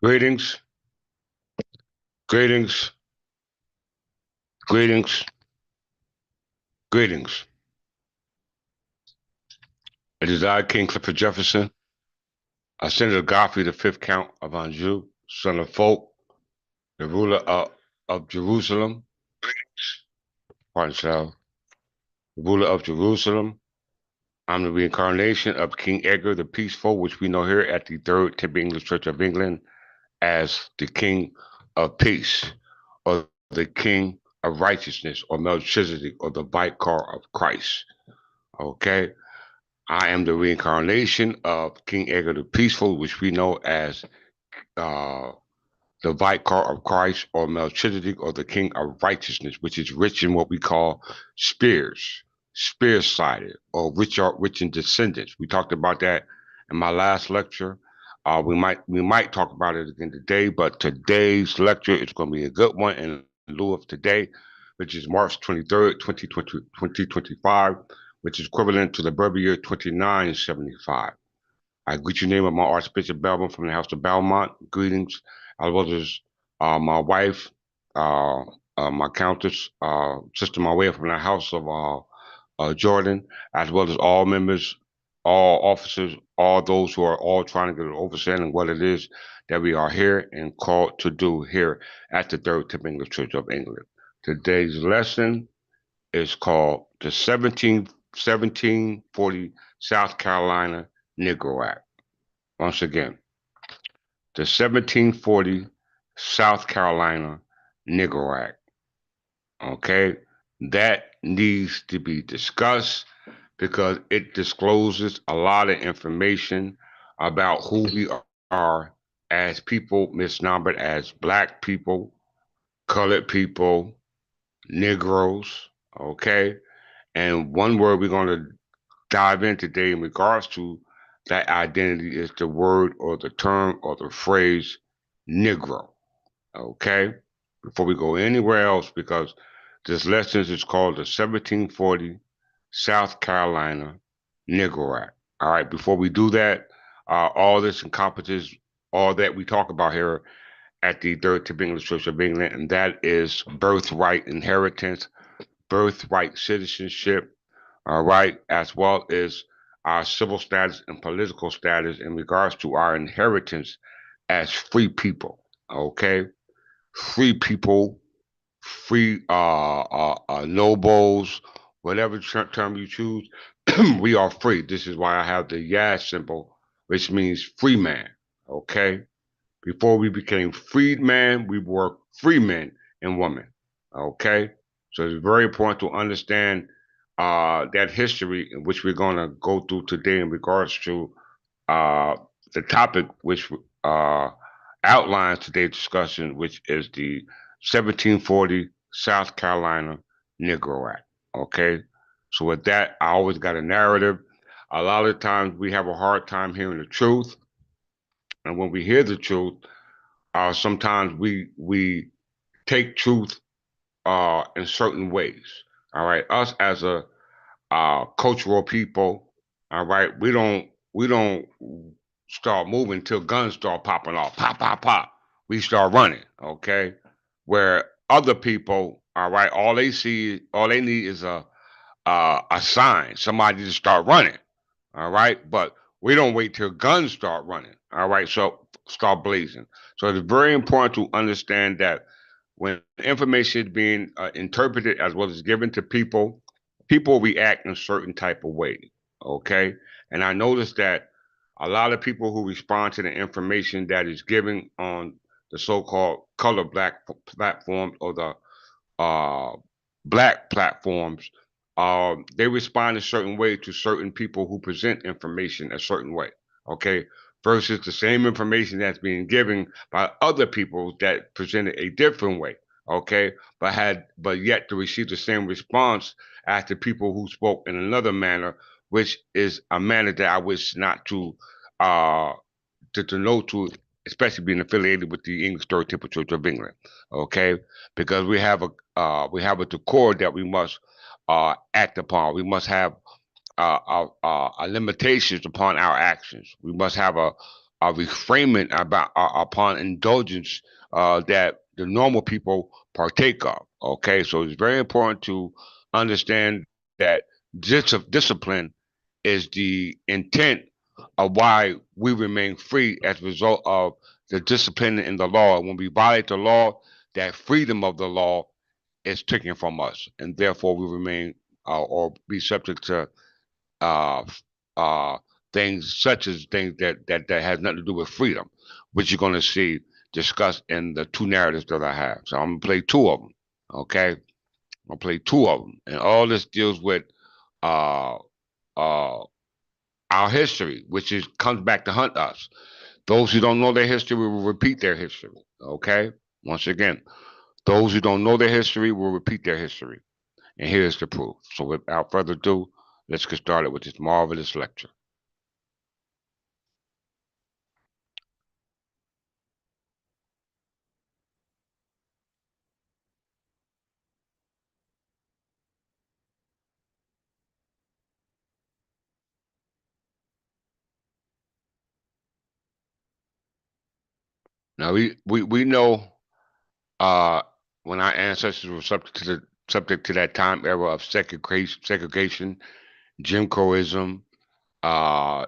Greetings, greetings, greetings, greetings. It is I, King Clifford Jefferson, a Senator Godfrey the Fifth Count of Anjou, son of Folk, the ruler of Jerusalem, pardon yourself, the ruler of Jerusalem. I'm the reincarnation of King Edgar the Peaceful, which we know here at the Third Temple English Church of England as the King of Peace, or the King of Righteousness, or Melchizedek, or the Vicar of Christ. Okay? I am the reincarnation of King Edgar the Peaceful, which we know as uh, the Vicar of Christ, or Melchizedek, or the King of Righteousness, which is rich in what we call spears, spear-sided, or rich in descendants. We talked about that in my last lecture. We might talk about it again today, but today's lecture is going to be a good one in lieu of today, which is March 23rd, 2025, which is equivalent to the birth year 2975. I greet you in the name of my Archbishop Belmont from the House of Belmont. Greetings, as well as my wife, uh, my countess, sister, my way from the House of Jordan, as well as all members, all officers, all those who are all trying to get an understanding what it is that we are here and called to do here at the Third Tip English Church of England. Today's lesson is called the 1740 South Carolina Negro Act. Once again, the 1740 South Carolina Negro Act. Okay, that needs to be discussed because it discloses a lot of information about who we are as people misnumbered as black people, colored people, Negroes. Okay, and one word we're going to dive in today in regards to that identity is the word or the term or the phrase Negro. Okay? Before we go anywhere else, because this lesson is called the 1740 South Carolina Negro Act. All right, before we do that, all this encompasses all that we talk about here at the Third Tip English Church of England, and that is birthright inheritance, birthright citizenship, all right, as well as our civil status and political status in regards to our inheritance as free people. Okay, free people, free nobles, whatever term you choose, we are free. This is why I have the Yaz symbol, which means free man. Okay, before we became freedman, we were free men and women. Okay, so it's very important to understand that history, in which we're going to go through today in regards to uh, the topic which uh, outlines today's discussion, which is the 1740 South Carolina Negro Act. Okay, so with that, I always got a narrative. A lot of times we have a hard time hearing the truth, and when we hear the truth, sometimes we take truth in certain ways. All right, us as a cultural people, all right, we don't start moving till guns start popping off, pop, pop, pop. We start running, okay. Where other people, all right, all they need is a sign, somebody to start running, all right. But we don't wait till guns start running, all right. So start blazing. So it's very important to understand that when information is being interpreted as well as given to people, people react in a certain type of way. Okay. And I noticed that a lot of people who respond to the information that is given on the so-called color black platforms or the uh, black platforms, they respond a certain way to certain people who present information a certain way. Okay. Versus the same information that's being given by other people that presented a different way. Okay. But yet to receive the same response as the people who spoke in another manner, which is a manner that I wish not uh, to know to, especially being affiliated with the English Third Temple Church of England. Okay, because we have a decor that we must act upon. We must have limitations upon our actions. We must have a reframing about upon indulgence that the normal people partake of. Okay, so it's very important to understand that discipline is the intent of why we remain free as a result of the discipline in the law. And when we violate the law, that freedom of the law is taken from us, and therefore we remain or be subject to uh, uh, things such as things that has nothing to do with freedom, which you're going to see discussed in the two narratives that I have. So I'm gonna play two of them. Okay, I'm gonna play two of them, and all this deals with uh, uh, our history, which is comes back to hunt us. Those who don't know their history will repeat their history. Okay, once again, those who don't know their history will repeat their history. And here's the proof. So without further ado, let's get started with this marvelous lecture. Now we know uh, when our ancestors were subject to that time era of segregation, Jim Crowism, uh,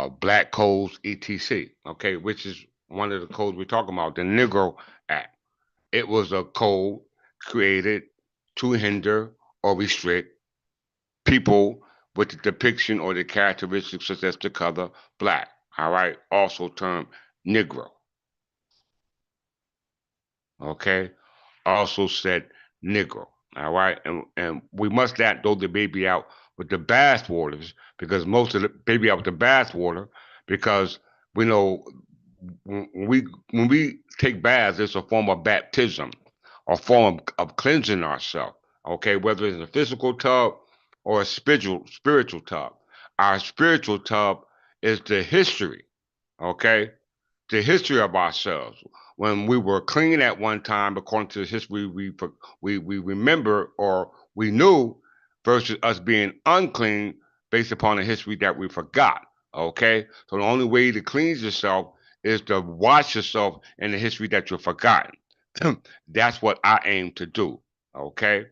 black codes, etc. Okay, which is one of the codes we're talking about, the Negro Act. It was a code created to hinder or restrict people with the depiction or the characteristics such as the color black. All right, also termed Negro. Okay, also said Negro. All right, and we must not throw the baby out with the bath waters because most of the baby out with the bath water because we know when we take baths, it's a form of baptism, a form of cleansing ourselves. Okay, whether it's a physical tub or a spiritual tub. Our spiritual tub is the history. Okay, the history of ourselves. When we were clean at one time, according to the history we remember or we knew, versus us being unclean based upon the history that we forgot. Okay, so the only way to cleanse yourself is to wash yourself in the history that you've forgotten. That's what I aim to do. Okay,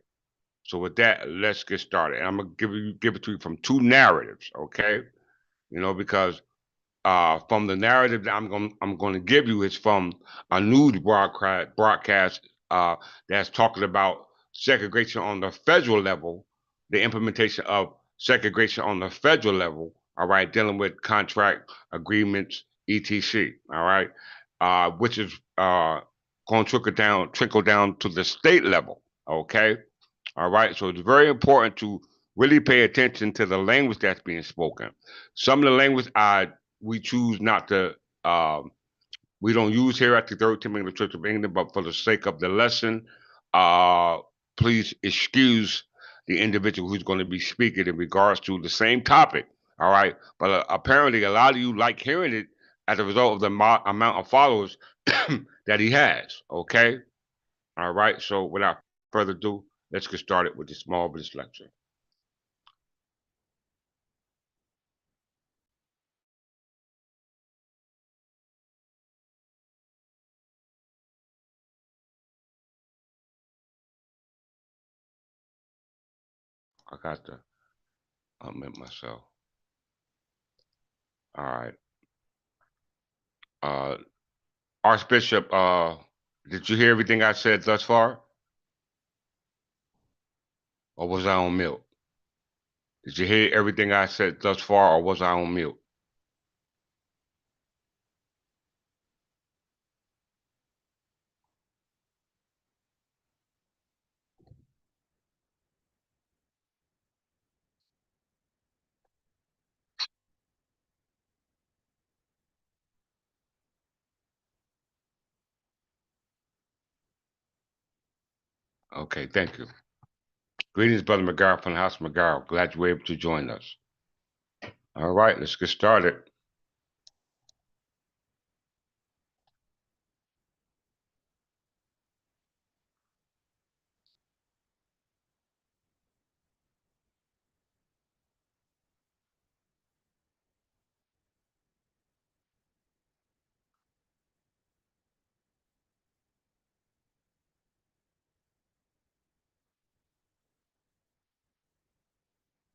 so with that, let's get started. And I'm gonna give it to you from two narratives. Okay, because from the narrative that I'm going to give you is from a news broadcast that's talking about segregation on the federal level, the implementation of segregation on the federal level. All right, dealing with contract agreements, etc. All right, which is going to trickle down to the state level. Okay, all right, so it's very important to really pay attention to the language that's being spoken. Some of the language we choose not to we don't use here at the Third Timothy Church of England, but for the sake of the lesson, uh, please excuse the individual who's going to be speaking in regards to the same topic. All right, but apparently a lot of you like hearing it as a result of the amount of followers that he has. Okay, all right. So without further ado, let's get started with this marvelous lecture. I got to unmute myself. All right. Uh, Archbishop, did you hear everything I said thus far, or was I on mute? Did you hear everything I said thus far, or was I on mute? Okay, thank you. Greetings, Brother McGarrett from the House of McGarrett. Glad you were able to join us. All right, let's get started.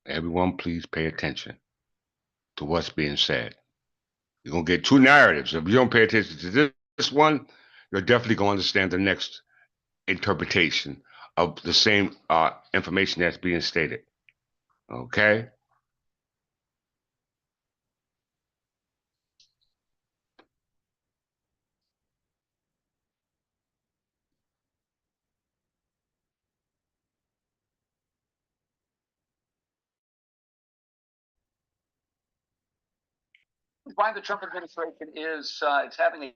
Everyone, please pay attention to what's being said. You're going to get two narratives. If you don't pay attention to this one, you're definitely going to understand the next interpretation of the same information that's being stated. Okay? Why the Trump administration is it's having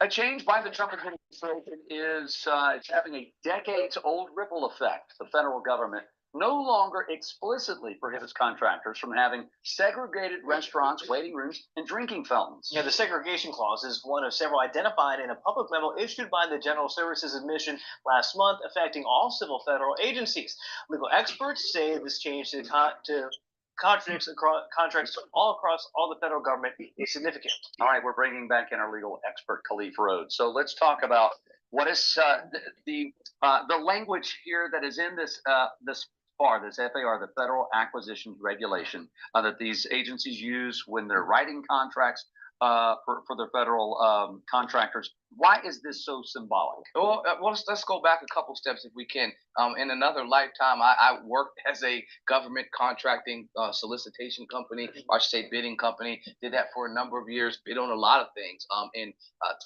a change by the Trump administration is it's having a decades-old ripple effect. The federal government no longer explicitly prohibits contractors from having segregated restaurants, waiting rooms, and drinking fountains. Yeah, the segregation clause is one of several identified in a public memo issued by the General Services Admission last month, affecting all civil federal agencies. Legal experts say this change to contracts all across all the federal government is significant. All right, we're bringing back in our legal expert, Khalif Rhodes. So let's talk about what is the language here that is in this this FAR, this FAR, the Federal Acquisition Regulation, that these agencies use when they're writing contracts for their federal contractors. Why is this so symbolic? Well, let's go back a couple steps if we can. In another lifetime, I worked as a government contracting solicitation company, or I should say bidding company. Did that for a number of years, bid on a lot of things,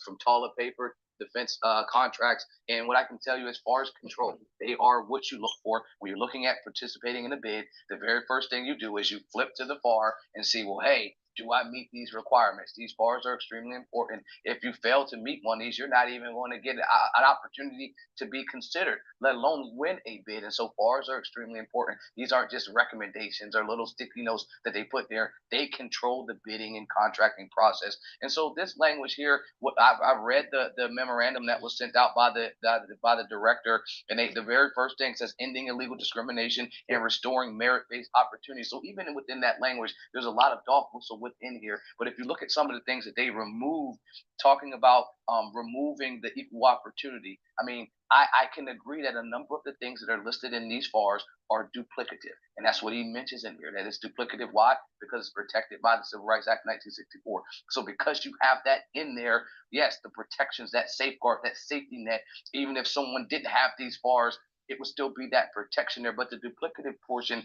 from toilet paper, defense contracts. And what I can tell you as far as control, they are what you look for when you're looking at participating in a bid. The very first thing you do is you flip to the FAR and see, well, hey, do I meet these requirements? These FARs are extremely important. If you fail to meet one of these, you're not even going to get an opportunity to be considered, let alone win a bid. And so FARs are extremely important. These aren't just recommendations or little sticky notes that they put there. They control the bidding and contracting process. And so this language here, what I've read the memorandum that was sent out by the director, and the very first thing says ending illegal discrimination and restoring merit-based opportunities. So even within that language, there's a lot of dog whistle within here. But if you look at some of the things that they removed, talking about removing the equal opportunity, I mean, I can agree that a number of the things that are listed in these FARs are duplicative. And that's what he mentions in here, that it's duplicative. Why? Because it's protected by the Civil Rights Act 1964. So because you have that in there, yes, the protections, that safeguard, that safety net, even if someone didn't have these FARs, it would still be that protection there. But the duplicative portion,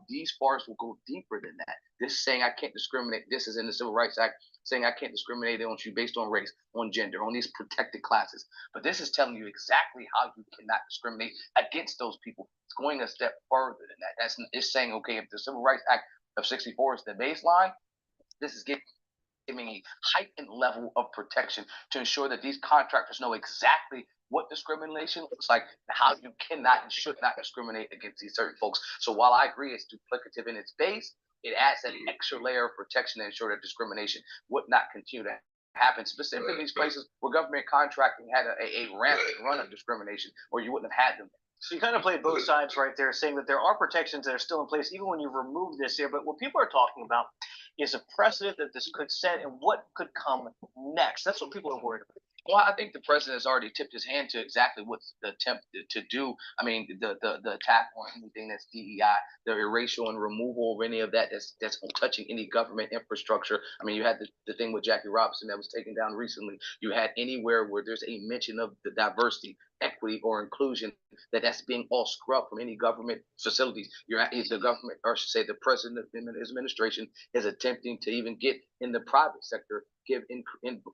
these FARs will go deeper than that. This saying I can't discriminate, this is in the Civil Rights Act, saying I can't discriminate on you based on race, on gender, on these protected classes. But this is telling you exactly how you cannot discriminate against those people. It's going a step further than that. It's saying, okay, if the Civil Rights Act of 64 is the baseline, this is giving a heightened level of protection to ensure that these contractors know exactly what discrimination looks like, and how you cannot and should not discriminate against these certain folks. So while I agree it's duplicative in its base, it adds an extra layer of protection to ensure that discrimination would not continue to happen, specifically in these places where government contracting had a rampant run of discrimination, or you wouldn't have had them. So you kind of played both sides right there, saying that there are protections that are still in place even when you remove this here. But what people are talking about is a precedent that this could set and what could come next. That's what people are worried about. Well, I think the president has already tipped his hand to exactly what's the attempt to do. I mean, the attack on anything that's DEI, the erasure and removal of any of that that's touching any government infrastructure. I mean, you had the thing with Jackie Robinson that was taken down recently. You had anywhere where there's a mention of the diversity, equity, or inclusion, that's being all scrubbed from any government facilities. The government, or I should say the president and his administration, is attempting to even get in the private sector, give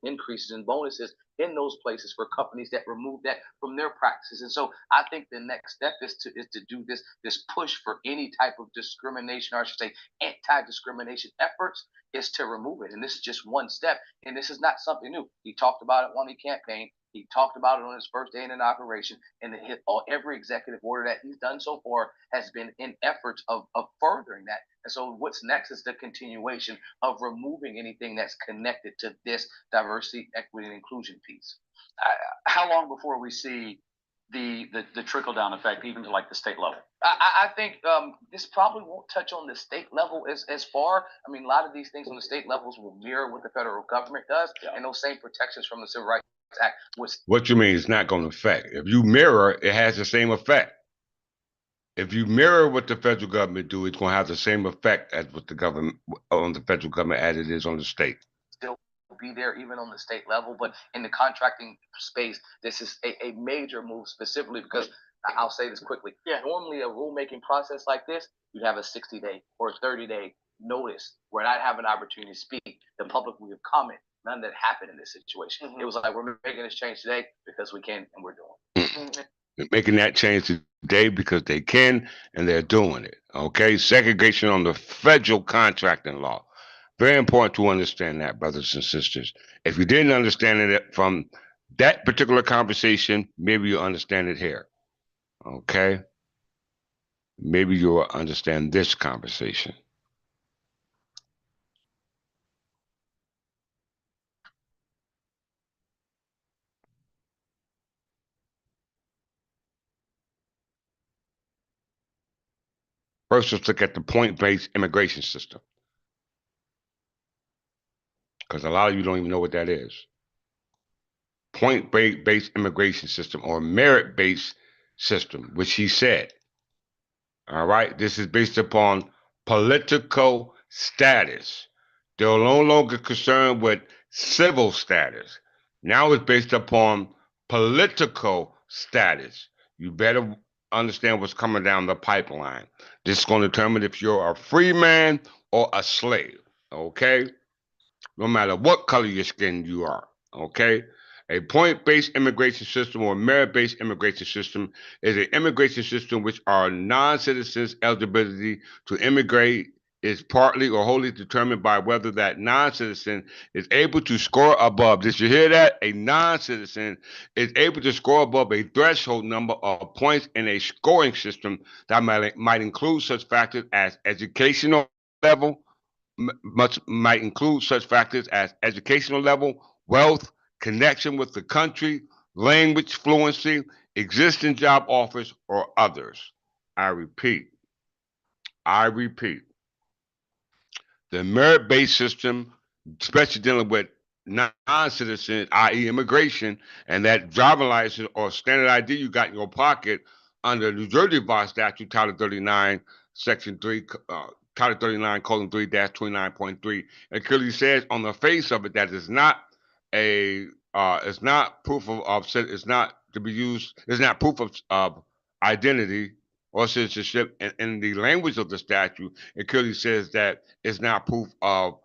increases and bonuses in those places for companies that remove that from their practices. And so I think the next step is to do this push for any type of discrimination, or I should say anti-discrimination efforts, is to remove it. And this is just one step. And this is not something new. He talked about it when he campaigned. He talked about it on his first day in inauguration, and every executive order that he's done so far has been in efforts of furthering that. And so what's next is the continuation of removing anything that's connected to this diversity, equity, and inclusion piece. How long before we see the trickle down effect, even to like the state level? I think this probably won't touch on the state level as far. I mean, a lot of these things on the state levels will mirror what the federal government does, and those same protections from the Civil Rights Act. What you mean it's not going to affect? If you mirror, it has the same effect. If you mirror what the federal government do, it's going to have the same effect as what the government on the federal government as it is on the state. Still be there even on the state level, but in the contracting space, this is a major move specifically because I'll say this quickly. Yeah. Normally, a rulemaking process like this, you'd have a 60-day or 30-day notice where I'd have an opportunity to speak. The public would comment. None of that happened in this situation. Mhm. It was like, we're making this change today because we can and we're doing it. They're making that change today because they can and they're doing it. Okay, segregation on the federal contracting law. Very important to understand that, brothers and sisters. If you didn't understand it from that particular conversation, maybe you'll understand it here. Okay, maybe you'll understand this conversation. First, let's look at the point-based immigration system, because a lot of you don't even know what that is. Point-based immigration system or merit-based system, which he said. All right, this is based upon political status. They're no longer concerned with civil status. Now it's based upon political status. You better understand what's coming down the pipeline. This is going to determine if you're a free man or a slave. Okay? No matter what color your skin you are. Okay? A point-based immigration system or merit-based immigration system is an immigration system which our non-citizens' eligibility to immigrate is partly or wholly determined by whether that non-citizen is able to score above. Did you hear that? A non-citizen is able to score above a threshold number of points in a scoring system that might include such factors as educational level, might include such factors as educational level, wealth, connection with the country, language fluency, existing job offers, or others. I repeat, the merit-based system, especially dealing with non-citizens, i.e. immigration, and that driver license or standard ID you got in your pocket under New Jersey Vice Statute, Title 39, Section 3, Title 39, colon 3, dash 29.3. It clearly says on the face of it that it's not it's not proof it's not to be used, it's not proof of identity or citizenship. In the language of the statute, it clearly says that it's not proof of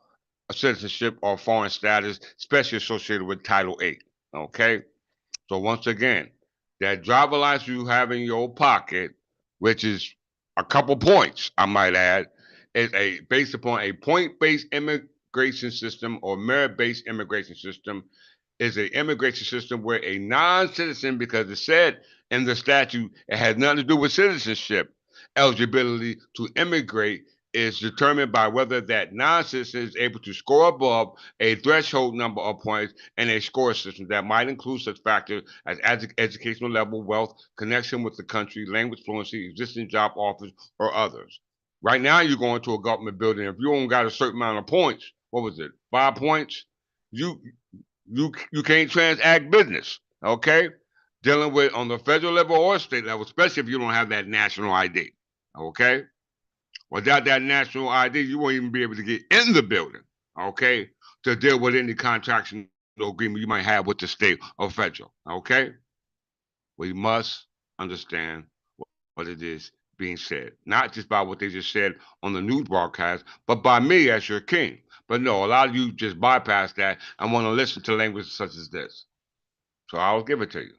a citizenship or foreign status, especially associated with Title 8. Okay? So once again, that driver license you have in your pocket, which is a couple points, I might add, is based upon a point-based immigration system or merit-based immigration system, is an immigration system where a non-citizen, because it said in the statute it has nothing to do with citizenship, eligibility to immigrate is determined by whether that non-citizen is able to score above a threshold number of points in a score system that might include such factors as educational level, wealth, connection with the country, language fluency, existing job offers, or others. Right now, you go into a government building. If you only got a certain amount of points, what was it, 5 points? You you can't transact business. Okay, dealing with on the federal level or state level, especially if you don't have that national ID. Okay. Without that national ID, you won't even be able to get in the building, okay, to deal with any contractual agreement you might have with the state or federal, okay? We must understand what it is being said, not just by what they just said on the news broadcast, but by me as your king. But no, a lot of you just bypass that and want to listen to language such as this. So I'll give it to you.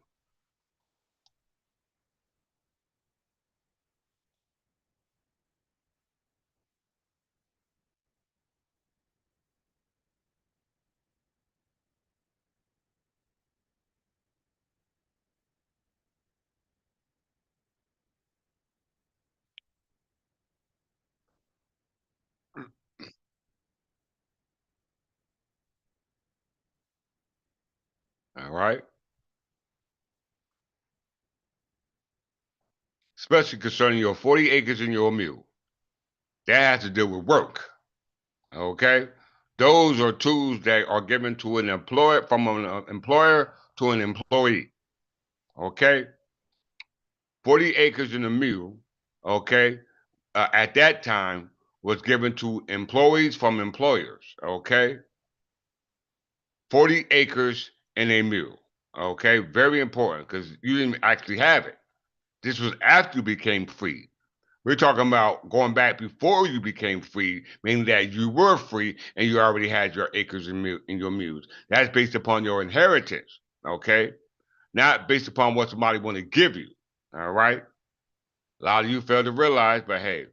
All right? Especially concerning your 40 acres and your mule. That has to do with work. Okay? Those are tools that are given to an employer from an employer to an employee. Okay? 40 acres in a mule okay, at that time was given to employees from employers, okay? 40 acres and a mule, okay? Very important because you didn't actually have it. This was after you became free. We're talking about going back before you became free, meaning that you were free and you already had your acres and your mules. That's based upon your inheritance, okay? Not based upon what somebody want to give you, all right? A lot of you fail to realize, but hey,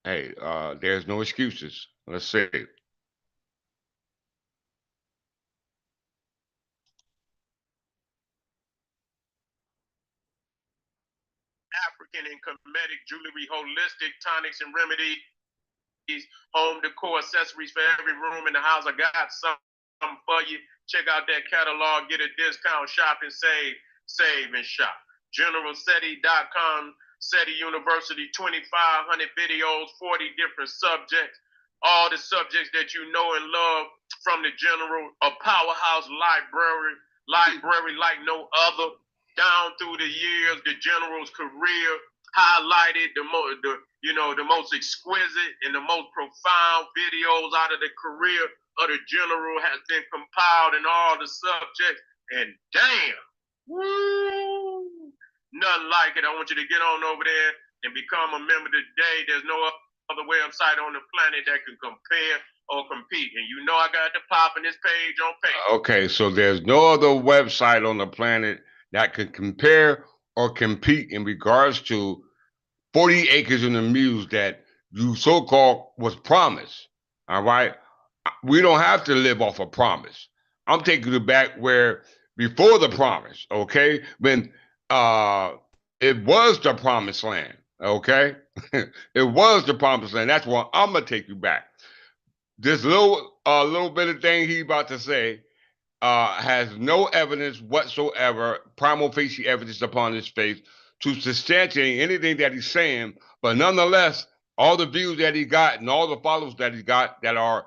there's no excuses. Let's see. African and cosmetic jewelry, holistic tonics and remedies, home decor accessories for every room in the house. I got something for you. Check out that catalog, get a discount, shop and save and shop. GeneralSeti.com, SETI University, 2,500 videos, 40 different subjects. All the subjects that you know and love from the General, a powerhouse library like no other. Down through the years, the General's career highlighted the most exquisite and the most profound videos out of the career of the General has been compiled in all the subjects. And damn, woo, nothing like it. I want you to get on over there and become a member today. There's no other website on the planet that can compare or compete. And you know I got the pop in this page on page. Okay, so there's no other website on the planet that can compare or compete in regards to 40 acres in the muse that you so-called was promised. All right. We don't have to live off a promise. I'm taking you back where before the promise, okay, when it was the promised land, okay? It was the promised land. That's why I'm gonna take you back. This little bit of thing he about to say has no evidence whatsoever, prima facie evidence upon his face to substantiate anything that he's saying. But nonetheless, all the views that he got and all the followers that he got that are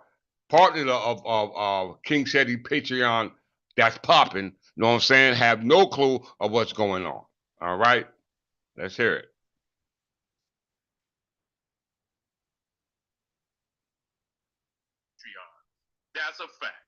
partner of King Seti Patreon that's popping, you know what I'm saying, have no clue of what's going on. All right? Let's hear it. That's a fact.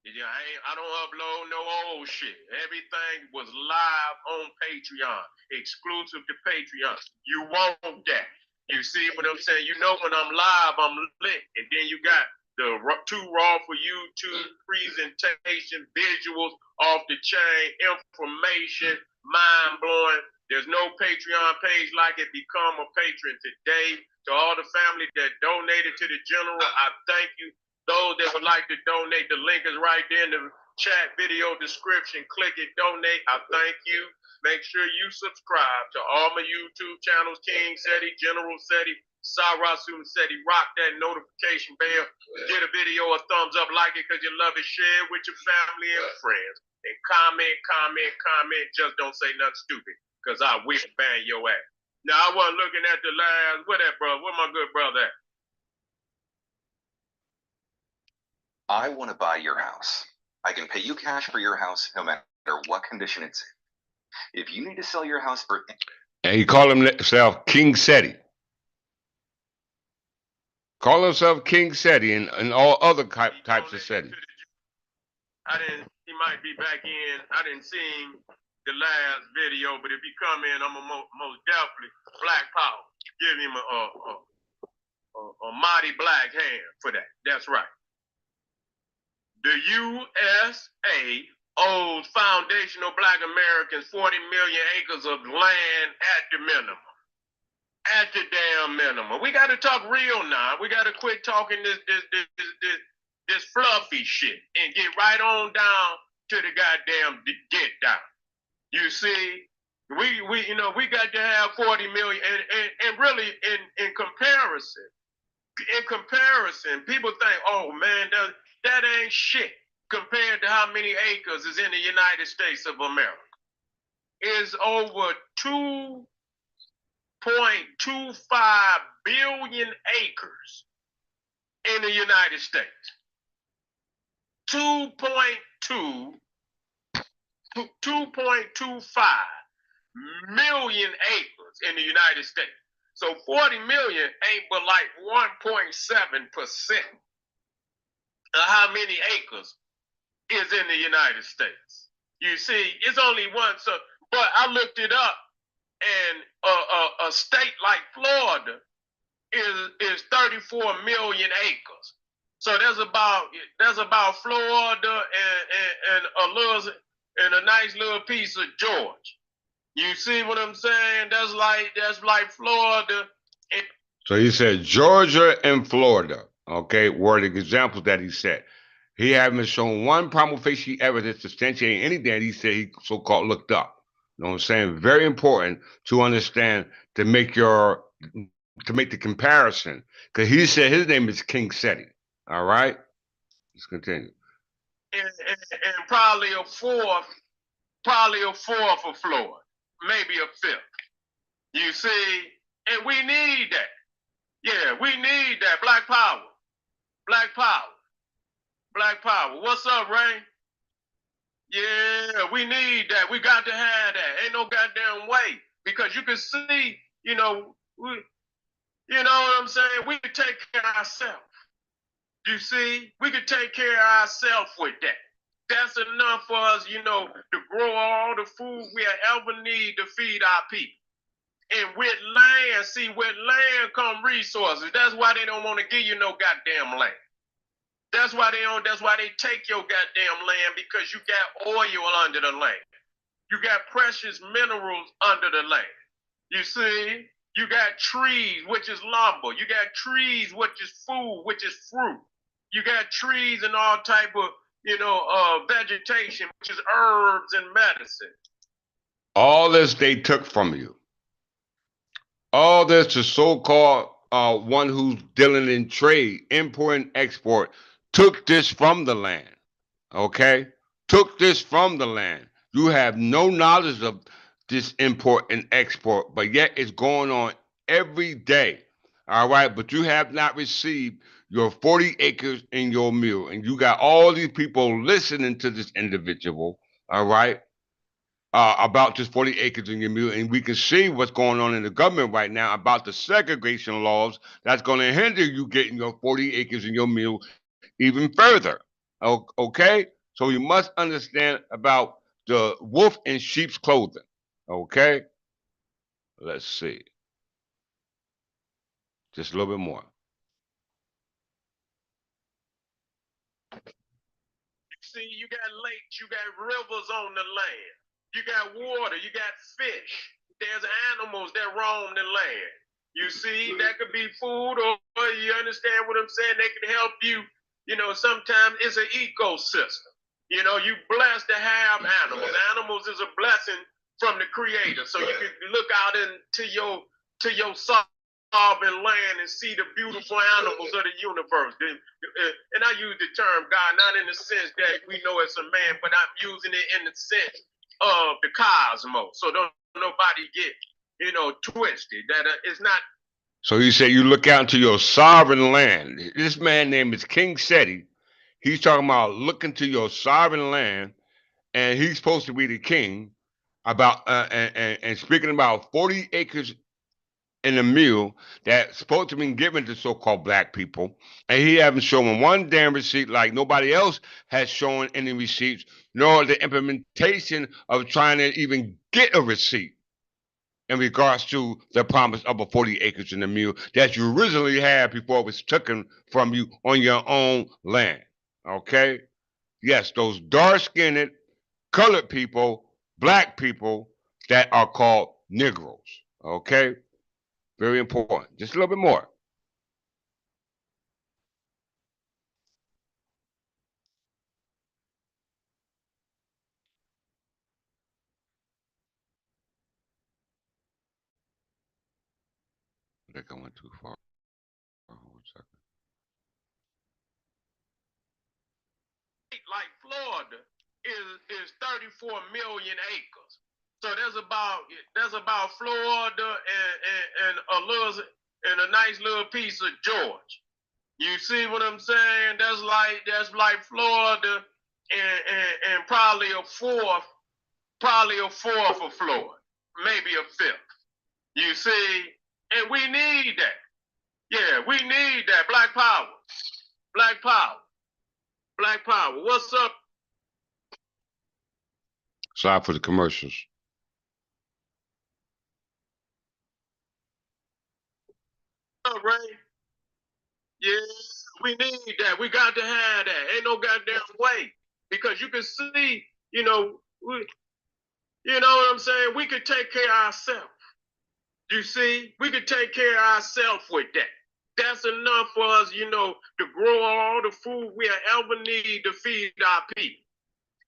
Yeah, I don't upload no old shit. Everything was live on Patreon, exclusive to Patreon. You want that. You see what I'm saying? You know when I'm live, I'm lit. And then you got the two raw for YouTube presentation, visuals off the chain, information, mind blowing. There's no Patreon page like it. Become a patron today. To all the family that donated to the General, I thank you. Those that would like to donate, the link is right there in the chat video description. Click it, donate. I thank you. Make sure you subscribe to all my YouTube channels, King Seti, General Seti, Sarasu Seti. Rock that notification bell. Get a video a thumbs up, like it because you love it. Share it with your family and friends. And comment. Just don't say nothing stupid because I will ban your ass. Now, I wasn't looking at the last. Where that brother? Where my good brother at? I want to buy your house. I can pay you cash for your house no matter what condition it's in. If you need to sell your house for... And he called himself King Seti. Call himself King Seti and all other types of Seti. He might be back in. I didn't see him the last video, but if he come in, I'm gonna most definitely Black Power. Give him a mighty black hand for that. That's right. The USA owes foundational Black Americans 40 million acres of land at the minimum. At the damn minimum. We got to talk real now. We got to quit talking this fluffy shit and get right on down to the goddamn get down. You see, we got to have 40 million, and really in comparison, people think, oh man, that ain't shit compared to how many acres is in the United States of America. Is over 2.25 billion acres in the United States. 2.25 million acres in the United States. So 40 million ain't but like 1.7% of how many acres is in the United States. You see, it's only one. So, but I looked it up, and a state like Florida is 34 million acres. So that's about Florida and a nice little piece of Georgia. You see what I'm saying? That's like Florida. So he said Georgia and Florida, okay, were the examples that he said. He haven't shown one prima facie evidence substantiating anything that he said he so-called looked up. You know what I'm saying? Very important to understand to make the comparison. Because he said his name is King Seti. All right? Let's continue. And probably a fourth of Florida, maybe a fifth. You see, and we need that. Yeah, we need that. Black power. Black power. Black power. What's up, Ray? Yeah, we need that. We got to have that. Ain't no goddamn way. Because you can see, you know what I'm saying? We can take care of ourselves. You see, we can take care of ourselves with that. That's enough for us, to grow all the food we ever need to feed our people. And with land come resources. That's why they don't want to give you no goddamn land. That's why they take your goddamn land, because you got oil under the land. You got precious minerals under the land. You see, you got trees, which is lumber. You got trees, which is food, which is fruit. You got trees and all type of, vegetation, which is herbs and medicine. All this they took from you. All this the so-called one who's dealing in trade, import and export, took this from the land. Okay? Took this from the land. You have no knowledge of this import and export, but yet it's going on every day. All right, but you have not received your 40 acres in your mill, and you got all these people listening to this individual, all right, about this 40 acres in your mill, and we can see what's going on in the government right now about the segregation laws that's going to hinder you getting your 40 acres in your mill even further. Okay, so you must understand about the wolf in sheep's clothing. Okay, let's see, just a little bit more. See, you got lakes, you got rivers on the land, you got water, you got fish. There's animals that roam the land. You see, that could be food, or you understand what I'm saying? They can help you. Sometimes it's an ecosystem. You blessed to have animals. Animals is a blessing from the Creator. So you can look out into your sovereign land and see the beautiful animals of the universe. And I use the term God, not in the sense that we know it's a man, but I'm using it in the sense of the cosmos. So don't nobody get, twisted. That it's not. So you say you look out into your sovereign land. This man name is King Seti. He's talking about looking to your sovereign land, and he's supposed to be the king. About and speaking about 40 acres in a mill that's supposed to be given to so-called black people, and he haven't shown one damn receipt, like nobody else has shown any receipts, nor the implementation of trying to even get a receipt in regards to the promise of a 40 acres in the mill that you originally had before it was taken from you on your own land. Okay? Yes, those dark-skinned, colored people, black people that are called Negroes. Okay? Very important. Just a little bit more. I think I went too far. One second. Like Florida is 34 million acres. So that's about Florida and a nice little piece of Georgia. You see what I'm saying? That's like Florida and probably a fourth of Florida, maybe a fifth. You see, And we need that. Yeah, we need that. Black power. Black power. Black power. What's up? Sorry for the commercials. Ray? Yeah, we need that. We got to have that. Ain't no goddamn way. Because you can see, you know, you know what I'm saying? We could take care of ourselves. You see, we could take care of ourselves with that. That's enough for us, you know, to grow all the food we'll ever need to feed our people.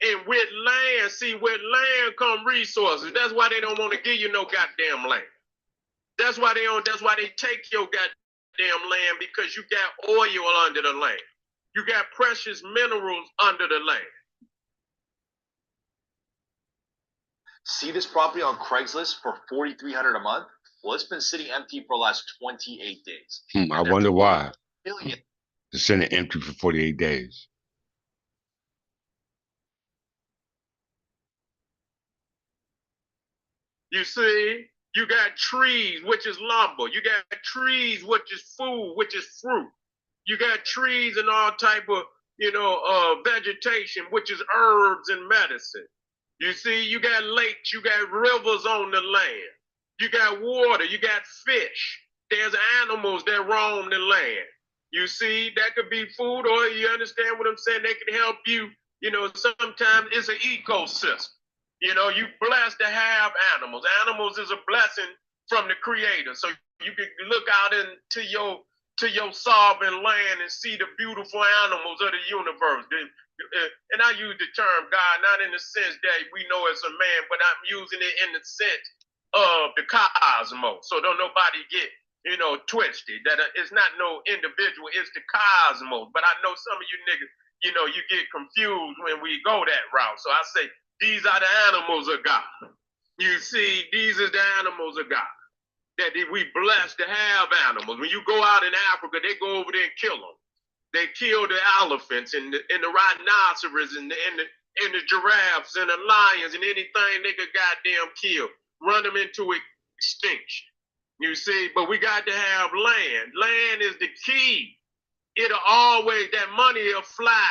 And with land, see, with land come resources. That's why they don't want to give you no goddamn land. That's why they take your goddamn land, because you got oil under the land. You got precious minerals under the land. See this property on Craigslist for $4,300 a month? Well, it's been sitting empty for the last 28 days. I wonder why. Million. It's sitting empty for 48 days. You see, you got trees, which is lumber. You got trees, which is food, which is fruit. You got trees and all type of, you know, vegetation, which is herbs and medicine. You see, you got lakes, you got rivers on the land. You got water, you got fish. There's animals that roam the land. You see, that could be food, or you understand what I'm saying? They can help you. You know, sometimes it's an ecosystem. You know, you blessed to have animals. Animals is a blessing from the Creator. So you can look out into your sovereign land and see the beautiful animals of the universe. And I use the term God, not in the sense that we know it's a man, but I'm using it in the sense of the cosmos. So don't nobody get, you know, twisted. That it's not no individual, it's the cosmos. But I know some of you niggas, you know, you get confused when we go that route. So I say, these are the animals of God. You see, these are the animals of God. That we blessed to have animals. When you go out in Africa, they go over there and kill them. They kill the elephants and the rhinoceros and the giraffes and the lions and anything they could goddamn kill. Run them into extinction. You see, but we got to have land. Land is the key. It'll always, that money will fly.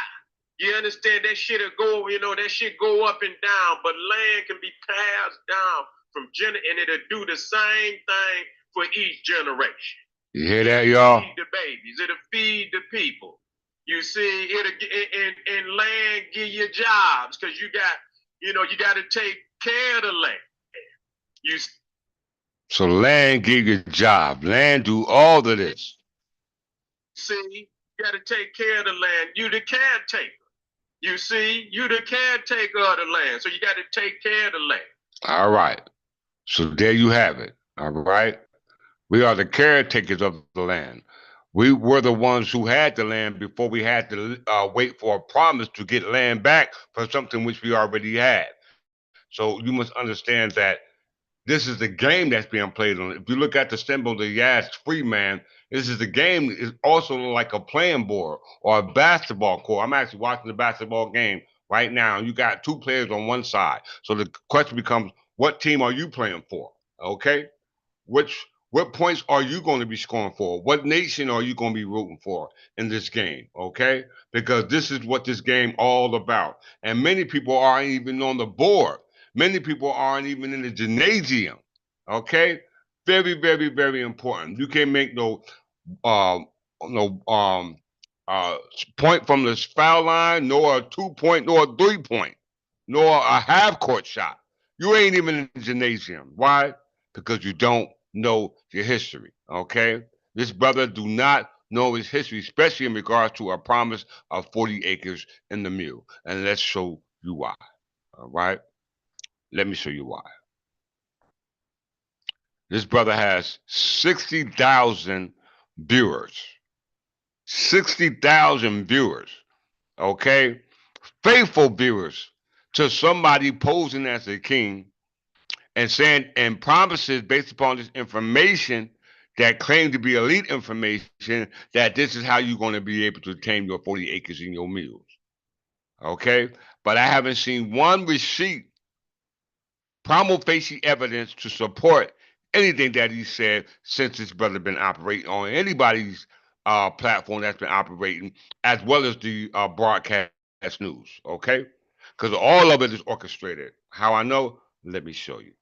You understand? That shit'll go, you know, that shit go up and down, but land can be passed down from and it'll do the same thing for each generation. You hear that, y'all? Feed the babies. It'll feed the people. You see, and land give you jobs, because you got, you know, you got to take care of the land. You So land give you a job. Land do all of this. see, you got to take care of the land. You the caretaker. You see, you the caretaker of the land. So you got to take care of the land. All right. So there you have it. All right. We are the caretakers of the land. We were the ones who had the land before we had to wait for a promise to get land back for something which we already had. So you must understand that this is the game that's being played on. If you look at the symbol, the Yas free man, this is the game. It's also like a playing board or a basketball court. I'm actually watching the basketball game right now. You got two players on one side. So the question becomes, what team are you playing for? Okay? What points are you going to be scoring for? What nation are you going to be rooting for in this game? Okay? Because this is what this game all about. And many people aren't even on the board. Many people aren't even in the gymnasium. Okay? Very, very, very important. You can't make no no point from the foul line, nor a 2-point, nor a 3-point, nor a half court shot. You ain't even in the gymnasium. Why? Because you don't know your history. Okay? This brother do not know his history, especially in regards to a promise of 40 acres in the mule. And let's show you why. All right? Let me show you why. This brother has 60,000 viewers. 60,000 viewers. Okay? Faithful viewers to somebody posing as a king and saying and promises based upon this information that claim to be elite information that this is how you're going to be able to tame your 40 acres in your mules. Okay? But I haven't seen one receipt, prima facie evidence to support anything that he said since his brother been operating on anybody's platform that's been operating, as well as the broadcast news. Okay, because all of it is orchestrated. How I know? Let me show you.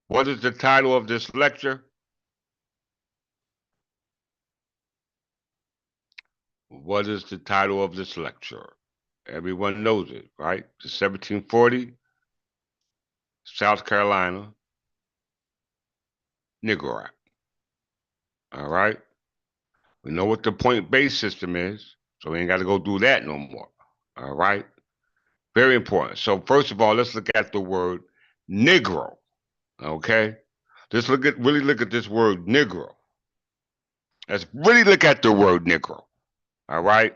What is the title of this lecture? What is the title of this lecture? Everyone knows it, right? The 1740 South Carolina Negro Act. All right. We know what the point-based system is, so we ain't got to go do that no more. All right. Very important. So first of all, let's look at the word Negro. Okay. Let's really look at this word Negro. Let's really look at the word Negro. All right.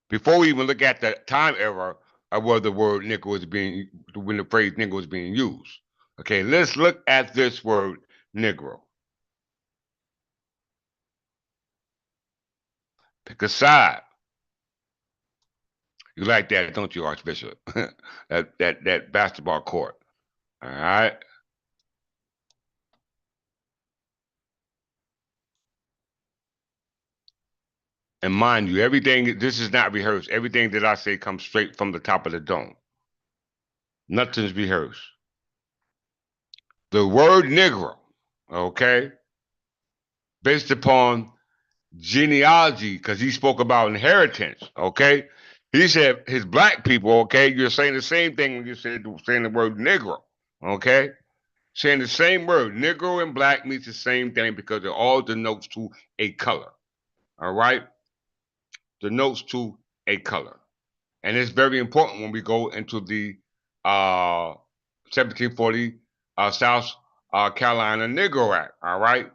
Before we even look at the time era of where the word Negro is being, when the phrase Negro is being used. Okay. Let's look at this word Negro. Pick a side. You like that, don't you, Archbishop? that basketball court. All right. And mind you, everything, this is not rehearsed. Everything that I say comes straight from the top of the dome. Nothing's rehearsed. The word Negro, okay, based upon genealogy, because he spoke about inheritance, okay? He said his black people, okay, you're saying the same thing when you're saying the word Negro, okay? Saying the same word, Negro and black means the same thing because it all denotes to a color, all right? Denotes to a color. And it's very important when we go into the 1740 South Carolina Negro Act, all right?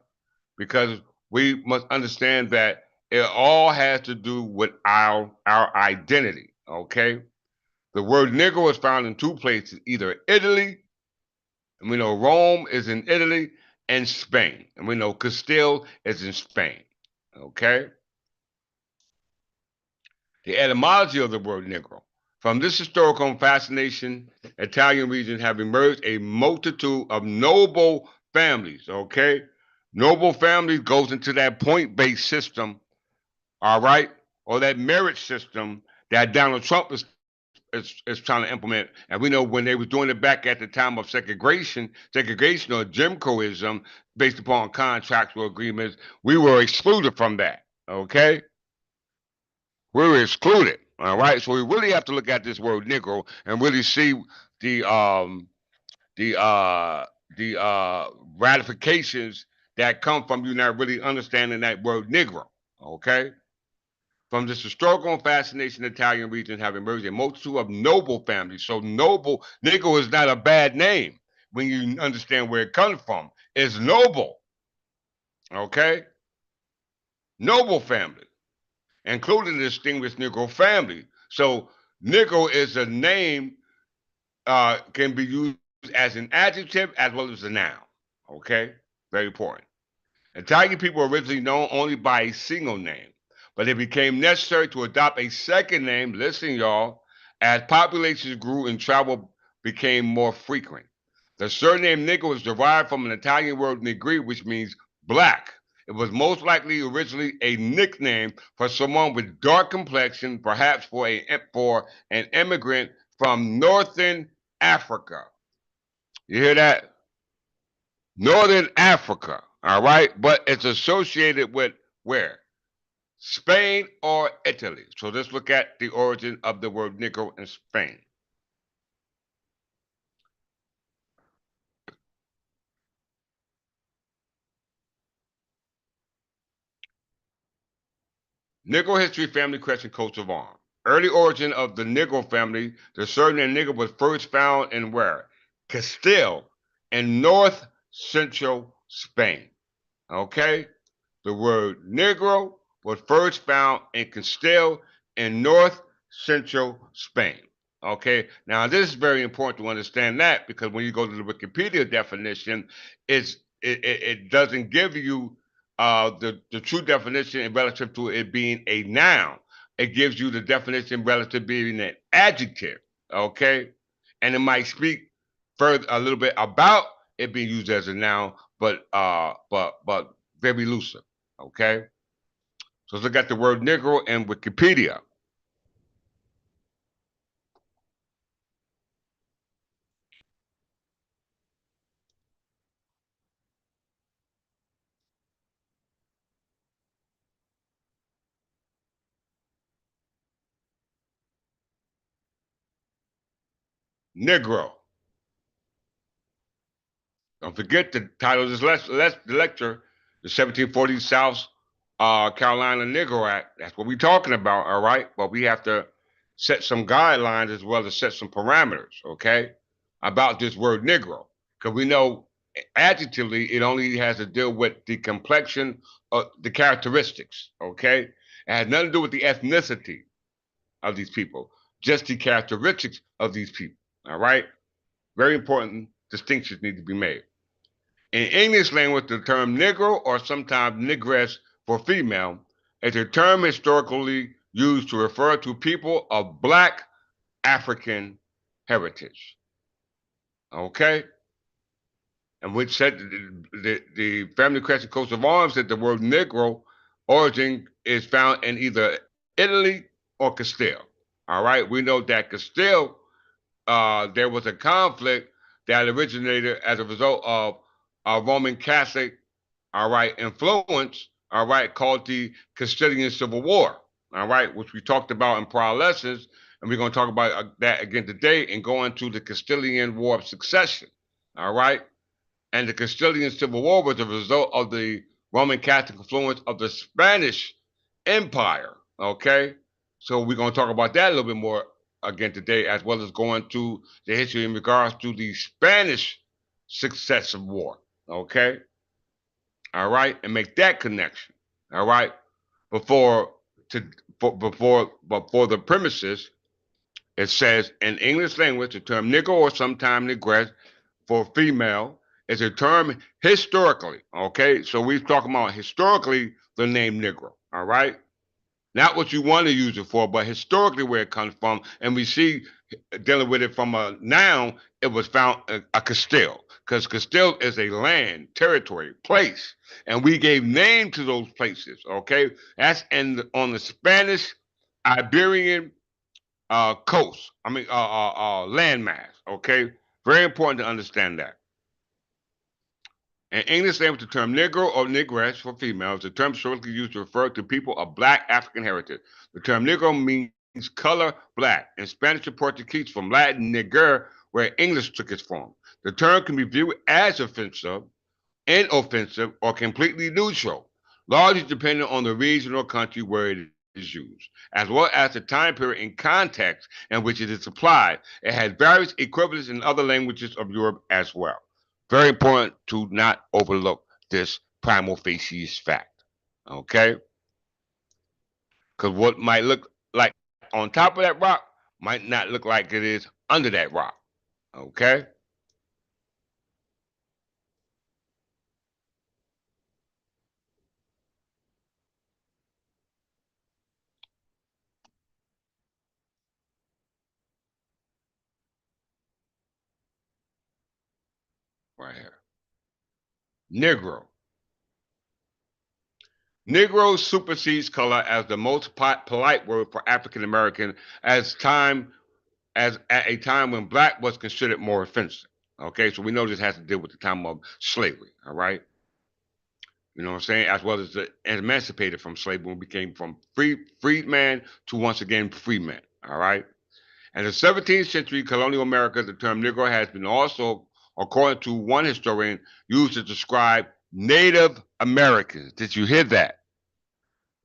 Because we must understand that it all has to do with our identity, okay? The word Negro is found in two places, either Italy, and we know Rome is in Italy, and Spain. And we know Castile is in Spain, okay? The etymology of the word Negro. From this historical fascination, Italian region have emerged a multitude of noble families, okay? Noble families goes into that point-based system, all right? Or that merit system that Donald Trump is trying to implement. And we know when they was doing it back at the time of segregation or Jim Crowism, based upon contractual agreements, we were excluded from that, okay? We were excluded. All right. So we really have to look at this word Negro and really see the um the uh the ratifications that come from you not really understanding that word Negro. Okay. From this historical and fascination Italian region have emerged a multitude of noble families. So noble Negro is not a bad name when you understand where it comes from. It's noble. Okay. Noble family, including the distinguished Negro family. So Negro is a name, can be used as an adjective as well as a noun. Okay, very important. Italian people were originally known only by a single name, but it became necessary to adopt a second name. Listen, y'all, as populations grew and travel became more frequent. The surname Negro is derived from an Italian word negri, which means black. It was most likely originally a nickname for someone with dark complexion, perhaps for an immigrant from northern Africa. You hear that? Northern Africa. All right, but it's associated with where? Spain or Italy. So let's look at the origin of the word Negro in Spain. Negro history, family crest, and coats of arms. Early origin of the Negro family. The surname Negro was first found in where? Castile in north central Spain. Okay? The word Negro was first found in Castile in north central Spain. Okay, now this is very important to understand that because when you go to the Wikipedia definition, it doesn't give you the true definition relative to it being a noun. It gives you the definition relative to being an adjective. Okay, and it might speak further a little bit about it being used as a noun, but very loosely. Okay. So let's look at the word Negro in Wikipedia. Negro. Don't forget the title of this lecture, the 1740 South Carolina Negro Act. That's what we're talking about, all right? But we have to set some guidelines as well as set some parameters, okay, about this word Negro. Because we know adjectively it only has to deal with the complexion of the characteristics, okay? It has nothing to do with the ethnicity of these people, just the characteristics of these people, all right? Very important distinctions need to be made. In English language, the term Negro or sometimes Negress for female is a term historically used to refer to people of Black African heritage. Okay? And which said the family crest coat of arms that the word Negro origin is found in either Italy or Castile. All right? We know that Castile, there was a conflict that originated as a result of Roman Catholic, all right, influence, all right, called the Castilian Civil War, all right, which we talked about in prior lessons, and we're going to talk about that again today and go into the Castilian War of Succession, all right, and the Castilian Civil War was a result of the Roman Catholic influence of the Spanish Empire, okay, so we're going to talk about that a little bit more again today, as well as going to the history in regards to the Spanish Successive War, okay. All right, and make that connection. All right, before to before the premises, it says in English language the term nigger or sometimes negress for female is a term historically. Okay, so we're talking about historically the name negro. All right, not what you want to use it for, but historically where it comes from. And we see dealing with it from a noun, it was found a Castile, because Castile is a land, territory, place. And we gave name to those places, okay? That's on the Spanish Iberian coast, landmass, okay? Very important to understand that. In English language, the term Negro or Negress for females, the term historically used to refer to people of Black African heritage. The term Negro means color black. In Spanish and Portuguese, from Latin neger, where English took its form. The term can be viewed as offensive, inoffensive, or completely neutral, largely depending on the region or country where it is used, as well as the time period and context in which it is applied. It has various equivalents in other languages of Europe as well. Very important to not overlook this primal facies fact. Okay? Because what might look like on top of that rock might not look like it is under that rock. Okay? Right here. Negro. Negro supersedes color as the most polite word for African American as at a time when black was considered more offensive. Okay, so we know this has to deal with the time of slavery. All right, you know what I'm saying, as well as the emancipated from slavery when we became from freedman to once again free man. All right, in the 17th century colonial America, the term Negro has been also, according to one historian, used to describe Native Americans. Did you hear that?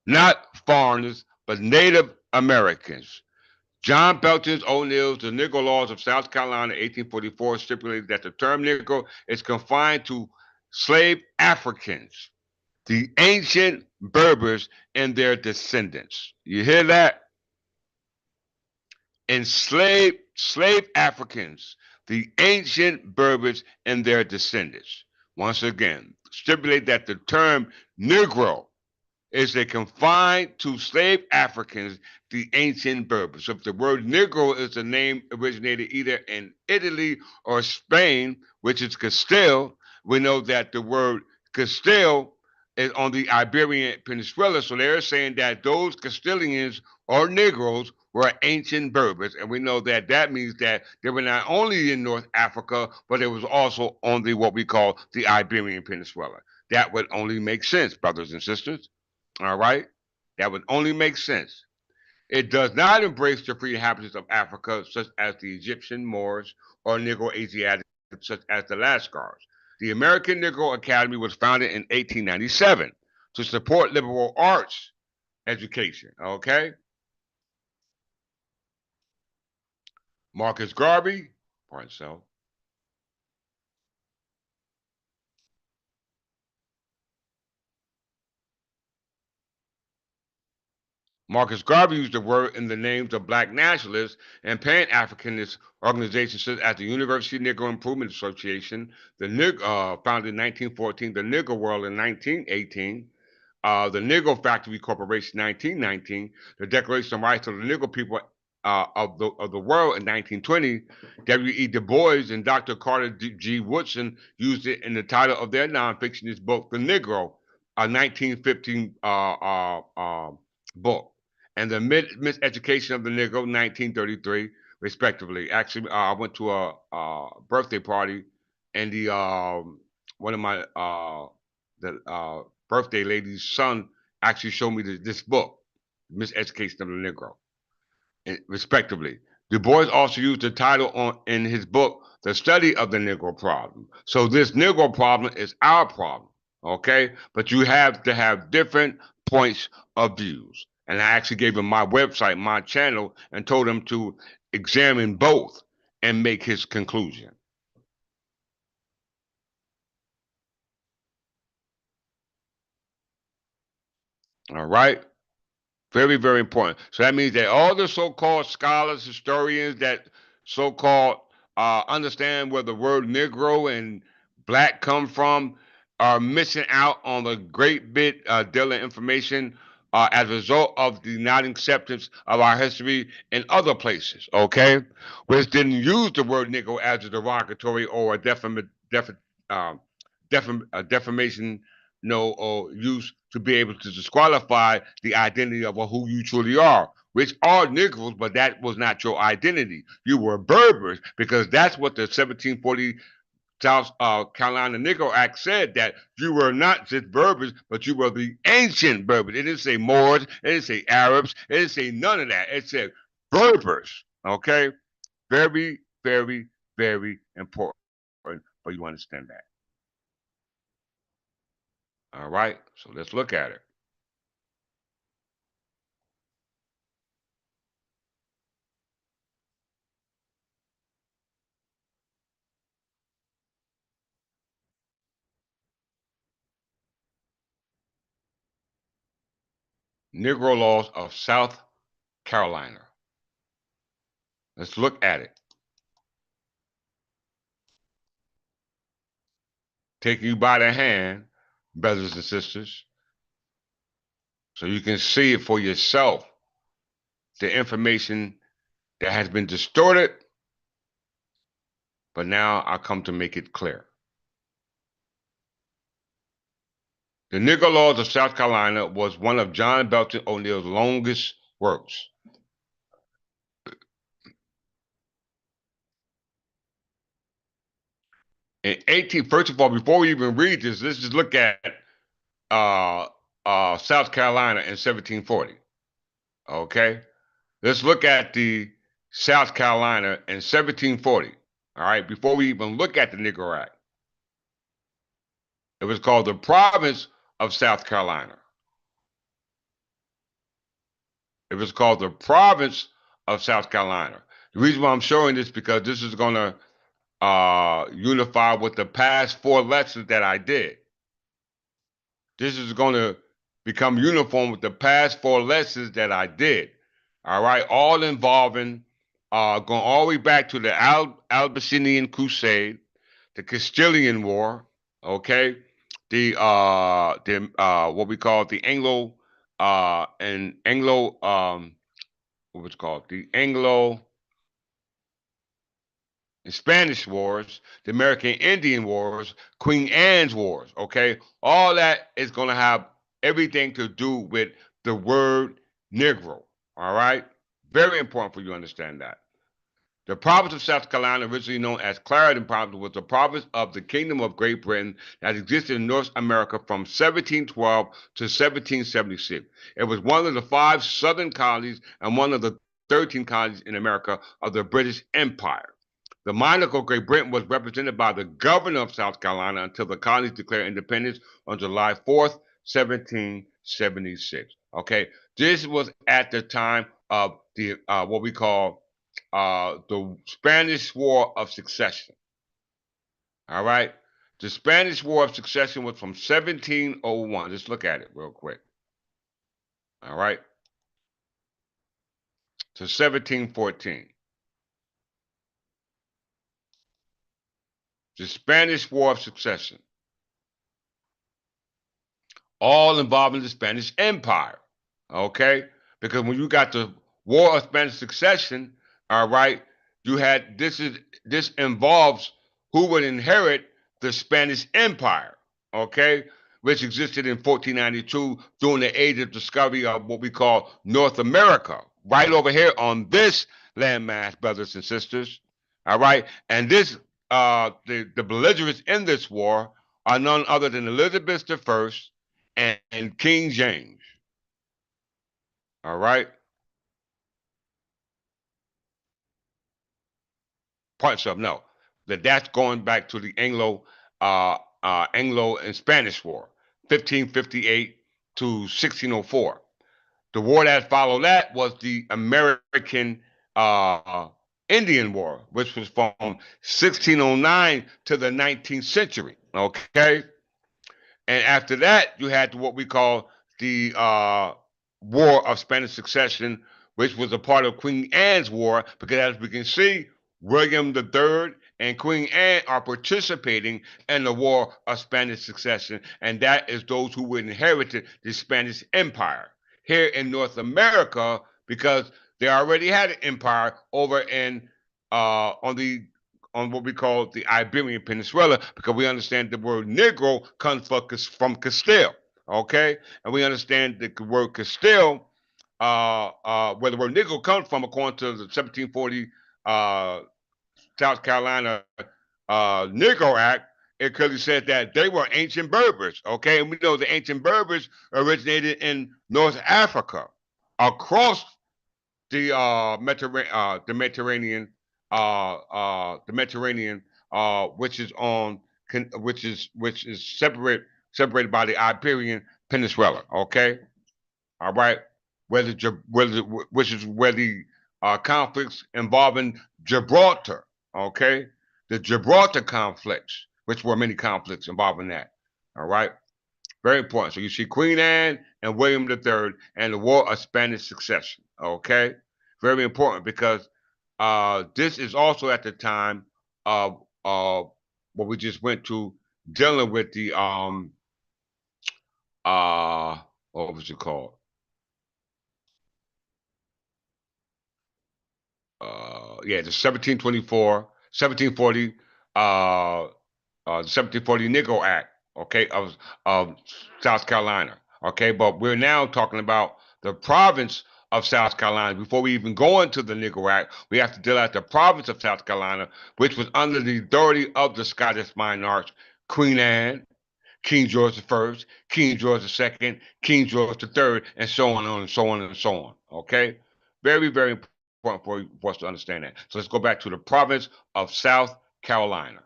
Not foreigners, but Native Americans. John Belton's O'Neill's The Negro Laws of South Carolina, 1844, stipulated that the term Negro is confined to slave Africans, the ancient Berbers and their descendants. You hear that? Enslaved slave Africans, the ancient Berbers and their descendants. Once again, stipulate that the term Negro is a confined to slave Africans, the ancient Berbers. So if the word Negro is a name originated either in Italy or Spain, which is Castile, we know that the word Castile is on the Iberian Peninsula. So they're saying that those Castilians or Negroes were ancient Berbers, and we know that that means that they were not only in North Africa, but it was also on the what we call the Iberian Peninsula. That would only make sense, brothers and sisters. All right? That would only make sense. It does not embrace the free inhabitants of Africa, such as the Egyptian Moors or Negro Asiatics, such as the Lascars. The American Negro Academy was founded in 1897 to support liberal arts education. Okay? Marcus Garvey, pardon self. Marcus Garvey used the word in the names of black nationalists and pan-Africanist organizations such as the University Negro Improvement Association, founded in 1914, the Negro World in 1918, the Negro Factory Corporation 1919, the Declaration of Rights of the Negro People of the World in 1920. W.E. Du Bois and Dr. Carter G. Woodson used it in the title of their nonfictionist book, The Negro, a 1915 book, and the Miseducation of the Negro, 1933, respectively. Actually, I went to a birthday party, and the one of my the birthday lady's son actually showed me this book, Miseducation of the Negro, respectively. Du Bois also used the title in his book, The Study of the Negro Problem. So this Negro problem is our problem, okay? But you have to have different points of views. And I actually gave him my website, my channel, and told him to examine both and make his conclusion. All right? Very, very important. So that means that all the so-called scholars, historians that so-called understand where the word Negro and black come from are missing out on a great bit deal of information as a result of the non-acceptance of our history in other places, okay? Which didn't use the word Negro as a derogatory or a um, defamation know or use to be able to disqualify the identity of who you truly are, which are Negroes, but that was not your identity. You were Berbers because that's what the 1740 South Carolina Negro Act said, that you were not just Berbers, but you were the ancient Berbers. It didn't say Moors, it didn't say Arabs, it didn't say none of that. It said Berbers. Okay? Very, very, very important for you to understand that. All right? So let's look at it. Negro laws of South Carolina. Let's look at it. Taking you by the hand, brothers and sisters, so you can see it for yourself. The information that has been distorted, but now I come to make it clear. The Negro Laws of South Carolina was one of John Belton O'Neill's longest works. First of all, before we even read this, let's just look at South Carolina in 1740. Okay? Let's look at the South Carolina in 1740. All right, before we even look at the Negro Act. It was called the Province of South Carolina. It was called the Province of South Carolina. The reason why I'm showing this because this is going to unify with the past 4 lessons that I did. This is going to become uniform with the past 4 lessons that I did. All right, all involving going all the way back to the Albicellian Crusade, the Castilian War, okay, the what we call the Anglo and Anglo what was it called? The Anglo and Spanish Wars, the American Indian Wars, Queen Anne's Wars. Okay, all that is going to have everything to do with the word Negro. All right, very important for you to understand that. The province of South Carolina, originally known as Clarendon Province, was a province of the Kingdom of Great Britain that existed in North America from 1712 to 1776. It was one of the 5 southern colonies and one of the 13 colonies in America of the British Empire. The monarch of Great Britain was represented by the governor of South Carolina until the colonies declared independence on July 4th, 1776. Okay, this was at the time of the what we call the Spanish War of Succession. All right, the Spanish War of Succession was from 1701. Let's look at it real quick. All right, to 1714. The Spanish War of Succession, all involving the Spanish Empire. Okay, because when you got the War of Spanish Succession, all right, you had this involves who would inherit the Spanish Empire. Okay, which existed in 1492 during the age of discovery of what we call North America, right over here on this landmass, brothers and sisters. All right, and this the belligerents in this war are none other than Elizabeth I and King James. All right. Parts of no. That's going back to the Anglo and Spanish War, 1558 to 1604. The war that followed that was the American Indian War, which was from 1609 to the 19th century. Okay. And after that, you had what we call the War of Spanish Succession, which was a part of Queen Anne's War, because as we can see, William III and Queen Anne are participating in the War of Spanish Succession, and that is those who inherited the Spanish Empire here in North America, because they already had an empire over in on what we call the Iberian Peninsula, because we understand the word Negro comes from Castile, okay? And we understand the word Castile, where the word Negro comes from, according to the 1740 South Carolina Negro Act. It clearly says that they were ancient Berbers, okay? And we know the ancient Berbers originated in North Africa, across the Mediterranean, which is on, which is separated by the Iberian Peninsula. Okay, all right, which is where the conflicts involving Gibraltar. Okay, the Gibraltar conflicts, which were many conflicts involving that. All right. Very important. So you see Queen Anne and William III and the War of Spanish Succession. Okay, very important, because this is also at the time of what we just went to, dealing with the what was it called? Yeah, the 1740 the 1740 Negro Act, okay, of South Carolina. Okay, but we're now talking about the province of South Carolina. Before we even go into the Negro Act, we have to deal with the province of South Carolina, which was under the authority of the Scottish monarchs, Queen Anne, King George I, King George II, King George III, and so on and so on and so on. Okay, very, very important for us to understand that. So let's go back to the province of South Carolina.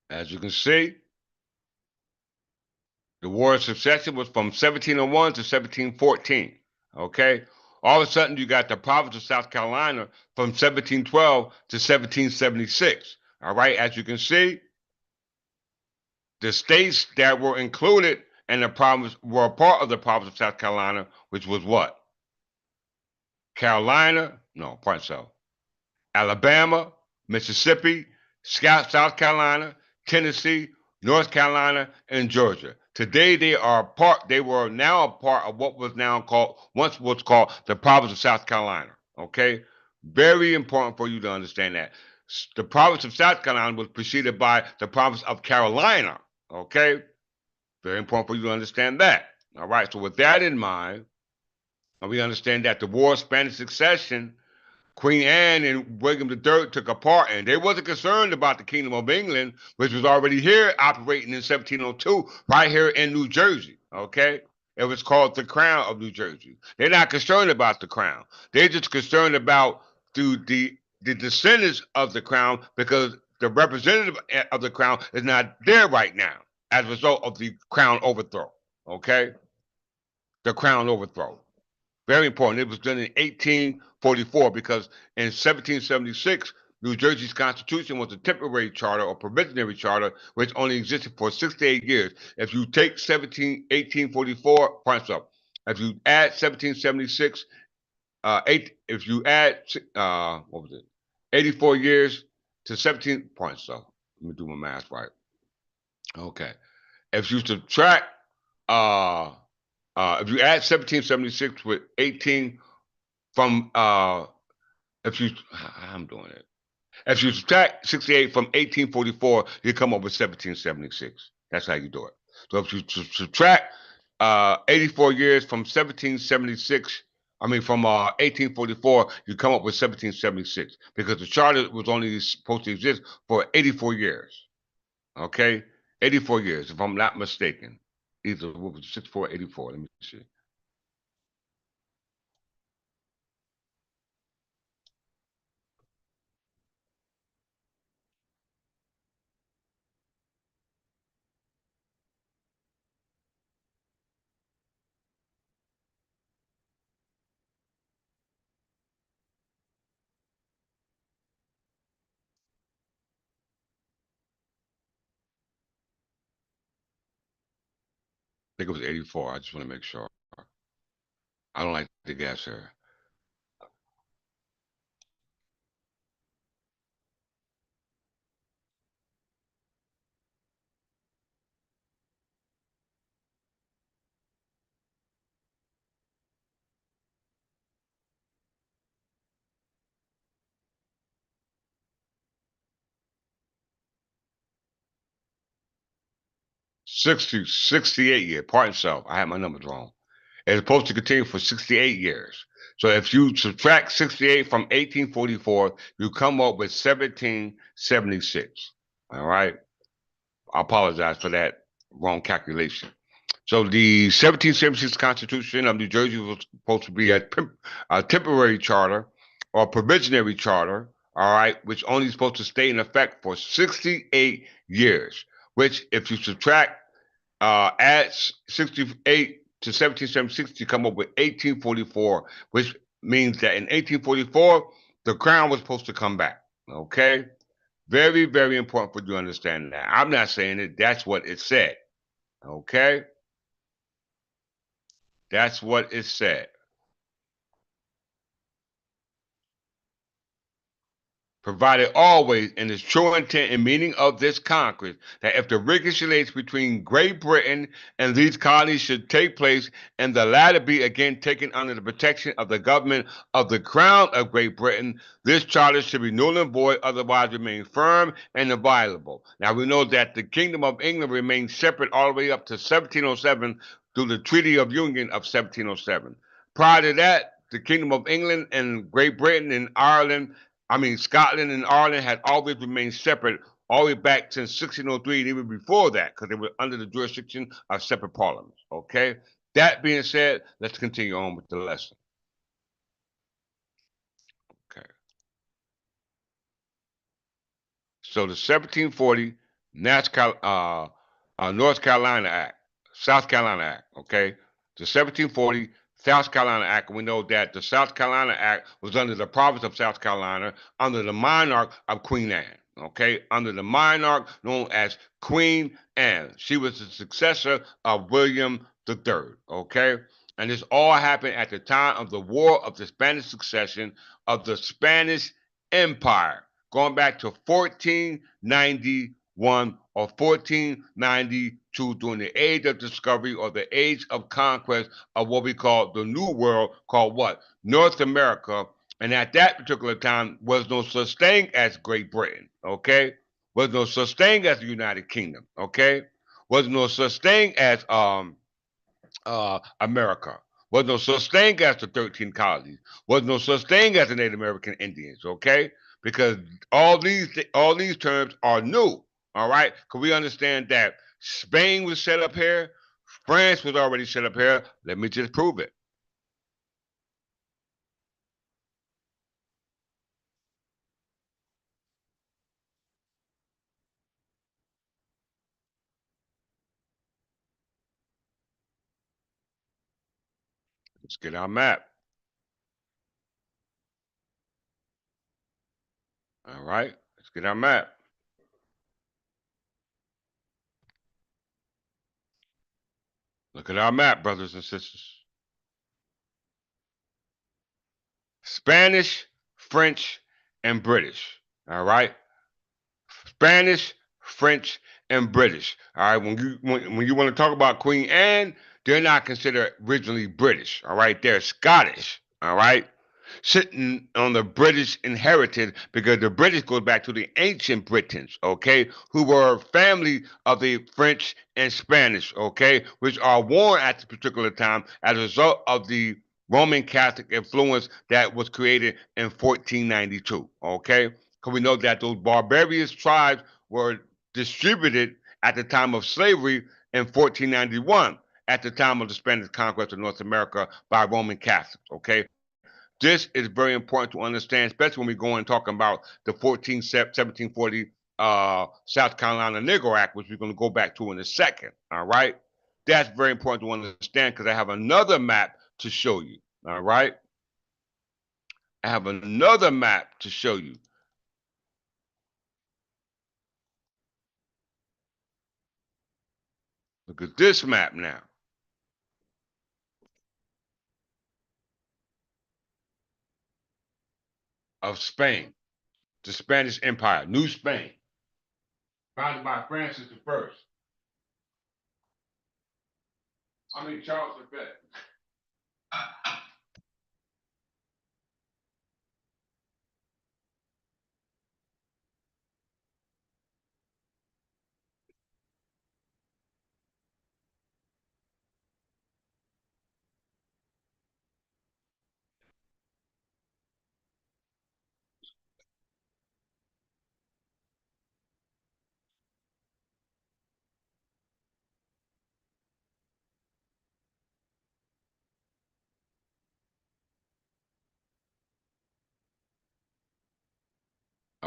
As you can see, the War of Succession was from 1701 to 1714. Okay, all of a sudden you got the province of South Carolina from 1712 to 1776. All right, as you can see, the states that were included in the province were a part of the province of South Carolina, which was what? Carolina, no, pardon so. Alabama, Mississippi, South Carolina, Tennessee, North Carolina, and Georgia. Today they were now a part of what was now called, once was called the province of South Carolina. Okay? Very important for you to understand that. The province of South Carolina was preceded by the province of Carolina. Okay? Very important for you to understand that. All right, so with that in mind, we understand that the War of Spanish Succession, Queen Anne and William III took a part in. They wasn't concerned about the Kingdom of England, which was already here operating in 1702, right here in New Jersey. Okay? It was called the Crown of New Jersey. They're not concerned about the crown. They're just concerned about the descendants of the crown, because the representative of the crown is not there right now as a result of the crown overthrow. Okay? The crown overthrow. Very important. It was done in 1844 because in 1776, New Jersey's constitution was a temporary charter or provisionary charter, which only existed for 68 years. If you take 1844, points up. If you add 1776, if you add, what was it, 84 years to 17 points up. Let me do my math right. Okay. If you subtract, if you add 1776 with 18 from if you I'm doing it. If you subtract 68 from 1844, you come up with 1776. That's how you do it. So if you subtract 84 years from 1776, I mean from 1844, you come up with 1776 because the charter was only supposed to exist for 84 years. Okay, 84 years, if I'm not mistaken. Either what was 6484? Let me see. I think it was 84. I just want to make sure. I don't like the guess here. 68 years. Pardon self. I had my numbers wrong. It's supposed to continue for 68 years. So if you subtract 68 from 1844, you come up with 1776. All right. I apologize for that wrong calculation. So the 1776 Constitution of New Jersey was supposed to be a temporary charter or provisionary charter, all right, which only supposed to stay in effect for 68 years, which if you subtract, add 68 to 1776, you come up with 1844, which means that in 1844, the crown was supposed to come back, okay? Very, very important for you to understand that. I'm not saying it, that's what it said, okay? That's what it said. Provided always in the true intent and meaning of this Congress that if the reconciliation between Great Britain and these colonies should take place, and the latter be again taken under the protection of the government of the Crown of Great Britain, this charter should be null and void, otherwise remain firm and inviolable. Now we know that the Kingdom of England remained separate all the way up to 1707 through the Treaty of Union of 1707. Prior to that, the Kingdom of England and Great Britain and Ireland, I mean, Scotland and Ireland had always remained separate all the way back since 1603 and even before that, because they were under the jurisdiction of separate parliaments. Okay. That being said, let's continue on with the lesson. Okay. So the 1740 North Carolina Act, South Carolina Act. Okay. The 1740 South Carolina Act. We know that the South Carolina Act was under the province of South Carolina under the monarch of Queen Anne. okay, under the monarch known as Queen Anne. She was the successor of William III, okay? And this all happened at the time of the War of the Spanish Succession of the Spanish Empire, going back to 1491 or 1492 during the age of discovery or the age of conquest of what we call the New World, called what? North America. And at that particular time was no such thing as Great Britain, okay? Was no such thing as the United Kingdom, okay? Was no such thing as America. Was no such thing as the 13 colonies. Was no such thing as the Native American Indians, okay? Because all these terms are new, all right? Because we understand that Spain was set up here, France was already set up here. Let me just prove it. Let's get our map. All right, let's get our map. Look at our map, brothers and sisters. Spanish, French, and British. All right. Spanish, French, and British. All right. When you want to talk about Queen Anne, they're not considered originally British. All right. They're Scottish. All right. Sitting on the British inherited because the British goes back to the ancient Britons, okay, who were family of the French and Spanish, okay, which are worn at the particular time as a result of the Roman Catholic influence that was created in 1492, okay? Because we know that those barbarous tribes were distributed at the time of slavery in 1491, at the time of the Spanish conquest of North America by Roman Catholics, okay? This is very important to understand, especially when we go and talk about the 1740 South Carolina Negro Act, which we're going to go back to in a second. All right. That's very important to understand because I have another map to show you. All right. I have another map to show you. Look at this map now of Spain, the Spanish Empire, New Spain, founded by Francis I. I mean, Charles V.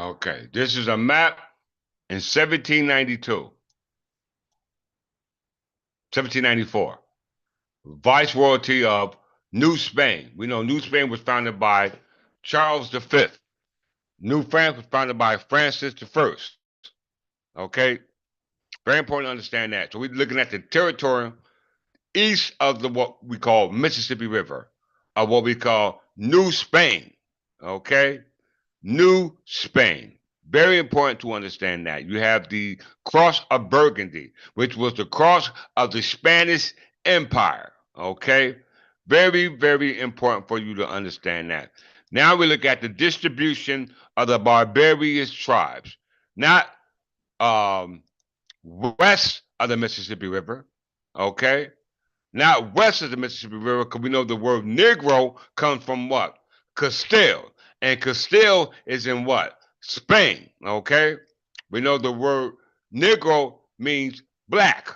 Okay, this is a map in 1792, 1794. Viceroyalty of New Spain. We know New Spain was founded by Charles V. New France was founded by Francis I. Okay, very important to understand that. So we're looking at the territory east of the what we call Mississippi River, of what we call New Spain. Okay, New Spain. Very important to understand that. You have the cross of Burgundy, which was the cross of the Spanish Empire. Okay? Very, very important for you to understand that. Now we look at the distribution of the barbarous tribes, not um, west of the Mississippi River. Okay? Not west of the Mississippi River, because we know the word Negro comes from what? Castile. And Castile is in what? Spain. Okay? We know the word Negro means black.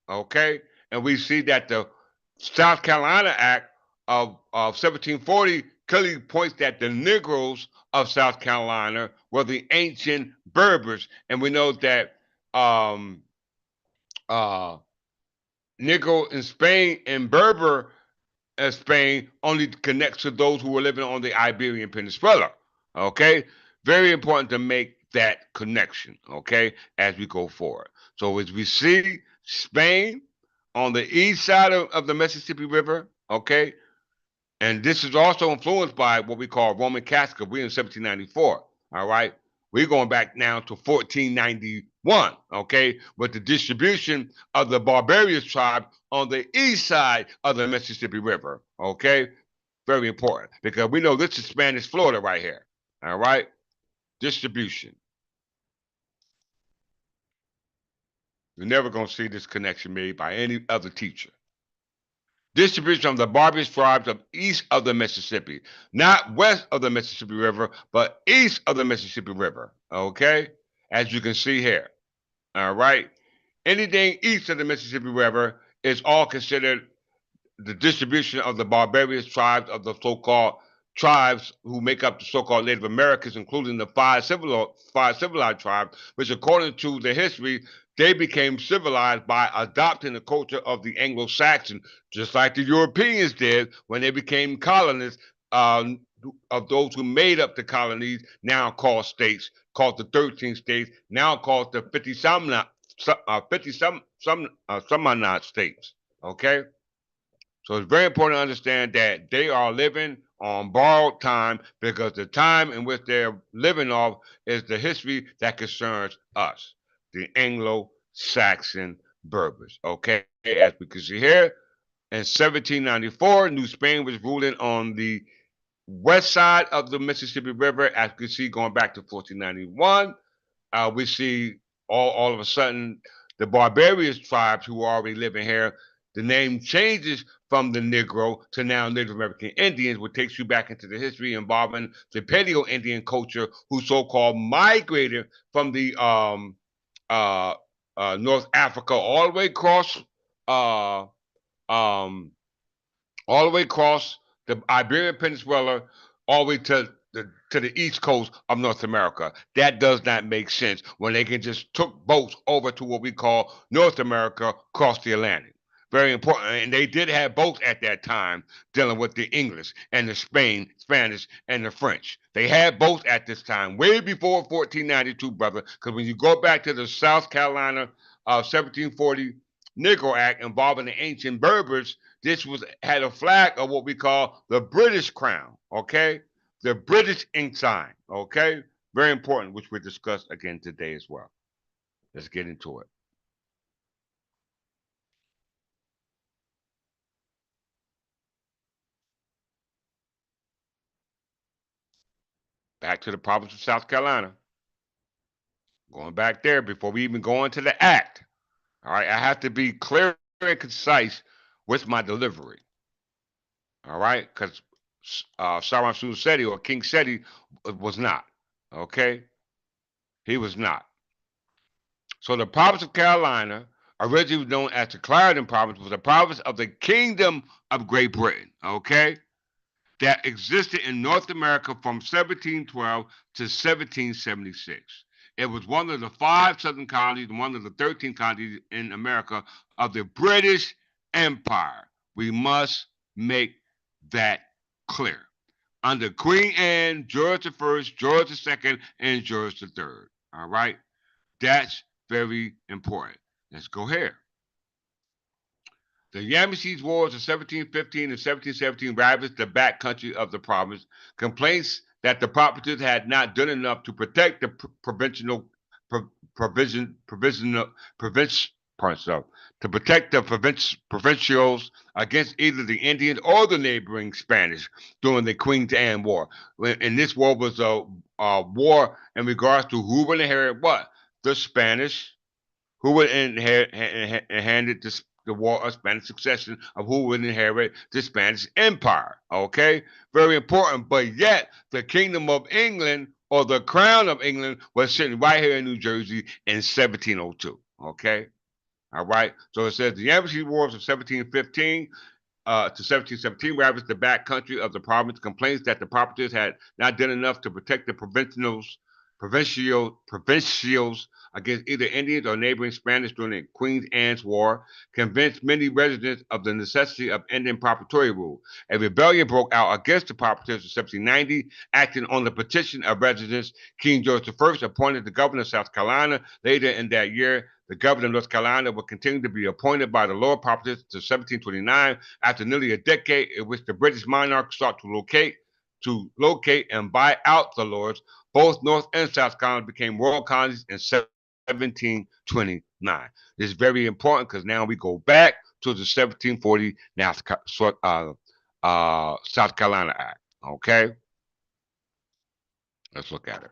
Okay? And we see that the South Carolina Act of 1740 clearly points that the Negroes of South Carolina were the ancient Berbers. And we know that uh, Negro in Spain and Berber in Spain only connects to those who were living on the Iberian Peninsula. Okay, very important to make that connection, okay, as we go forward. So as we see Spain on the east side of the Mississippi River, okay, and this is also influenced by what we call Roman Catholic. We're in 1794, all right? We're going back now to 1491, okay, with the distribution of the Barbarian tribe on the east side of the Mississippi River, okay? Very important because we know this is Spanish Florida right here, all right? Distribution. You're never going to see this connection made by any other teacher. Distribution of the barbarous tribes of east of the Mississippi, not west of the Mississippi River, but east of the Mississippi River. Okay, as you can see here. All right, anything east of the Mississippi River is all considered the distribution of the barbarous tribes of the so-called tribes who make up the so-called Native Americans, including the five civilized tribes, which according to the history, they became civilized by adopting the culture of the Anglo-Saxon, just like the Europeans did when they became colonists of those who made up the colonies, now called states, called the 13 states, now called the 50 some odd states. Okay? So it's very important to understand that they are living on borrowed time because the time in which they're living off is the history that concerns us, the Anglo-Saxon Berbers. Okay, as we can see here, in 1794, New Spain was ruling on the west side of the Mississippi River. As you can see, going back to 1491, we see all of a sudden the barbarous tribes who are already living here, the name changes from the Negro to now Native American Indians, which takes you back into the history involving the Paleo Indian culture, who so-called migrated from the North Africa all the way across um, all the way across the Iberian Peninsula, all the way to the east coast of North America. That does not make sense when they can just took boats over to what we call North America across the Atlantic. Very important, and they did have boats at that time dealing with the English and the Spanish, and the French. They had boats at this time, way before 1492, brother. Because when you go back to the South Carolina 1740 Negro Act involving the ancient Berbers, this had a flag of what we call the British Crown, okay? The British ink sign, okay? Very important, which we discuss again today as well. Let's get into it. Back to the province of South Carolina. Going back there before we even go into the act. All right, I have to be clear and concise with my delivery. All right, because Saran Seti or King Seti was not. Okay, he was not. So the province of Carolina, originally known as the Clarendon province, was a province of the Kingdom of Great Britain. Okay, that existed in North America from 1712 to 1776. It was one of the 5 southern colonies and one of the 13 colonies in America of the British Empire. We must make that clear. Under Queen Anne, George I, George II, and George III. All right? That's very important. Let's go here. The Yamasee Wars of 1715 and 1717 ravaged the back country of the province. Complaints that the proprietors had not done enough to protect the provincials against either the Indians or the neighboring Spanish during the Queen Anne War. And this war was a war in regards to who would inherit what? The Spanish, who would inherit the war of Spanish succession of who would inherit the Spanish Empire. Okay, very important. But yet, the Kingdom of England or the Crown of England was sitting right here in New Jersey in 1702. Okay, all right. So it says the Embassy Wars of 1715 to 1717 ravaged the back country of the province. Complaints that the proprietors had not done enough to protect the provincials provincials against either Indians or neighboring Spanish during the Queen Anne's War convinced many residents of the necessity of ending proprietary rule. A rebellion broke out against the proprietors in 1790, acting on the petition of residents. King George I appointed the governor of South Carolina. Later in that year, the governor of North Carolina would continue to be appointed by the Lord proprietors to 1729, after nearly a decade in which the British monarch sought to locate and buy out the lords. Both North and South Carolina became royal colonies in 1729. This is very important because now we go back to the 1740 South Carolina Act. Okay, let's look at it.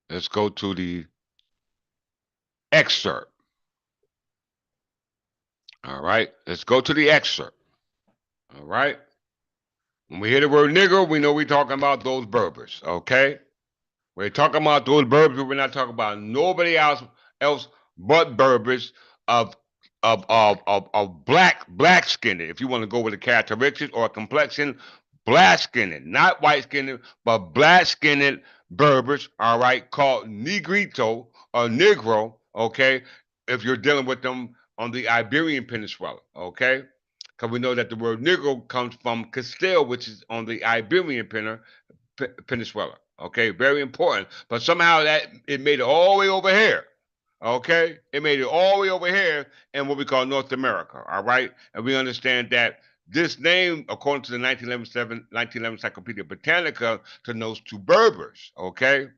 Let's go to the excerpt. All right, let's go to the excerpt. All right. When we hear the word Negro, we know we're talking about those Berbers. Okay. We're talking about those Berbers. We're not talking about nobody else but Berbers of black skinned. If you want to go with the characteristics or complexion, black skinned, not white skinned, but black skinned Berbers. All right, called Negrito or Negro. Okay, if you're dealing with them on the Iberian Peninsula. Okay, because we know that the word Negro comes from Castile, which is on the Iberian Peninsula. Okay, very important. But somehow that it made it all the way over here. Okay, it made it all the way over here in what we call North America. All right, and we understand that this name, according to the 1911 Encyclopedia Britannica, connotes to Berbers. Okay,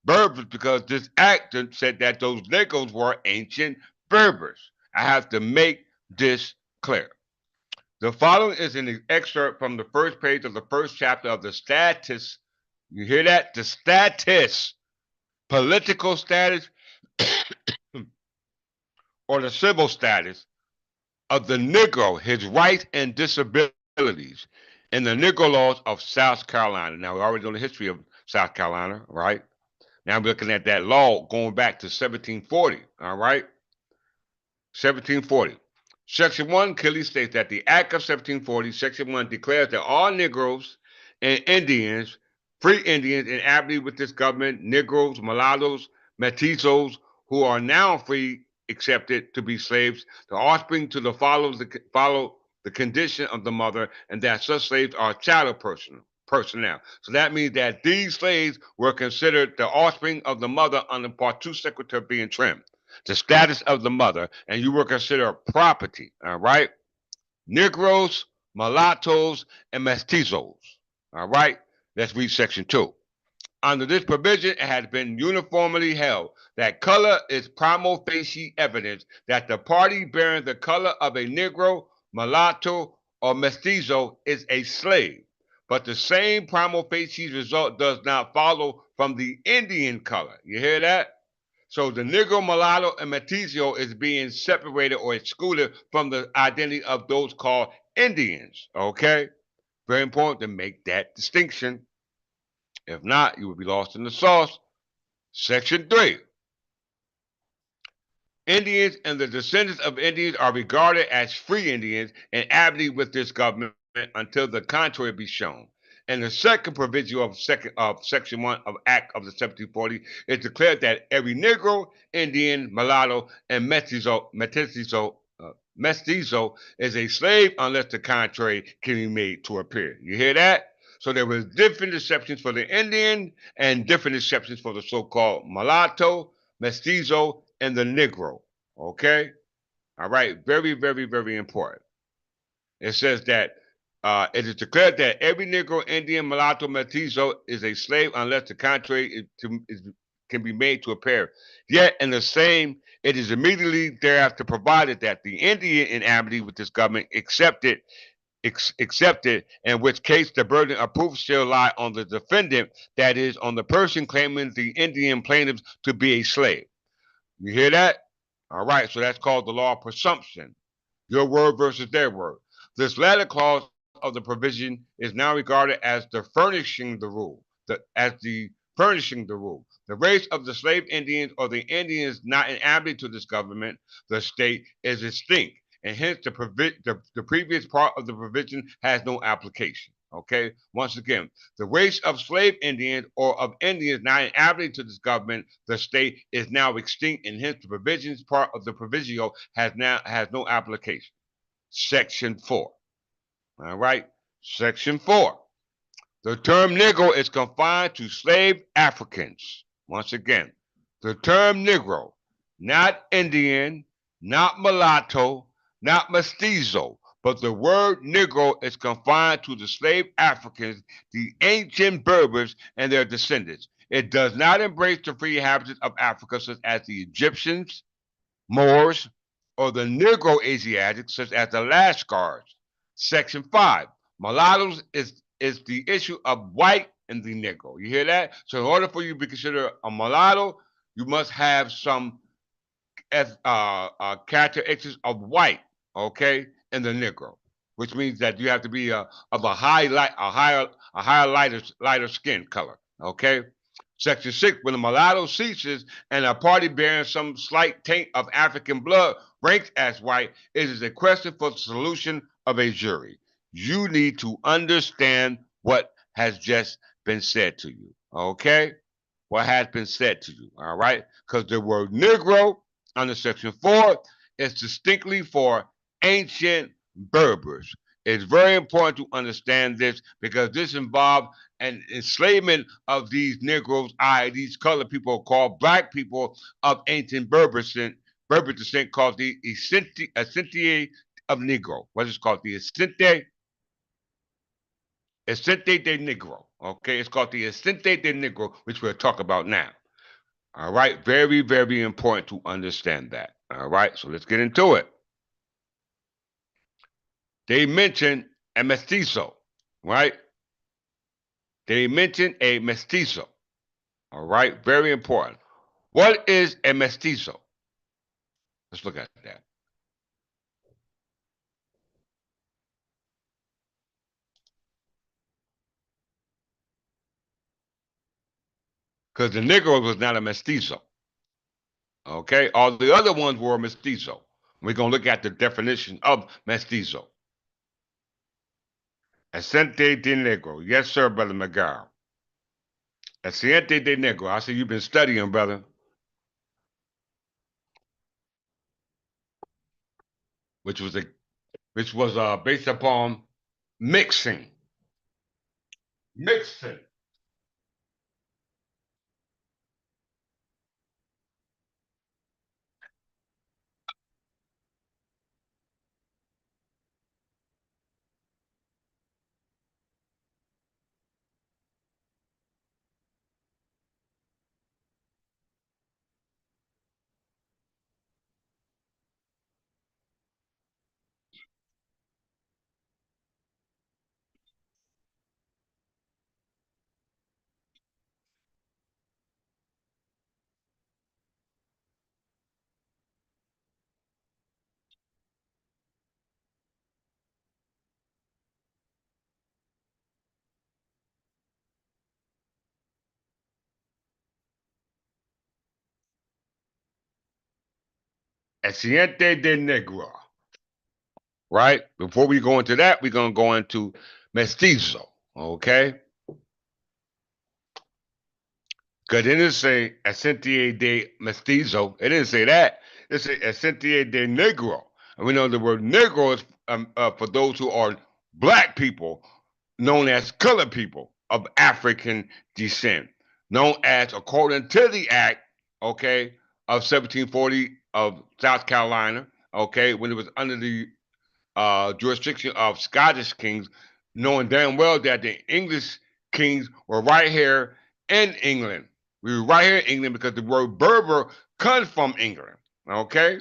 Berbers because this act said that those Negroes were ancient Berbers. I have to make this clear. The following is an excerpt from the first page of the first chapter of the Status. You hear that? The status, political status, or the civil status of the Negro, his rights and disabilities in the Negro laws of South Carolina. Now, we already know the history of South Carolina, right? Now we're looking at that law going back to 1740, all right? 1740. Section 1 clearly states that the Act of 1740, Section 1 declares that all Negroes and Indians, free Indians in amity with this government, Negroes, mulattoes, mestizos, who are now free, accepted to be slaves, the offspring to follow the condition of the mother, and that such slaves are chattel personnel. So that means that these slaves were considered the offspring of the mother under Part 2, Secretary being trimmed. The status of the mother, and you were considered property. All right, Negroes, mulattoes, and mestizos. All right, let's read Section 2. Under this provision, it has been uniformly held that color is prima facie evidence that the party bearing the color of a Negro, mulatto, or mestizo is a slave. But the same prima facie result does not follow from the Indian color. You hear that? So the Negro, mulatto, and mestizo is being separated or excluded from the identity of those called Indians. Okay? Very important to make that distinction. If not, you will be lost in the sauce. Section 3. Indians and the descendants of Indians are regarded as free Indians in amity with this government until the contrary be shown. And the second provision of Section 1 of Act of the 1740 is declared that every Negro, Indian, mulatto, and mestizo is a slave unless the contrary can be made to appear. You hear that? So there was different exceptions for the Indian and different exceptions for the so-called mulatto, mestizo, and the Negro. Okay? All right. Very, very, very important. It says that it is declared that every Negro, Indian, mulatto, mestizo is a slave unless the contrary can be made to appear. Yet, in the same, it is immediately thereafter provided that the Indian in amity with this government accepted, in which case the burden of proof shall lie on the defendant, that is, on the person claiming the Indian plaintiffs to be a slave. You hear that? All right, so that's called the law of presumption. Your word versus their word. This latter clause of the provision is now regarded as the furnishing the rule, as the furnishing the rule. The race of the slave Indians or the Indians not inhabited to this government, the state, is extinct, and hence the previous part of the provision has no application. Okay, once again, the race of slave Indians or of Indians not inhabited to this government, the state, is now extinct, and hence the provisions part of the proviso has no application. Section 4. All right, Section 4. The term Negro is confined to slave Africans. Once again, the term Negro, not Indian, not mulatto, not mestizo, but the word Negro is confined to the slave Africans, the ancient Berbers, and their descendants. It does not embrace the free inhabitants of Africa, such as the Egyptians, Moors, or the Negro Asiatics, such as the Lascars. Section 5. Mulattoes is the issue of white and the Negro. You hear that? So in order for you to be considered a mulatto, you must have some characteristics of white, okay, in the Negro, which means that you have to be of a higher lighter skin color, okay. Section 6, when the mulatto ceases and a party bearing some slight taint of African blood ranks as white, it is a question for the solution of a jury. You need to understand what has just been said to you, okay? What has been said to you, all right? Because the word Negro under Section 4 is distinctly for ancient Berbers. It's very important to understand this because this involved an enslavement of these Negroes, these colored people called black people of ancient Berber descent called the Ascentie of Negro. What is called the Ascentie de Negro. Okay, it's called the Ascentie de Negro, which we'll talk about now. All right, very, very important to understand that. All right, so let's get into it. They mentioned a mestizo, right? They mentioned a mestizo. All right, very important. What is a mestizo? Let's look at that. Because the Negro was not a mestizo. Okay, all the other ones were mestizo. We're going to look at the definition of mestizo. Ascente de Negro. Yes, sir, Brother McGarr. Ascente de Negro. I see you've been studying, brother. Which was based upon mixing. Mixing. Accidente de Negro. Right? Before we go into that, we're going to go into mestizo. Okay? Because it didn't say Accentie de Mestizo. It didn't say that. It said Accentie de Negro. And we know the word Negro is for those who are black people, known as colored people of African descent, known as, according to the Act, okay, of 1740 of South Carolina, okay, when it was under the jurisdiction of Scottish kings, knowing damn well that the English kings were right here in England. We were right here in England because the word Berber comes from England. Okay?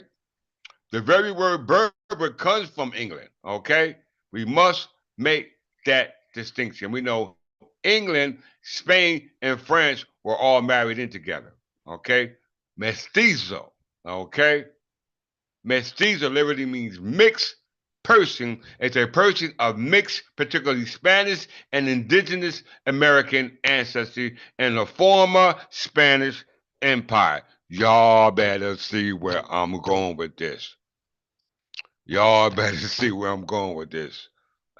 The very word Berber comes from England. Okay? We must make that distinction. We know England, Spain, and France were all married in together. Okay? Mestizo. Okay? Mestizo literally means mixed person is a person of mixed, particularly Spanish and indigenous American ancestry in the former Spanish Empire. Y'all better see where I'm going with this. Y'all better see where I'm going with this.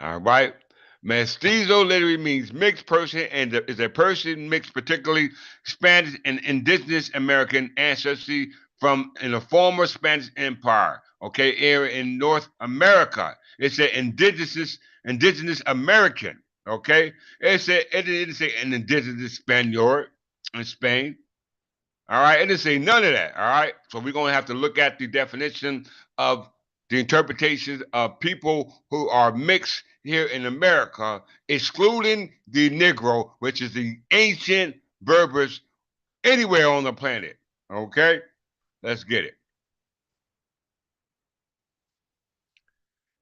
All right. Mestizo literally means mixed person and is a person mixed, particularly Spanish and indigenous American ancestry from in the former Spanish Empire, okay, area in North America. It's an indigenous American, okay. It didn't say an indigenous Spaniard in Spain. All right, it didn't say none of that. All right, so we're gonna have to look at the definition of the interpretations of people who are mixed here in America, excluding the Negro, which is the ancient Berbers anywhere on the planet. Okay, let's get it.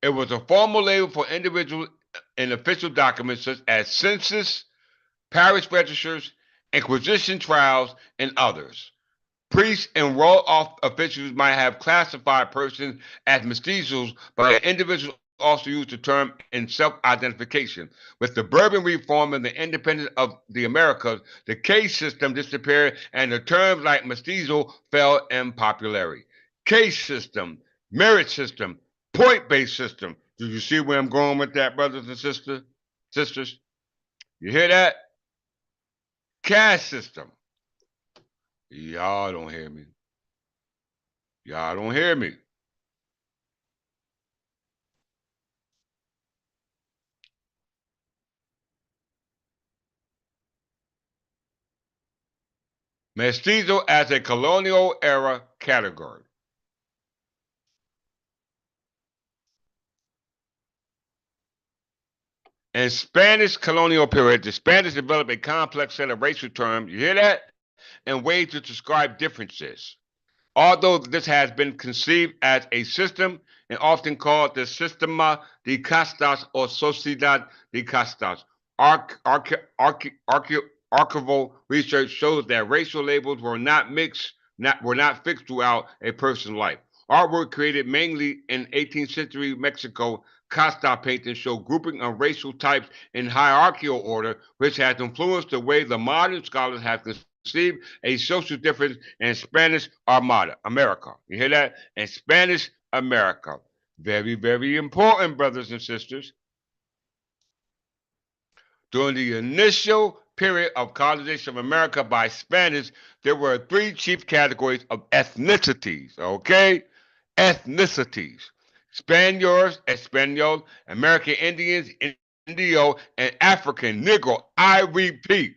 It was a formal label for individuals in official documents such as census, parish registers, inquisition trials, and others. Priests and royal officials might have classified persons as mestizos, but individuals also used the term in self-identification. With the Bourbon Reform and the independence of the Americas, the caste system disappeared and the terms like mestizo fell in popularity. Caste system, merit system, point-based system. Do you see where I'm going with that, brothers and sisters? You hear that? Caste system. Y'all don't hear me. Y'all don't hear me. Mestizo as a colonial era category. In Spanish colonial period, the Spanish developed a complex set of racial terms, you hear that? And ways to describe differences. Although this has been conceived as a system and often called the Sistema de Castas or Sociedad de Castas, archival research shows that racial labels were not fixed throughout a person's life. Artwork created mainly in 18th century Mexico, casta paintings show grouping of racial types in hierarchical order, which has influenced the way the modern scholars have conceived a social difference in Spanish Armada, America. You hear that? In Spanish America. Very, very important, brothers and sisters. During the initial period of colonization of America by Spanish, there were three chief categories of ethnicities, okay? Ethnicities. Spaniards, Espanol, American Indians, Indio, and African, Negro. I repeat,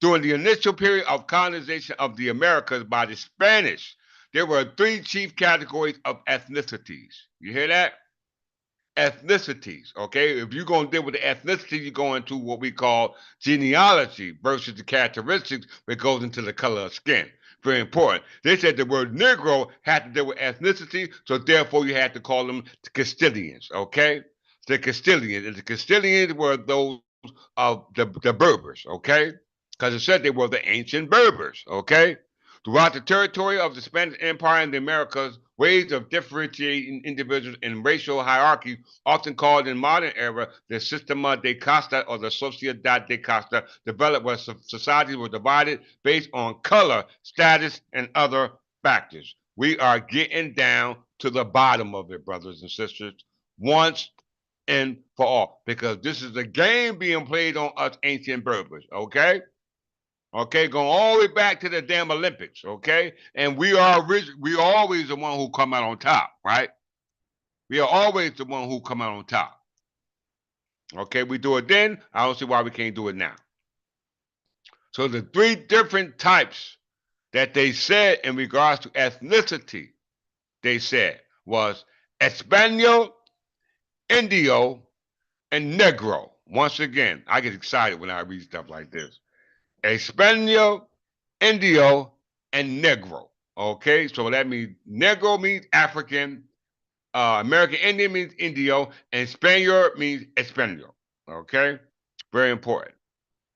during the initial period of colonization of the Americas by the Spanish, there were three chief categories of ethnicities. You hear that? Ethnicities. Okay, if you're going to deal with the ethnicity, you go into what we call genealogy versus the characteristics, which goes into the color of skin. Very important. They said the word Negro had to deal with ethnicity, so therefore you had to call them the Castilians. Okay, the Castilians, and the Castilians were those of the Berbers. Okay, because it said they were the ancient Berbers. Okay, throughout the territory of the Spanish Empire and the Americas, ways of differentiating individuals in racial hierarchy, often called in modern era the Sistema de Casta or the Sociedad de Casta, developed where societies were divided based on color, status, and other factors. We are getting down to the bottom of it, brothers and sisters, once and for all, because this is a game being played on us ancient Berbers, okay? Okay, going all the way back to the damn Olympics, okay? And we are always the one who come out on top, right? We are always the one who come out on top. Okay, we do it then. I don't see why we can't do it now. So the three different types that they said in regards to ethnicity, they said was Espanol, Indio, and Negro. Once again, I get excited when I read stuff like this. Espanol, Indio, and Negro. Okay, so that means Negro means African, American Indian means Indio, and Spaniard means Espanol. Okay, very important.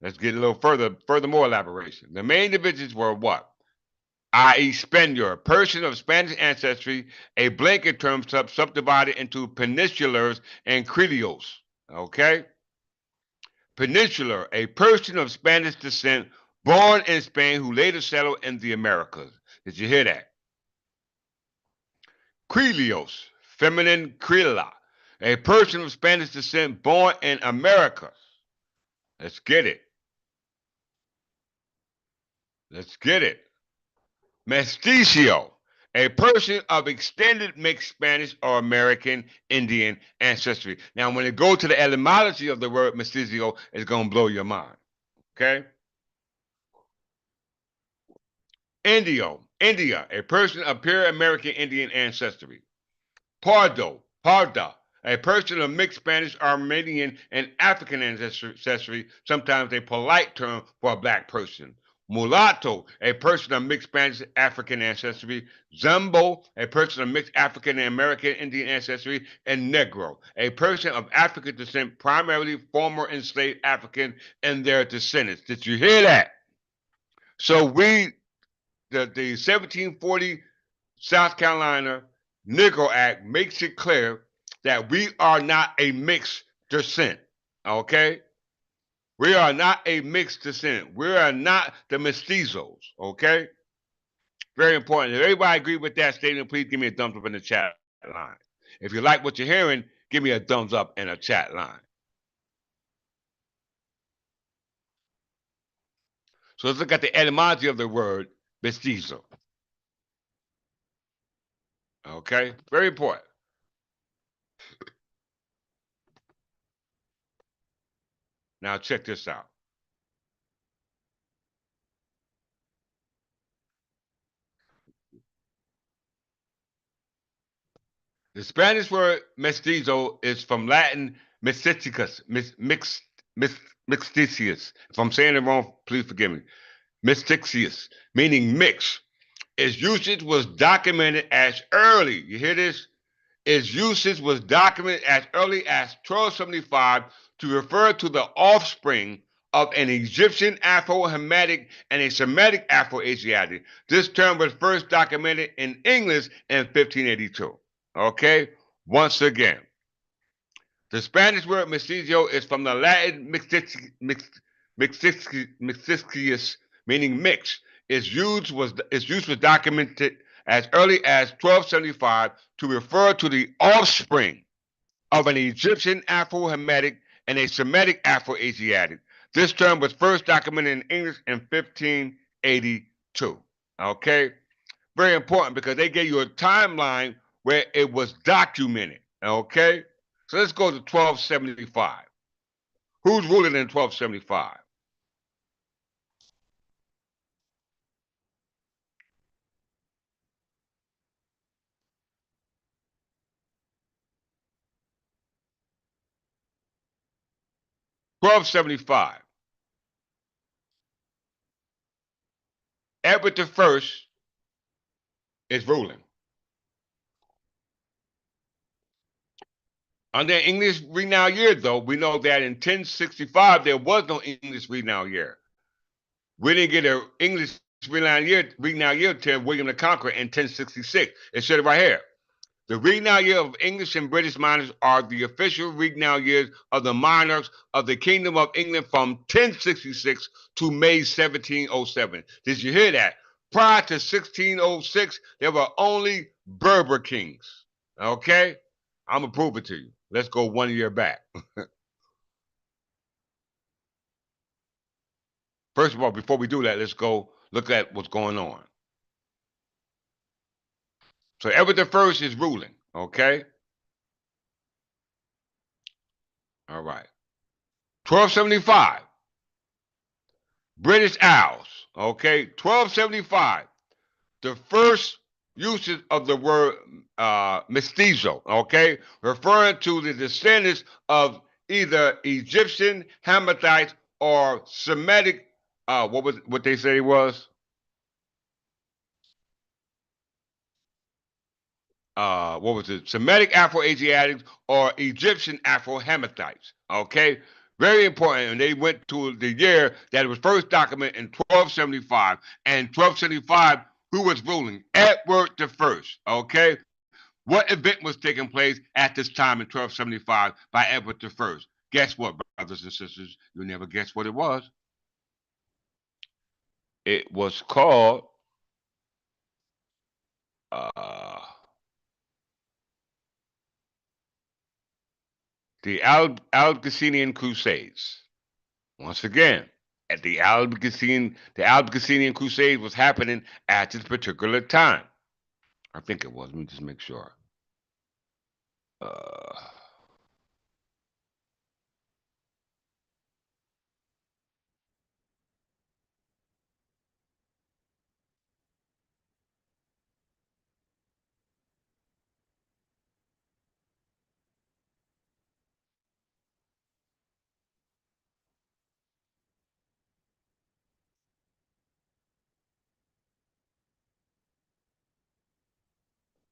Let's get a little further more elaboration. The main divisions were what? i.e. Spaniard, person of Spanish ancestry, a blanket term subdivided into peninsulars and creoles. Okay? Peninsular, a person of Spanish descent born in Spain who later settled in the Americas. Did you hear that? Creoles, feminine creola, a person of Spanish descent born in America. Let's get it. Let's get it. Mestizo, a person of extended mixed Spanish or American Indian ancestry. Now, when it goes to the etymology of the word mestizo, it's going to blow your mind. Okay? India, a person of pure American Indian ancestry. Parda, a person of mixed Spanish, Armenian, and African ancestry, sometimes a polite term for a black person. Mulatto, a person of mixed Spanish African ancestry. Zumbo, a person of mixed African and American Indian ancestry. And Negro, a person of African descent, primarily former enslaved African and their descendants. Did you hear that? So the 1740 South Carolina Negro Act makes it clear that we are not a mixed descent. Okay? We are not a mixed descent. We are not the mestizos. Okay? Very important. If everybody agree with that statement, please give me a thumbs up in the chat line. If you like what you're hearing, give me a thumbs up in a chat line. So let's look at the etymology of the word mestizo. Okay? Very important. Now check this out. The Spanish word mestizo is from Latin mixticus, mixticius. If I'm saying it wrong, please forgive me. Mixticius, meaning mix. Its usage was documented as early. You hear this? Its usage was documented as early as 1275 to refer to the offspring of an Egyptian Afro-Hamitic and a Semitic Afro-Asiatic. This term was first documented in English in 1582. Okay? Once again, the Spanish word mestizo is from the Latin mixticius, meaning mix. Its use was documented as early as 1275 to refer to the offspring of an Egyptian Afro-Hamitic and a Semitic Afro-Asiatic. This term was first documented in English in 1582. Okay? Very important because they gave you a timeline where it was documented. Okay? So let's go to 1275. Who's ruling in 1275? (1275). Edward the First is ruling. Under English renown year, though, we know that in 1065 there was no English renown year. We didn't get an English renown year till William the Conqueror in 1066. It said it right here. The renown year of English and British monarchs are the official renown years of the monarchs of the Kingdom of England from 1066 to May 1707. Did you hear that? Prior to 1606, there were only Berber kings. Okay? I'm going to prove it to you. Let's go 1 year back. First of all, before we do that, let's go look at what's going on. So Edward the First is ruling, okay? All right. 1275. British Isles, okay? 1275. The first usage of the word mestizo, okay? Referring to the descendants of either Egyptian Hamitites or Semitic, what they say it was? What was it? Semitic Afro-Asiatics or Egyptian Afro-Hamitites. Okay, very important. And they went to the year that it was first documented in 1275, and 1275 who was ruling? Edward the First. Okay. What event was taking place at this time in 1275 by Edward the First? Guess what, brothers and sisters? You'll never guess what it was. It was called uh, the Albigensian Crusades. Once again, at the Albigensian Crusade was happening at this particular time. I think it was. Let me just make sure. Uh,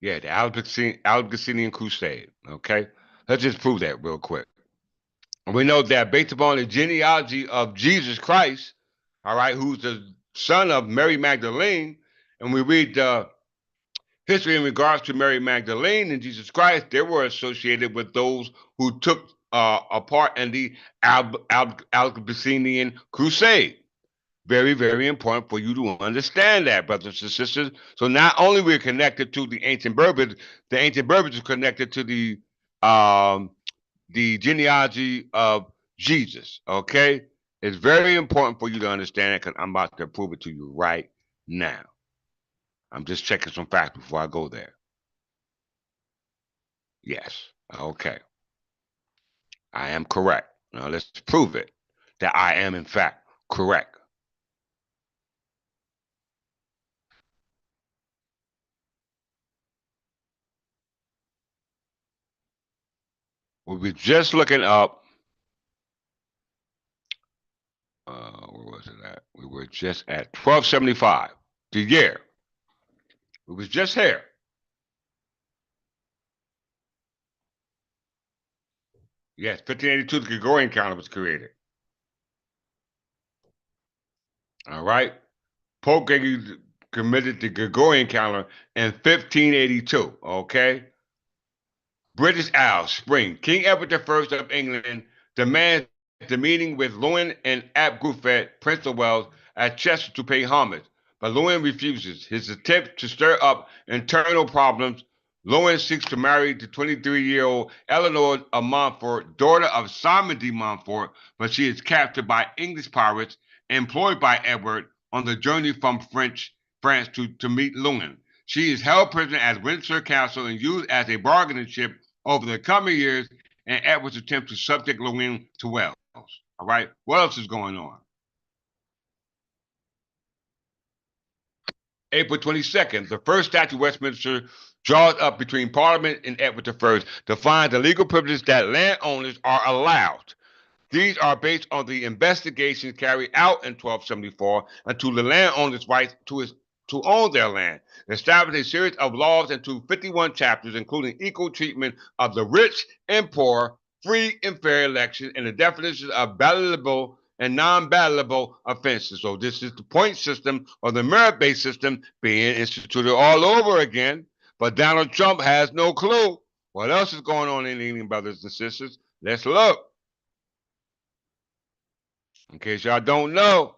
yeah, the Albigensian Crusade. Okay, let's just prove that real quick. We know that based upon the genealogy of Jesus Christ, all right, who's the son of Mary Magdalene, and we read the history in regards to Mary Magdalene and Jesus Christ, they were associated with those who took a part in the Albigensian Crusade. Very, very important for you to understand that, brothers and sisters. So not only we're connected to the ancient Berbers is connected to the genealogy of Jesus. Okay, it's very important for you to understand it because I'm about to prove it to you right now. I'm just checking some facts before I go there. Yes. Okay. I am correct. Now let's prove it that I am in fact correct. We were just looking up. Where was it at? We were just at 1275. The year. It was just here. Yes, 1582. The Gregorian calendar was created. All right. Pope committed the Gregorian calendar in 1582. Okay. British Isles, spring. King Edward I of England demands the meeting with Lewin and Ap Gruffudd, Prince of Wales, at Chester to pay homage, but Lewin refuses. His attempt to stir up internal problems. Lewin seeks to marry the 23-year-old Eleanor of Montfort, daughter of Simon de Montfort, but she is captured by English pirates employed by Edward on the journey from France to meet Lewin. She is held prisoner at Windsor Castle and used as a bargaining chip over the coming years and Edward's attempt to subject Lewin to Wales. All right, what else is going on? April 22nd, the first statute of Westminster draws up between Parliament and Edward I defines the legal privileges that landowners are allowed. These are based on the investigations carried out in 1274 into the landowner's rights to own their land, established a series of laws into 51 chapters, including equal treatment of the rich and poor, free and fair election, and the definitions of bailable and non-bailable offenses. So this is the point system or the merit-based system being instituted all over again. But Donald Trump has no clue. What else is going on in England, brothers and sisters? Let's look. In case y'all don't know,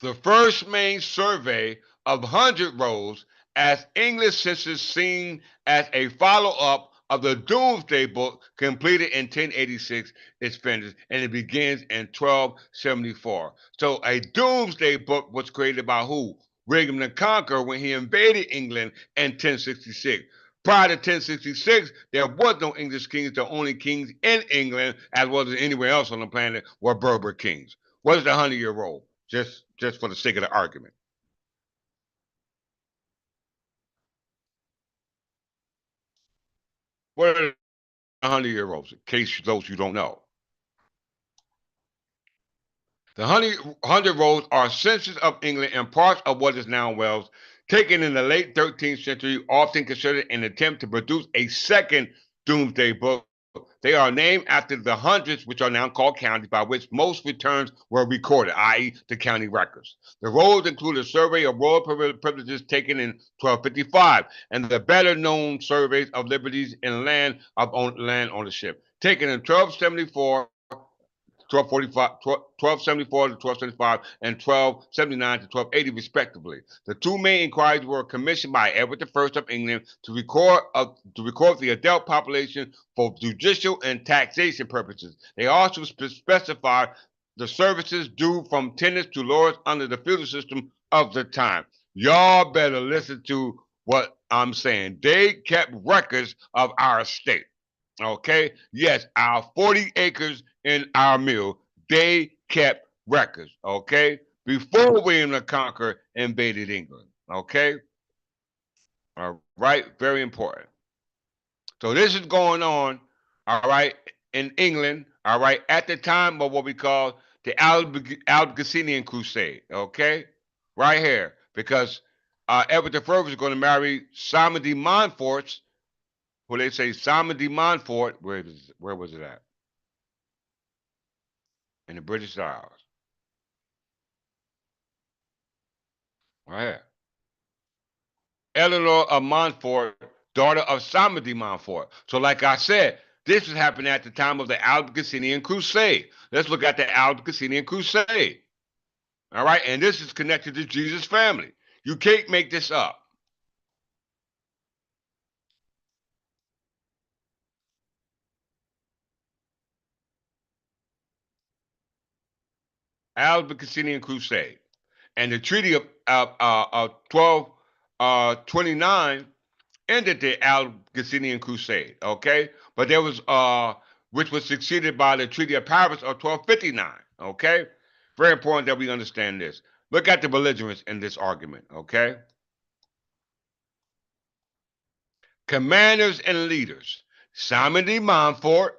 the first main survey of 100 rows as English census seen as a follow-up of the Doomsday Book completed in 1086 is finished and it begins in 1274. So a Doomsday Book was created by who? William the Conqueror when he invaded England in 1066. Prior to 1066, there was no English kings. The only kings in England, as well as anywhere else on the planet, were Berber kings. What is the 100-year roll? Just for the sake of the argument. What are the 100-year rolls? In case those you don't know. The 100 rolls are census of England and parts of what is now Wales, taken in the late 13th century, often considered an attempt to produce a second Doomsday Book, they are named after the hundreds, which are now called counties, by which most returns were recorded, i.e., the county records. The rolls include a survey of royal privileges taken in 1255 and the better known surveys of liberties in land ownership taken in 1274, 1245, 1274 to 1275, and 1279 to 1280, respectively. The two main inquiries were commissioned by Edward I of England to record the adult population for judicial and taxation purposes. They also specify the services due from tenants to lords under the feudal system of the time. Y'all better listen to what I'm saying. They kept records of our state. Okay? Yes, our 40 acres in our mill, they kept records. Okay? Before William the Conqueror invaded England. Okay? All right? Very important. So this is going on, all right, in England, all right, at the time of what we call the Albigensian Crusade. Okay? Right here. Because Edward I was going to marry Simon de Montfort, who they say Simon de Montfort, where was it at? In the British Isles. Right here. Eleanor of Montfort, daughter of Simon de Montfort. So, like I said, this was happening at the time of the Albigensian Crusade. Let's look at the Albigensian Crusade. All right, and this is connected to Jesus' family. You can't make this up. Albigensian Crusade. And the Treaty of 1229 ended the Albigensian Crusade, okay? But there was, which was succeeded by the Treaty of Paris of 1259, okay? Very important that we understand this. Look at the belligerents in this argument, okay? Commanders and leaders. Simon de Montfort,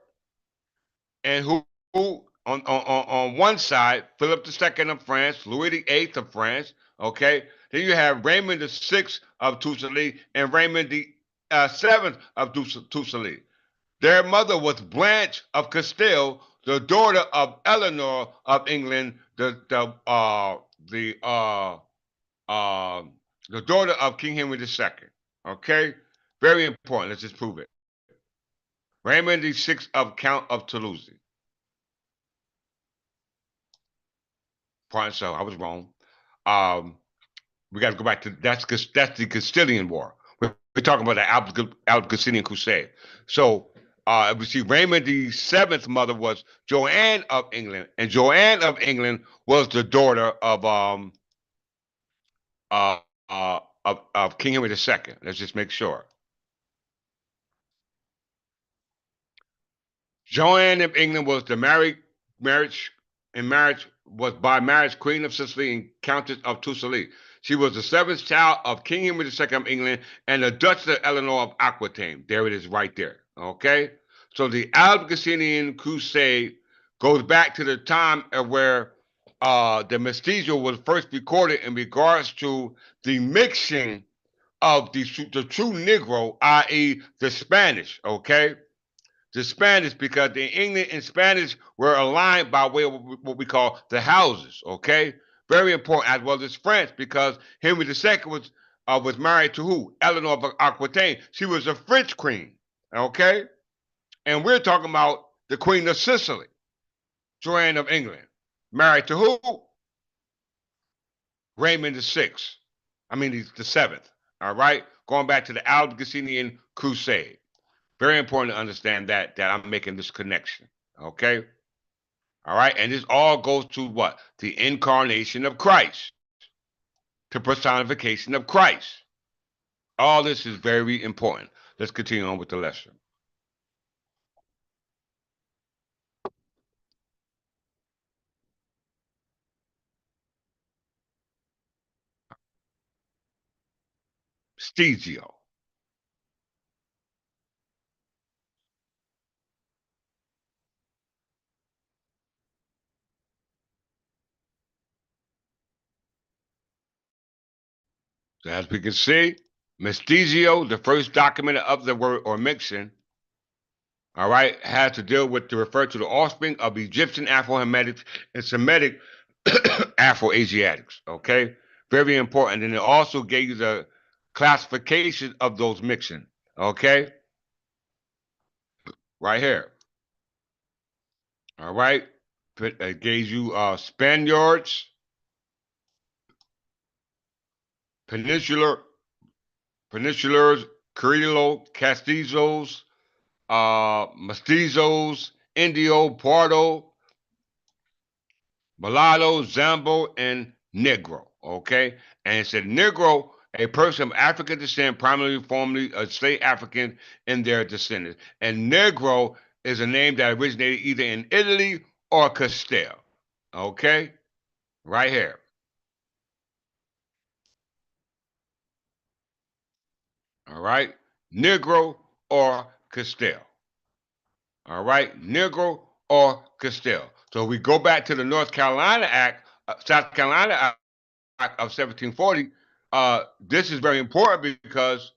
and who on one side, Philip II of France, Louis VIII of France, okay? Then you have Raymond VI of Tuscany and Raymond the Seventh of Tuscany. Their mother was Blanche of Castile, the daughter of Eleanor of England, uh, the daughter of King Henry II. Okay, very important. Let's just prove it. Raymond VI of Count of Toulouse. Pardon, so I was wrong. Um, we got to go back to that's the Castilian War. We're talking about the Albigensian Crusade. So we see Raymond the Seventh mother was Joanne of England, and Joanne of England was the daughter uh, of King Henry II. Let's just make sure. Joanne of England was the marriage was by marriage Queen of Sicily and Countess of Tuscany. She was the seventh child of King Henry II of England and the Duchess Eleanor of Aquitaine. There it is right there. Okay? So the Albigensian Crusade goes back to the time of where the mestizo was first recorded in regards to the mixing of the true Negro, i.e., the Spanish. Okay? The Spanish, because the English and Spanish were aligned by way of what we call the houses. Okay, very important, as well as French, because Henry II was married to who? Eleanor of Aquitaine. She was a French queen. Okay, and we're talking about the Queen of Sicily, Joanne of England, married to who? Raymond VI. I mean the seventh. All right, going back to the Albigensian Crusade. Very important to understand that I'm making this connection. Okay? All right, and this all goes to what? The incarnation of Christ, the personification of Christ. All this is very important. Let's continue on with the lesson. Stegio. So as we can see, Mestigio, the first document of the word or mixing, all right, has to deal with to refer to the offspring of Egyptian Afro-Hamitic and Semitic Afro-Asiatics. Okay, very important. And it also gave you the classification of those mixing. Okay, right here. All right, it gave you Spaniards, Peninsulars, Creole, Castizos, Mestizos, Indio, Pardo, Mulatto, Zambo, and Negro. Okay, and it said Negro, a person of African descent, primarily formerly a slave African in their descendants, and Negro is a name that originated either in Italy or Castile. Okay, right here. All right, Negro or Castile. All right, Negro or Castile. So we go back to the North Carolina Act, South Carolina Act of 1740. This is very important because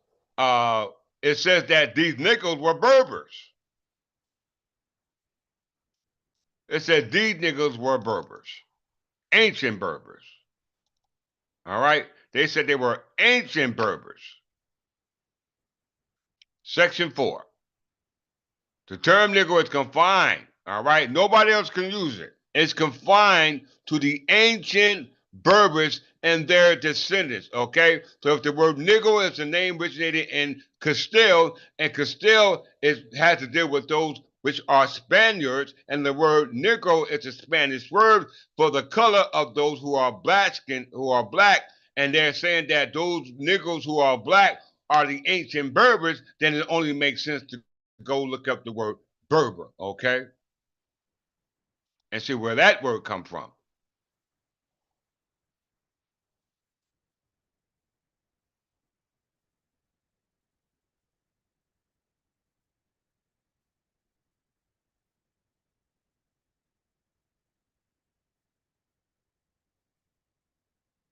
it says that these Negroes were Berbers. It said these Negroes were Berbers, ancient Berbers. All right, they said they were ancient Berbers. Section 4. The term Negro is confined, all right? Nobody else can use it. It's confined to the ancient Berbers and their descendants, okay? So if the word Negro is a name originated in Castile, and Castile has to deal with those which are Spaniards, and the word Negro is a Spanish word for the color of those who are black skin, who are black, and they're saying that those Negroes who are black are the ancient Berbers, then it only makes sense to go look up the word Berber, okay? And see where that word come from.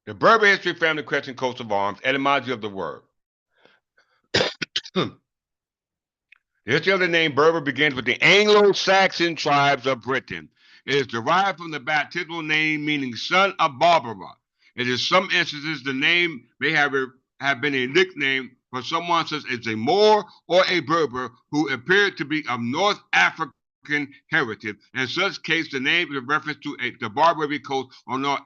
The Berber history, family, crest, and coat of arms, etymology of the word. The history of the name Berber begins with the Anglo-Saxon tribes of Britain. It is derived from the baptismal name meaning son of Barbara. In some instances, the name may have been a nickname for someone such as a Moor or a Berber who appeared to be of North African heritage. In such case, the name is a reference to the Barbary coast or North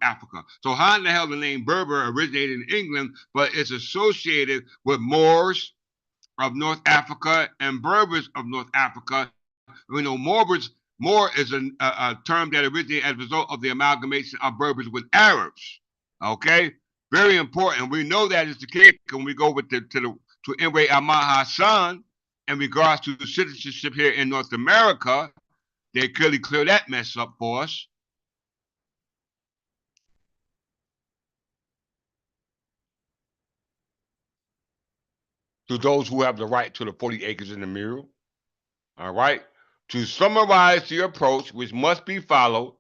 Africa. So how in the hell the name Berber originated in England, but it's associated with Moors of North Africa and Berbers of North Africa? We know Moor is a term that originated as a result of the amalgamation of Berbers with Arabs. Okay, very important. We know that is the case when we go with to Imre Ahmad Hassan in regards to citizenship here in North America. They clearly clear that mess up for us. To those who have the right to the 40 acres in the mule. All right. To summarize the approach which must be followed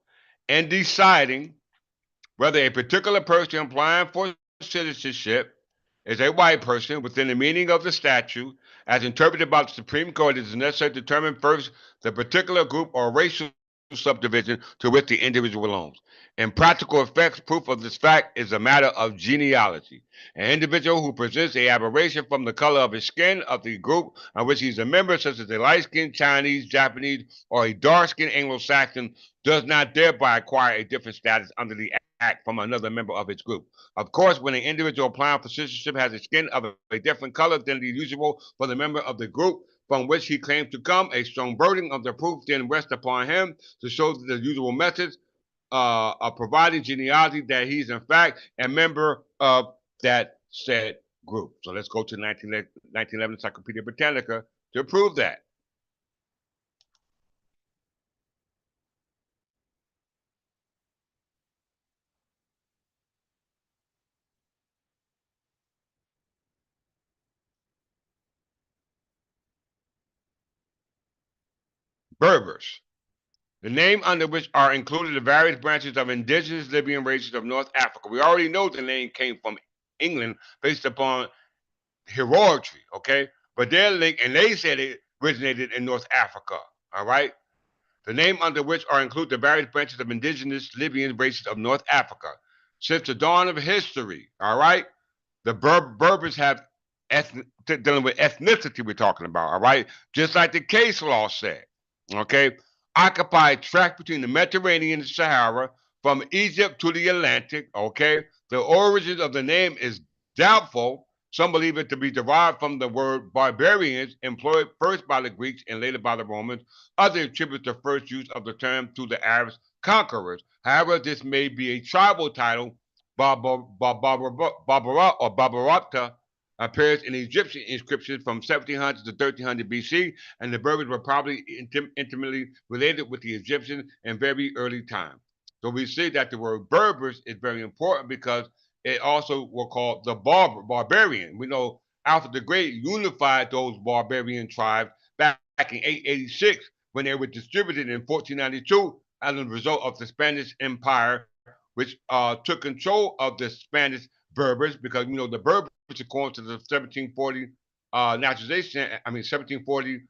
in deciding whether a particular person applying for citizenship is a white person within the meaning of the statute as interpreted by the Supreme Court, it is necessary to determine first the particular group or racial subdivision to which the individual belongs. In practical effects, proof of this fact is a matter of genealogy. An individual who presents a aberration from the color of his skin of the group of which he is a member, such as a light-skinned Chinese, Japanese, or a dark-skinned Anglo-Saxon, does not thereby acquire a different status under the Act from another member of its group. Of course, when an individual applying for citizenship has a skin of a different color than the usual for the member of the group from which he claims to come, a strong burden of the proof then rests upon him to show the usual methods of providing genealogy that he's in fact a member of that said group. So let's go to 1911 Encyclopedia Britannica to prove that. Berbers. The name under which are included the various branches of indigenous Libyan races of North Africa. We already know the name came from England based upon heraldry, okay? But they're linked, and they said it originated in North Africa. All right. The name under which are included the various branches of indigenous Libyan races of North Africa. Since the dawn of history, all right, the Berbers have dealing with ethnicity we're talking about, all right, just like the case law said, okay, occupied tract between the Mediterranean and Sahara from Egypt to the Atlantic, okay. The origin of the name is doubtful. Some believe it to be derived from the word barbarians, employed first by the Greeks and later by the Romans. Others attribute the first use of the term to the Arabs conquerors. However, this may be a tribal title. Barbarata appears in Egyptian inscriptions from 1700 to 1300 BC, and the Berbers were probably intimately related with the Egyptians in very early time. So we see that the word Berbers is very important because it also were called the barbarian. We know Alfred the Great unified those barbarian tribes back in 886 when they were distributed in 1492 as a result of the Spanish Empire, which took control of the Spanish Berbers because the Berbers, according to the 1740 naturalization, 1740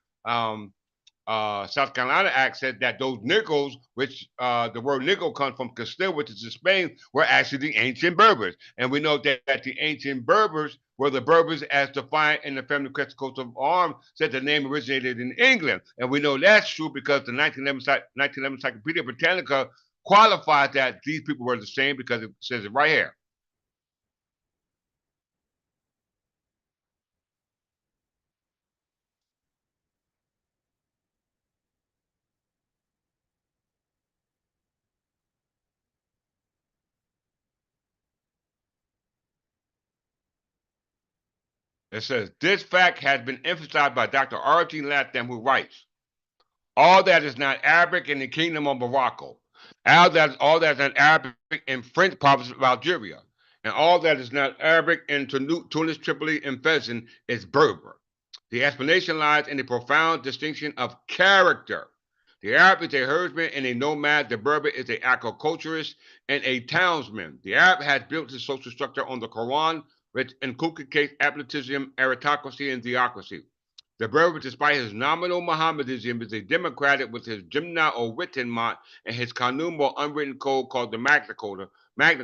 South Carolina Act said that those Negroes, which the word Negro comes from Castile, which is in Spain, were actually the ancient Berbers. And we know that the ancient Berbers were the Berbers as defined in the family crest coat of arms, said the name originated in England. And we know that's true because the 1911 Encyclopedia Britannica qualified that these people were the same because it says it right here. It says, this fact has been emphasized by Dr. R.G. Latham, who writes, all that is not Arabic in the kingdom of Morocco, all that is not Arabic in French province of Algeria, and all that is not Arabic in Tunis, Tripoli, and Fezzan is Berber. The explanation lies in the profound distinction of character. The Arab is a herdsman and a nomad. The Berber is an agriculturist and a townsman. The Arab has built his social structure on the Quran, which inculcates absolutism, aristocracy, and theocracy. The Berber, despite his nominal Mohammedanism, is a democratic with his Jimna or Wittenmont and his Kanun or unwritten code called the Magna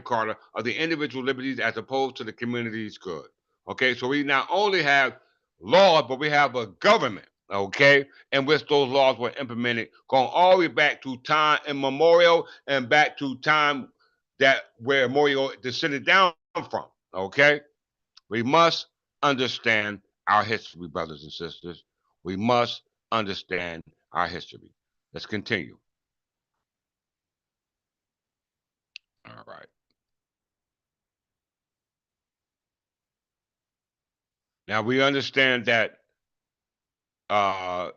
Carta of the individual liberties as opposed to the community's good. Okay, so we not only have laws, but we have a government, okay, in which those laws were implemented, going all the way back to time immemorial and back to time that where Memorial descended down from, okay? We must understand our history, brothers and sisters. We must understand our history. Let's continue. All right. Now we understand that uh,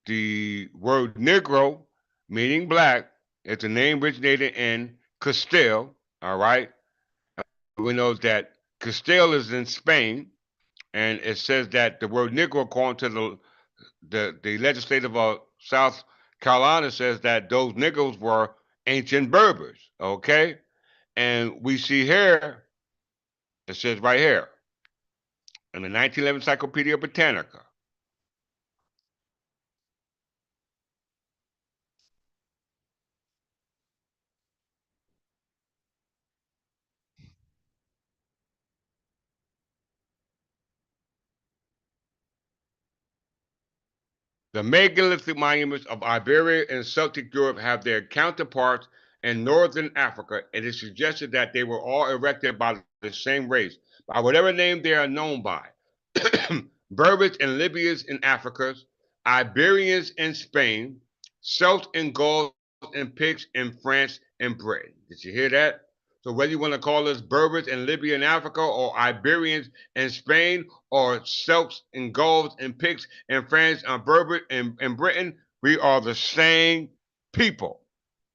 the word Negro, meaning black, is a name originated in Castile. All right. We know that Castile is in Spain, and it says that the word Negro, according to the legislative of South Carolina, says that those Negroes were ancient Berbers. Okay, and we see here it says right here in the 1911 Encyclopedia Britannica. The megalithic monuments of Iberia and Celtic Europe have their counterparts in northern Africa. It is suggested that they were all erected by the same race, by whatever name they are known by. Berbers and Libyans in Africa, Iberians in Spain, Celts and Gauls and Picts in France and Britain. Did you hear that? So whether you want to call us Berbers in Libya and Africa, or Iberians in Spain, or Celts and Gauls and Picts in France and Berber in Britain, we are the same people.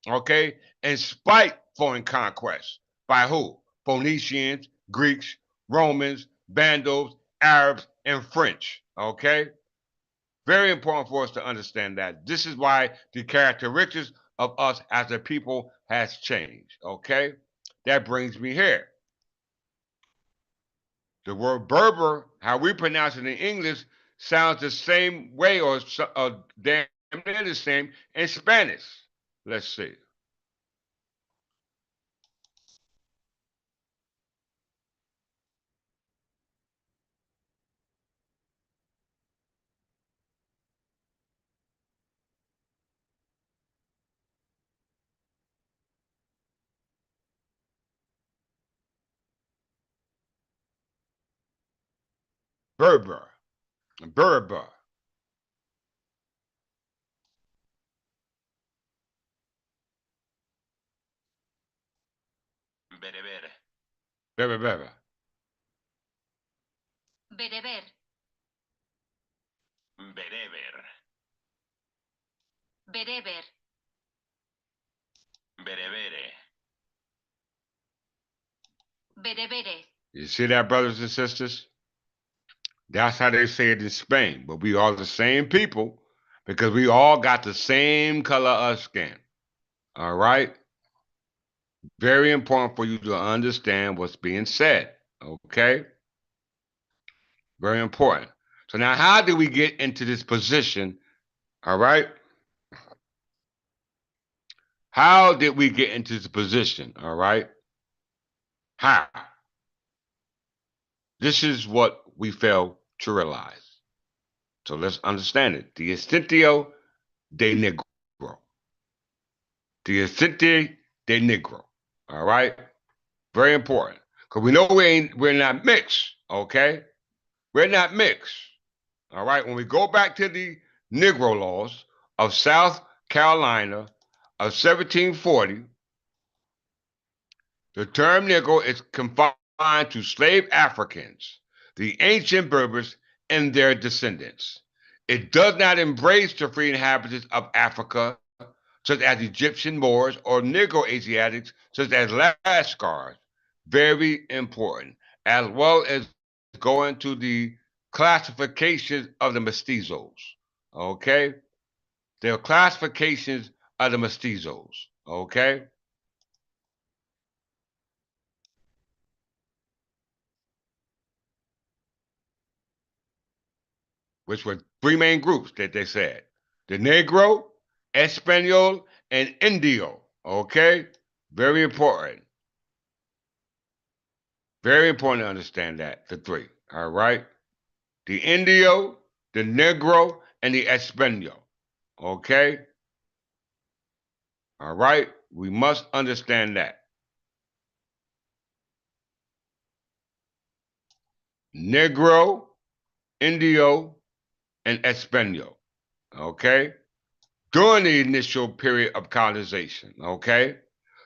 Okay? In spite foreign conquests. By who? Phoenicians, Greeks, Romans, Vandals, Arabs, and French. Okay? Very important for us to understand that. This is why the characteristics of us as a people has changed. Okay? That brings me here. The word Berber, how we pronounce it in English, sounds the same way or damn near the same in Spanish. Let's see. Berber, Berber, Bereber. Berber, Bereber. Bereber. Bereber. Berebere. Berebere. You see that, brothers and sisters? That's how they say it in Spain. But we are the same people because we all got the same color of skin. All right? Very important for you to understand what's being said. Okay? Very important. So now how did we get into this position? All right? How did we get into this position? All right? How? This is what we fail to realize. So let's understand it. The Estintio de Negro. The Estinte de Negro. All right? Very important. Because we know we're not mixed, okay? We're not mixed. All right. When we go back to the Negro laws of South Carolina of 1740, the term Negro is confined to slave Africans, the ancient Berbers, and their descendants. It does not embrace the free inhabitants of Africa, such as Egyptian Moors or Negro Asiatics, such as Lascars. Very important, as well as going to the classifications of the mestizos. Okay? There are classifications of the mestizos. Okay? Which were three main groups that they said: the Negro, Espanol, and Indio. Okay? Very important. Very important to understand that, the three. All right? The Indio, the Negro, and the Espanol. Okay? All right? We must understand that. Negro, Indio, and Espanol. Okay? During the initial period of colonization. Okay?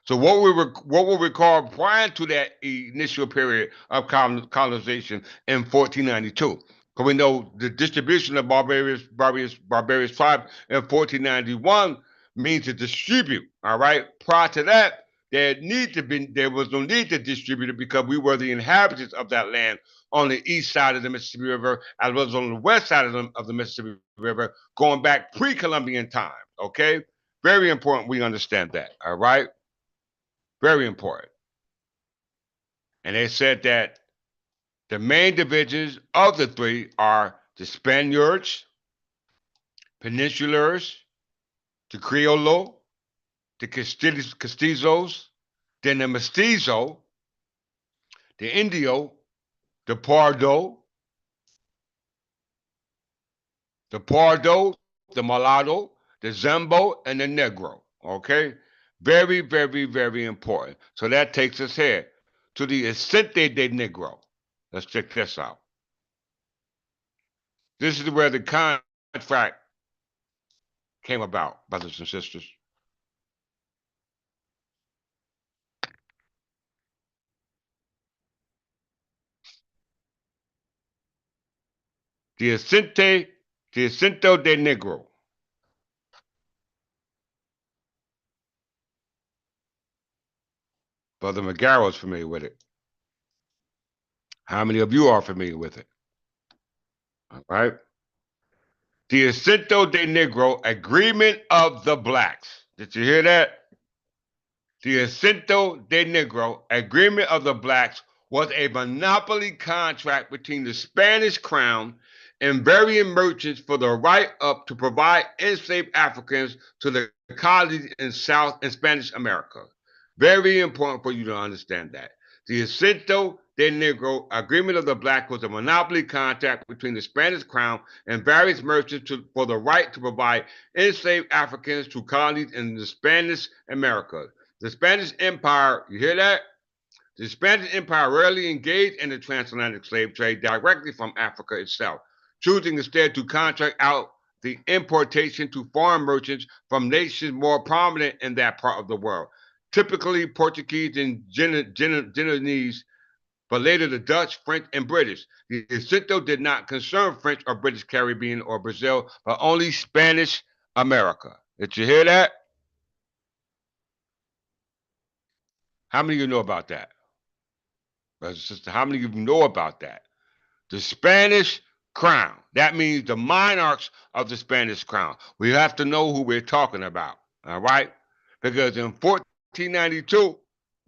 So what we recall prior to that initial period of colonization in 1492. Because we know the distribution of barbarous tribes in 1491 means to distribute. All right. Prior to that, there was no need to distribute it because we were the inhabitants of that land on the east side of the Mississippi River, as well as on the west side of the Mississippi River, going back pre-Columbian times. Okay. Very important we understand that. All right. Very important. And they said that the main divisions of the three are the Spaniards, Peninsulars, the Criollo, the Castizos, then the Mestizo, the Indio, the Pardo, the Mulatto, the Zambo, and the Negro. Okay? Very, very, very important. So that takes us here to the Ascente de Negro. Let's check this out. This is where the contract came about, brothers and sisters. The Acento de Negro. Brother McGarrow is familiar with it. How many of you are familiar with it? All right. The Acento de Negro Agreement of the Blacks. Did you hear that? The Acento de Negro Agreement of the Blacks was a monopoly contract between the Spanish crown and varying merchants for the right up to provide enslaved Africans to the colonies in South and Spanish America. Very important for you to understand that. The Asiento de Negro Agreement of the Black was a monopoly contract between the Spanish crown and various merchants for the right to provide enslaved Africans to colonies in the Spanish America. The Spanish Empire, you hear that? The Spanish Empire rarely engaged in the transatlantic slave trade directly from Africa itself, choosing instead to contract out the importation to foreign merchants from nations more prominent in that part of the world, typically Portuguese and Genoese, but later the Dutch, French, and British. The Jacinto did not concern French or British Caribbean or Brazil, but only Spanish America. Did you hear that? How many of you know about that? Brothers and sisters, how many of you know about that? The Spanish crown. That means the monarchs of the Spanish crown. We have to know who we're talking about, all right? Because in 1492,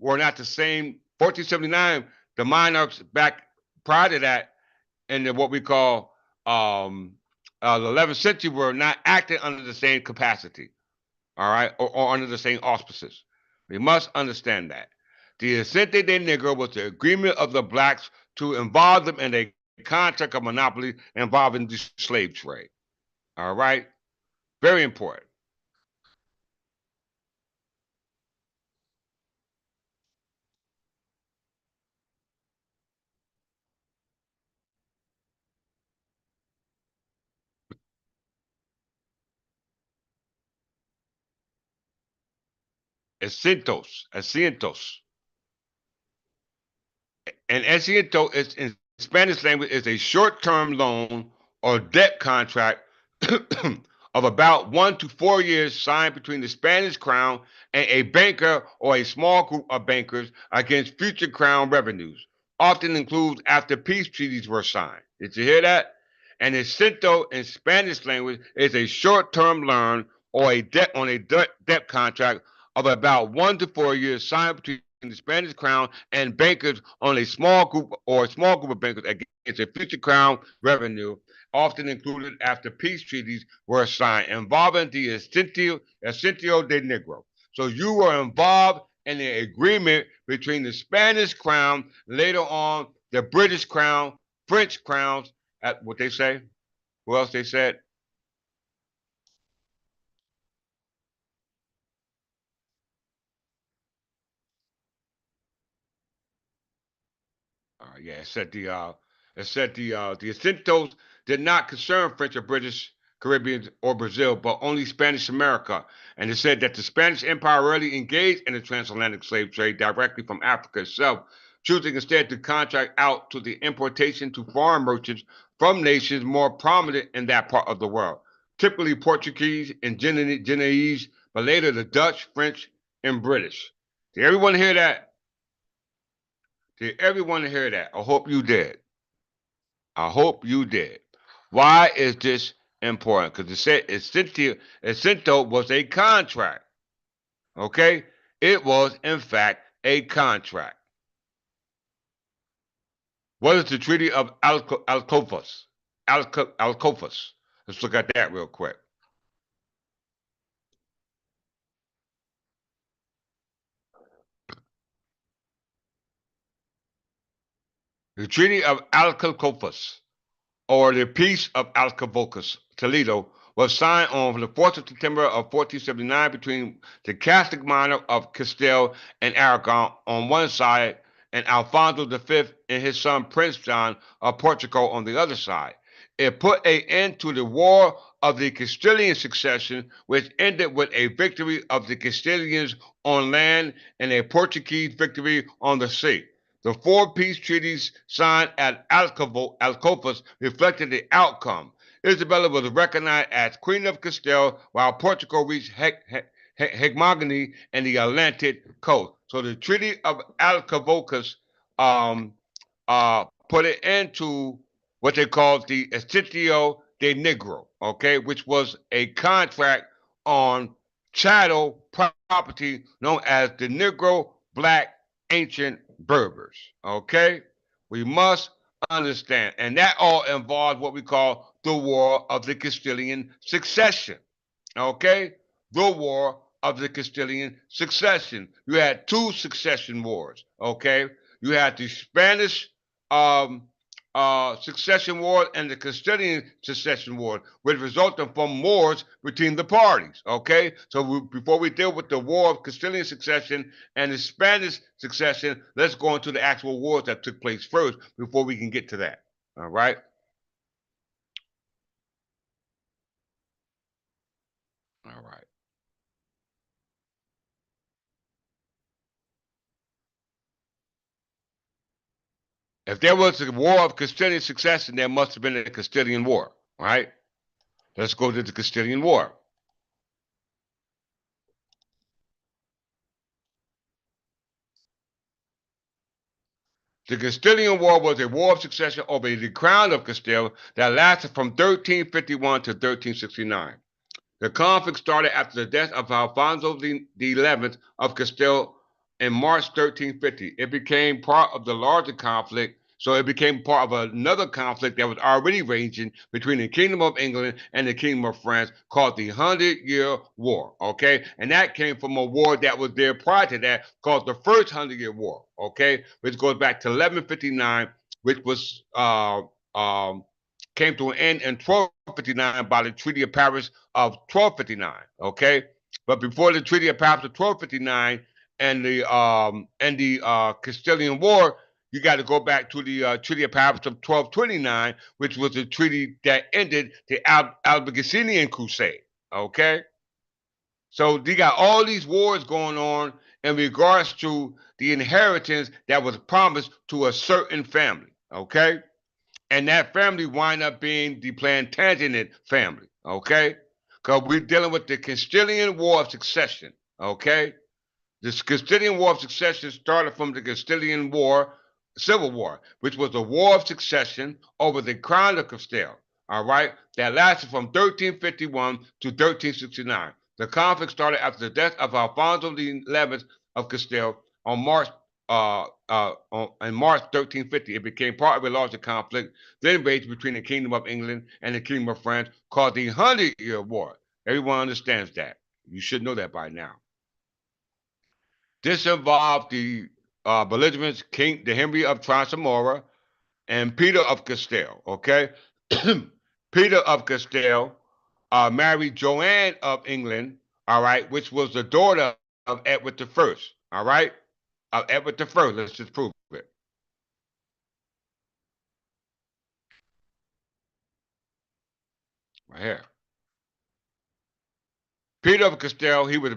we're not the same. 1479, the monarchs back prior to that, in what we call the 11th century, were not acting under the same capacity, all right, or under the same auspices. We must understand that. The Ascente de Negro was the agreement of the blacks to involve them in a contract of monopoly involving the slave trade. All right? Very important. Asientos. And asiento is in Spanish language is a short-term loan or debt contract of about 1 to 4 years signed between the Spanish crown and a banker or a small group of bankers against future crown revenues, often includes after peace treaties were signed. Did you hear that? And asiento in Spanish language is a short-term loan or a debt on a debt contract of about 1 to 4 years signed between the Spanish crown and bankers on a small group of bankers against a future crown revenue, often included after peace treaties were signed, involving the Ascencio de Negro. So you were involved in an agreement between the Spanish crown, later on the British crown, French crowns, at what they say. Who else they said? Yeah, it said the Jacintos did not concern French or British Caribbean or Brazil, but only Spanish America. And it said that the Spanish Empire rarely engaged in the transatlantic slave trade directly from Africa itself, choosing instead to contract out to the importation to foreign merchants from nations more prominent in that part of the world, typically Portuguese and Genoese, but later the Dutch, French, and British. Did everyone hear that? Did everyone hear that? I hope you did. I hope you did. Why is this important? Because it said Essento was a contract. Okay? It was, in fact, a contract. What is the Treaty of Alcofas? Alcofas. Let's look at that real quick. The Treaty of Alcofas, or the Peace of Alcavocas, Toledo, was signed on the 4th of September of 1479 between the Catholic monarch of Castile and Aragon on one side and Alfonso V and his son Prince John of Portugal on the other side. It put an end to the War of the Castilian Succession, which ended with a victory of the Castilians on land and a Portuguese victory on the sea. The four peace treaties signed at Alcofas reflected the outcome. Isabella was recognized as Queen of Castile, while Portugal reached hegemony in the Atlantic coast. So the Treaty of Alcavocas put an end to what they called the Estitio de Negro, okay, which was a contract on chattel property known as the Negro Black Ancient Berbers, okay? We must understand. And that all involved what we call the War of the Castilian Succession. Okay? The War of the Castilian Succession. You had two succession wars. Okay? You had the Spanish um, succession war and the Castilian succession war, which resulted from wars between the parties. Okay? So before we deal with the War of Castilian Succession and the Spanish succession, let's go into the actual wars that took place first before we can get to that. All right? All right. If there was a war of Castilian succession, there must have been a Castilian war, right? Let's go to the Castilian War. The Castilian War was a war of succession over the crown of Castile that lasted from 1351 to 1369. The conflict started after the death of Alfonso XI of Castile in March 1350. It became part of the larger conflict, so it became part of another conflict that was already raging between the Kingdom of England and the Kingdom of France called the Hundred-Year War, okay? And that came from a war that was there prior to that called the First Hundred-Year War, okay? Which goes back to 1159, which was came to an end in 1259 by the Treaty of Paris of 1259. Okay, but before the Treaty of Paris of 1259 and the Castilian War, you got to go back to the Treaty of Paris of 1229, which was the treaty that ended the Albigensian Crusade. Okay, so you got all these wars going on in regards to the inheritance that was promised to a certain family. Okay, and that family wind up being the Plantagenet family, okay? Because we're dealing with the Castilian War of Succession, okay? The Castilian War of Succession started from the Castilian War, Civil War, which was a war of succession over the crown of Castile, all right? That lasted from 1351 to 1369. The conflict started after the death of Alfonso XI of Castile on in March 1350. It became part of a larger conflict then raged between the Kingdom of England and the Kingdom of France called the Hundred-Year War. Everyone understands that. You should know that by now. This involved the belligerents King the Henry of Transamora and Peter of Castile. Okay, Peter of Castile married Joanne of England. All right, which was the daughter of Edward the First. All right, of Edward the First. Let's just prove it right here. Peter of Castile, he was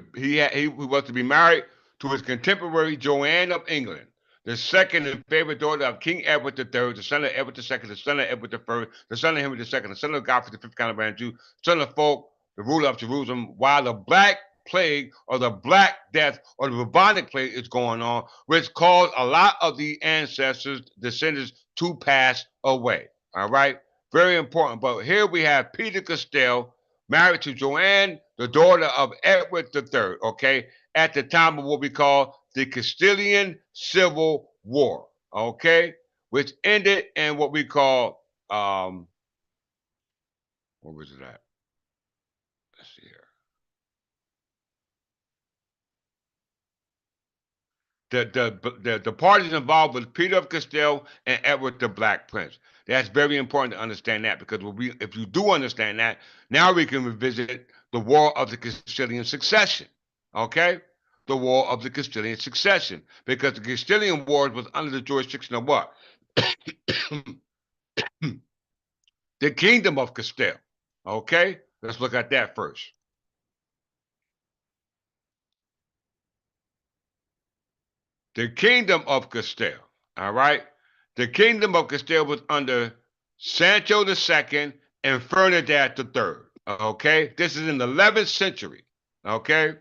to be married to his contemporary Joanne of England, the second and favorite daughter of King Edward III, the son of Edward II, the son of Edward I, the son of Henry II, the son of Godfrey the Fifth Count of Anjou, son of Folk, the ruler of Jerusalem, while the Black Plague or the Black Death or the bubonic plague is going on, which caused a lot of the ancestors, descendants, to pass away. All right, very important. But here we have Peter Castile married to Joanne, the daughter of Edward III, okay, at the time of what we call the Castilian Civil War, okay, which ended in what we call, what was it at? Let's see here. The parties involved with Peter of Castile and Edward the Black Prince. That's very important to understand that because if you do understand that, now we can revisit the War of the Castilian Succession. Okay? The War of the Castilian Succession. Because the Castilian Wars was under the jurisdiction of what? The Kingdom of Castile. Okay? Let's look at that first. The Kingdom of Castile. All right? The Kingdom of Castile was under Sancho II and Ferdinand III. Okay? This is in the 11th century. Okay?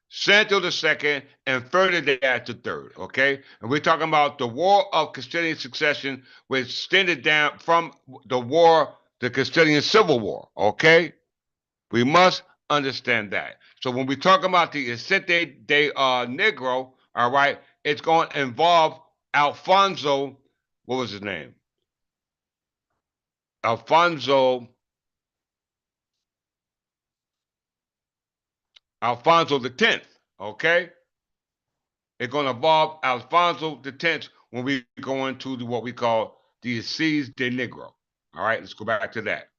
Sancho II and Ferdinand III. Okay? And we're talking about the War of Castilian Succession, which extended down from the Castilian Civil War. Okay? We must understand that. So when we talk about the Ascente de Negro, all right, it's going to involve Alfonso, what was his name? Alfonso the Tenth. Okay, it's going to involve Alfonso the Tenth when we go into what we call the Assize de Negro. All right, let's go back to that.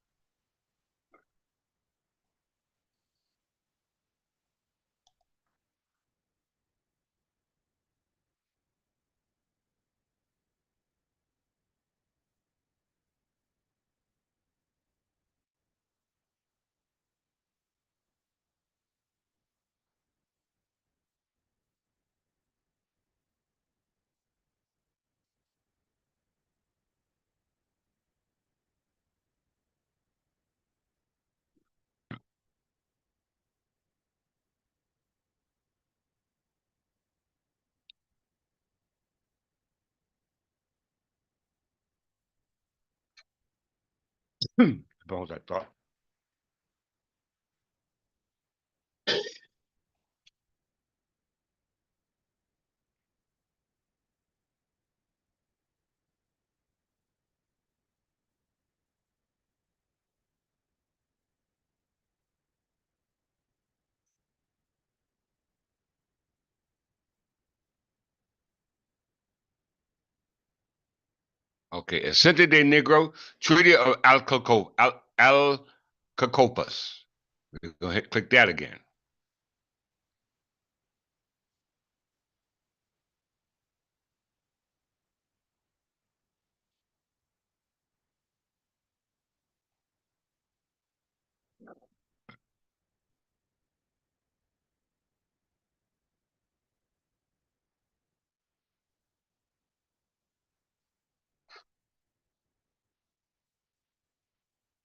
Bones, I thought. Okay, Ascente de Negro, Treaty of Alcacopus. Go ahead, click that again.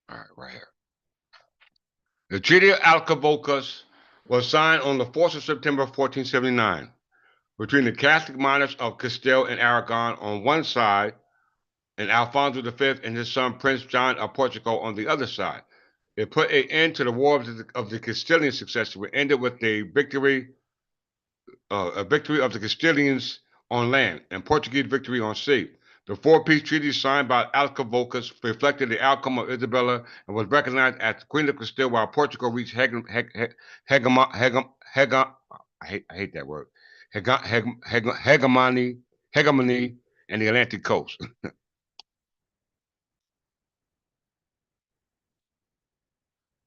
All right, right here. The Treaty of Alcacopus was signed on the 4th of September 1479 between the Catholic monarchs of Castile and Aragon on one side and Alfonso V and his son Prince John of Portugal on the other side. It put an end to the war of the Castilian succession. It ended with a victory of the Castilians on land and Portuguese victory on sea. The four-peace treaty signed by Alcacopus reflected the outcome of Isabella and was recognized as Queen of Castile while Portugal reached I hate that word, hegemony in the Atlantic coast.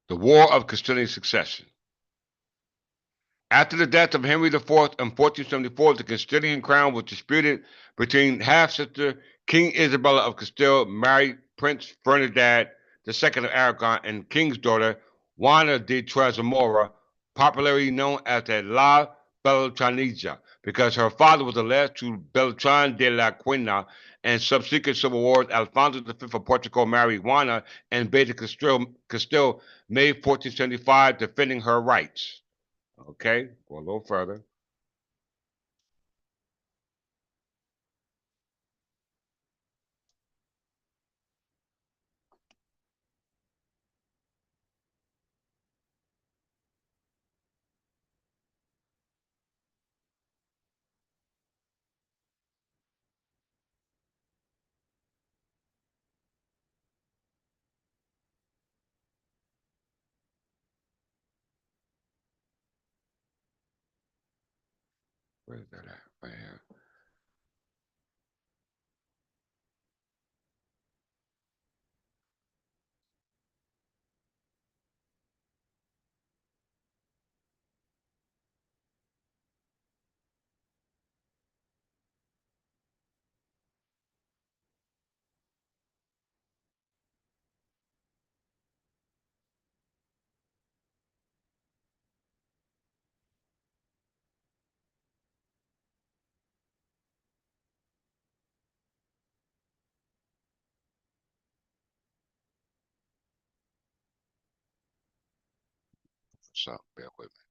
The War of Castilian Succession. After the death of Henry IV in 1474, the Castilian crown was disputed between half-sister King Isabella of Castile, married Prince Ferdinand II of Aragon, and King's daughter Juana de Tremora, popularly known as the La Beltranilla, because her father was alleged to Beltran de la Quina. And subsequent civil wars, Alfonso V of Portugal married Juana and invaded Castile May 1475, defending her rights. Okay, go a little further. Where's that at? Right here. So bear with me.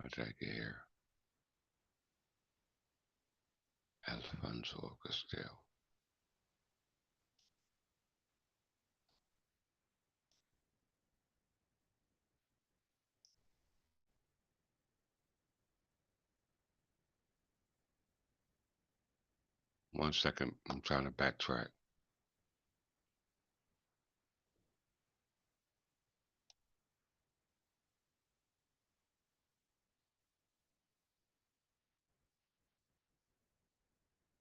I'll take it here. Alfonso Castillo. One second, I'm trying to backtrack.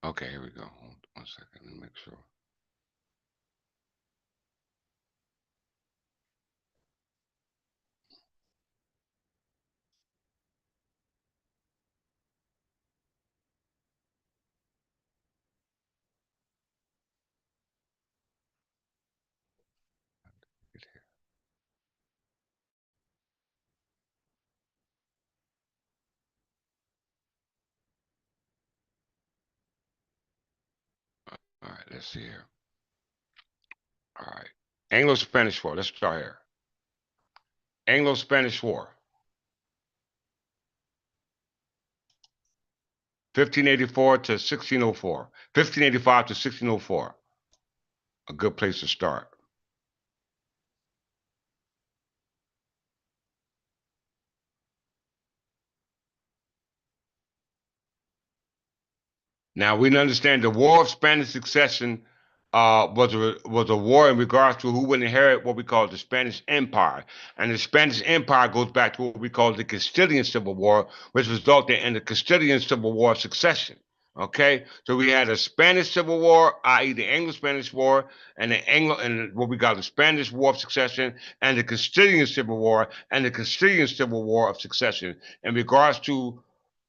Okay, here we go. Hold 1 second, let me make sure. All right, let's see here. All right. Anglo-Spanish War. Let's start here. Anglo-Spanish War. 1584 to 1604. 1585 to 1604. A good place to start. Now we understand the War of Spanish Succession was a war in regards to who would inherit what we call the Spanish Empire, and the Spanish Empire goes back to what we call the Castilian Civil War, which resulted in the Castilian Civil War of Succession. Okay, so we had a Spanish Civil War, i.e., the Anglo-Spanish War, and the Anglo and what we call the Spanish War of Succession, and the Castilian Civil War, and the Castilian Civil War of Succession. In regards to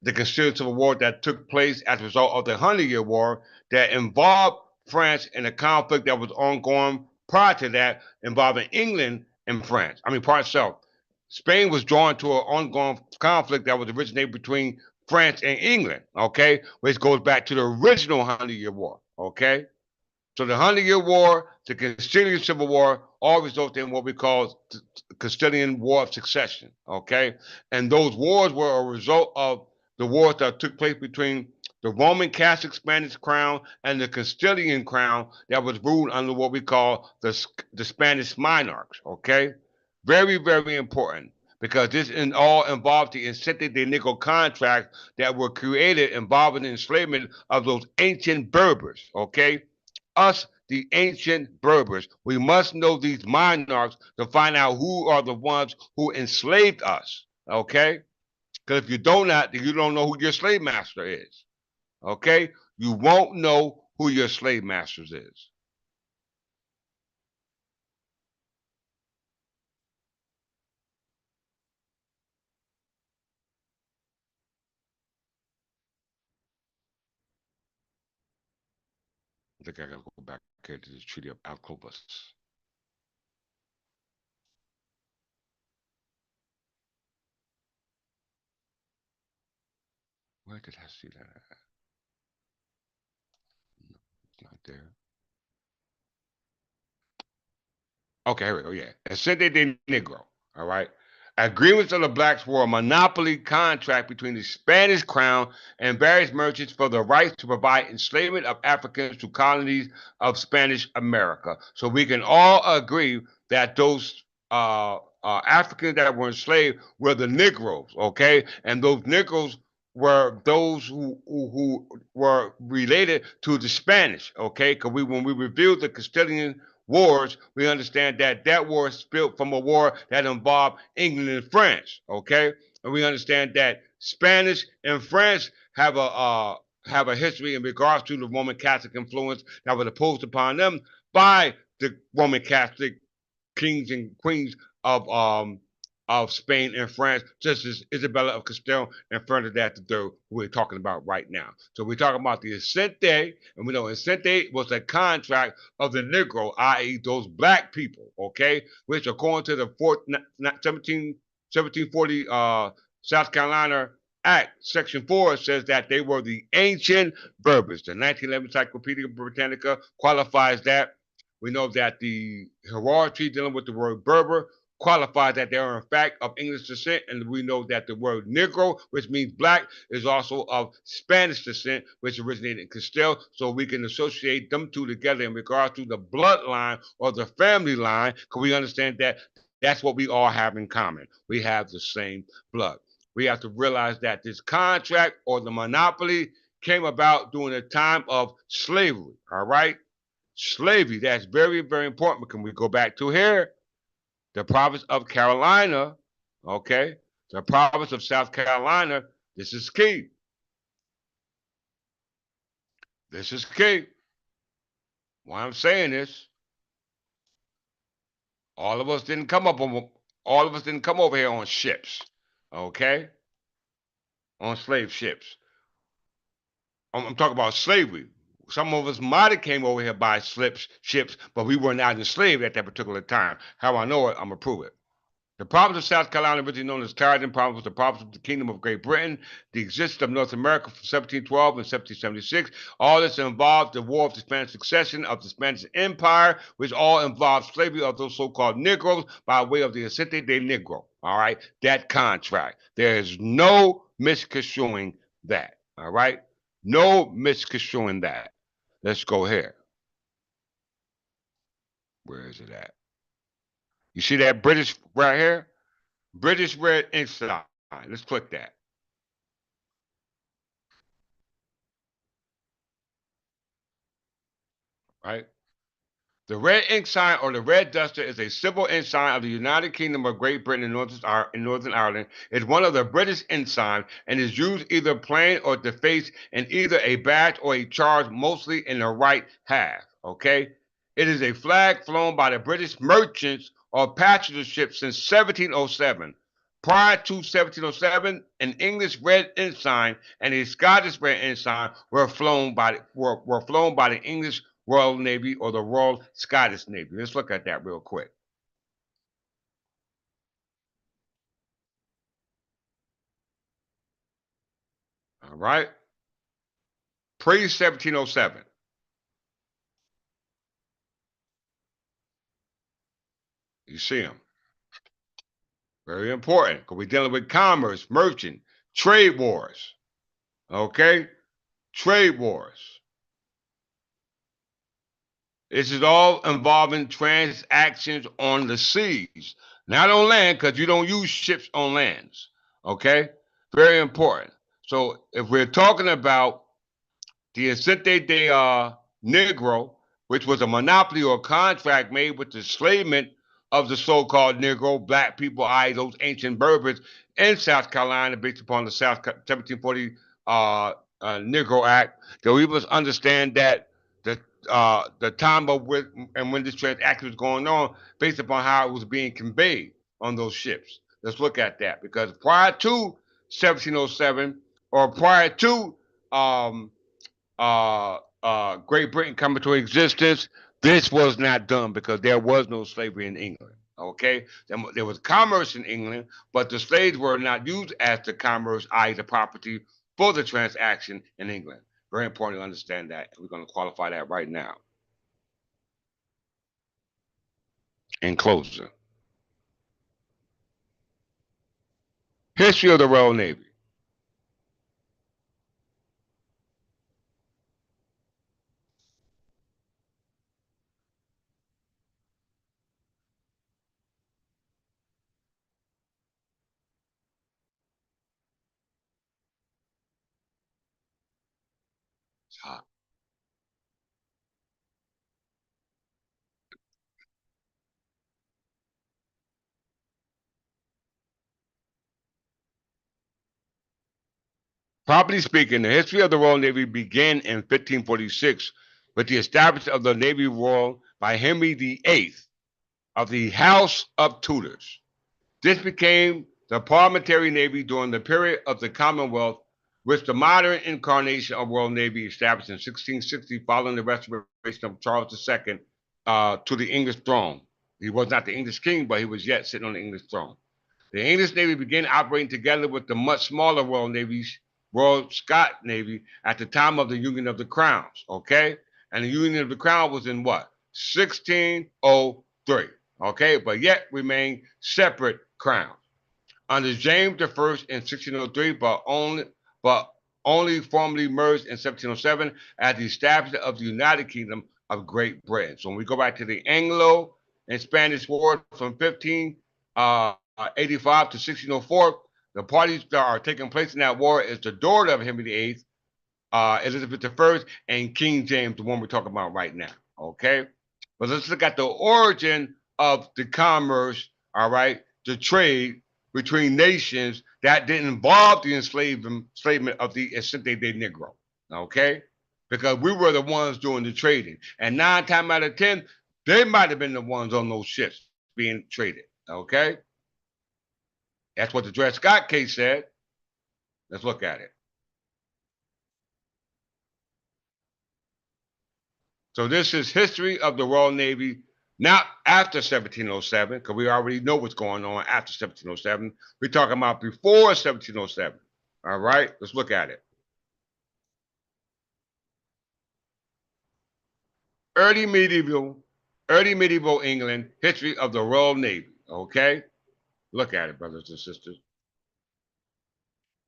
the Castilian Civil War that took place as a result of the Hundred Year War that involved France in a conflict that was ongoing prior to that involving England and France. I mean, part itself. Spain was drawn to an ongoing conflict that was originated between France and England, okay, which goes back to the original Hundred Year War, okay? So the Hundred Year War, the Castilian Civil War, all resulted in what we call the Castilian War of Succession. Okay, and those wars were a result of the wars that took place between the Roman Catholic Spanish crown and the Castilian crown that was ruled under what we call the Spanish monarchs. Okay, very very important because this all involved the Incente de Negro contracts that were created involving the enslavement of those ancient Berbers. Okay, us, the ancient Berbers. We must know these monarchs to find out who are the ones who enslaved us. Okay? Because if you don't know, you don't know who your slave master is. Okay? You won't know who your slave masters is. I think I gotta go back here to the Treaty of Alcobus. Where did I see that? No, it's not there. Okay, here we go. Yeah. Ascende de Negro. All right. Agreements of the blacks were a monopoly contract between the Spanish crown and various merchants for the rights to provide enslavement of Africans to colonies of Spanish America. So we can all agree that those Africans that were enslaved were the Negroes, okay? And those Negroes were those who were related to the Spanish, okay? Because when we reviewed the Castilian wars, we understand that that war spilled from a war that involved England and France. Okay, and we understand that Spanish and France have a history in regards to the Roman Catholic influence that was imposed upon them by the Roman Catholic kings and queens of Spain and France, just as Isabella of Castile and Ferdinand III, we're talking about right now. So we're talking about the Ascente, and we know Ascente was a contract of the Negro, i.e., those black people, okay, which according to the 1740 South Carolina Act, Section 4 says that they were the ancient Berbers. The 1911 Encyclopedia Britannica qualifies that. We know that the hierarchy dealing with the word Berber qualifies that they are in fact of English descent, and we know that the word Negro, which means black, is also of Spanish descent, which originated in Castile. So we can associate them two together in regard to the bloodline or the family line, because we understand that that's what we all have in common. We have the same blood. We have to realize that this contract or the monopoly came about during a time of slavery. All right, slavery. That's very, very important. Can we go back to here? The province of Carolina, okay, the province of South Carolina, this is key. This is key. Why I'm saying this, all of us didn't come up on, all of us didn't come over here on ships, okay, on slave ships. I'm talking about slavery. Some of us might have came over here by ships, but we were not enslaved at that particular time. How I know it, I'm gonna prove it. The province of South Carolina, originally known as Clarendon Province, was the province of the Kingdom of Great Britain. The existence of North America from 1712 and 1776. All this involved the War of the Spanish Succession of the Spanish Empire, which all involved slavery of those so-called Negroes by way of the Ascente de Negro. All right, that contract. There is no misconstruing that. All right, no misconstruing that. Let's go here. Where is it at? You see that British right here? British red ink sign. Let's click that. Right? The red ink sign or the red duster is a civil ensign of the United Kingdom of Great Britain and Northern Ireland. It's one of the British ensigns and is used either plain or defaced in either a badge or a charge, mostly in the right half. Okay? It is a flag flown by the British merchants or passenger ships since 1707. Prior to 1707, an English red ensign and a Scottish red ensign were flown by the English Royal Navy or the Royal Scottish Navy. Let's look at that real quick. All right. Pre 1707. You see them. Very important because we're dealing with commerce, merchant, trade wars. Okay? Trade wars. This is all involving transactions on the seas, not on land, because you don't use ships on lands. Okay? Very important. So if we're talking about the Ascente de Negro, which was a monopoly or contract made with the enslavement of the so-called Negro, black people, those ancient Berbers in South Carolina, based upon the 1740 Negro Act. That we must understand that the time of when this transaction was going on, based upon how it was being conveyed on those ships. Let's look at that because prior to 1707 or prior to Great Britain coming to existence, this was not done because there was no slavery in England. Okay, there was commerce in England, but the slaves were not used as the commerce, i.e., the property for the transaction in England. Very important to understand that. We're going to qualify that right now. In closing, history of the Royal Navy. Properly speaking, the history of the Royal Navy began in 1546 with the establishment of the Navy Royal by Henry VIII of the House of Tudors. This became the parliamentary navy during the period of the Commonwealth, which the modern incarnation of Royal Navy established in 1660 following the restoration of Charles II to the English throne. He was not the English king, but he was yet sitting on the English throne. The English Navy began operating together with the much smaller Royal Navy's Royal Scot Navy at the time of the Union of the Crowns, okay? And the Union of the Crown was in what? 1603. okay, but yet remain separate crowns. Under James the First in 1603, but only formally merged in 1707 as the establishment of the United Kingdom of Great Britain. So when we go back to the Anglo and Spanish War from 1585 to 1604, the parties that are taking place in that war is the daughter of Henry VIII, Elizabeth I, and King James, the one we're talking about right now. Okay, but let's look at the origin of the commerce. All right, the trade between nations that didn't involve the enslavement of the Ascente de Negro. Okay, because we were the ones doing the trading, and 9 times out of 10, they might have been the ones on those ships being traded. Okay, that's what the Dred Scott case said. Let's look at it. So this is history of the Royal Navy, not after 1707, because we already know what's going on after 1707. We're talking about before 1707. All right, let's look at it. Early medieval England, history of the Royal Navy. Okay, look at it, brothers and sisters.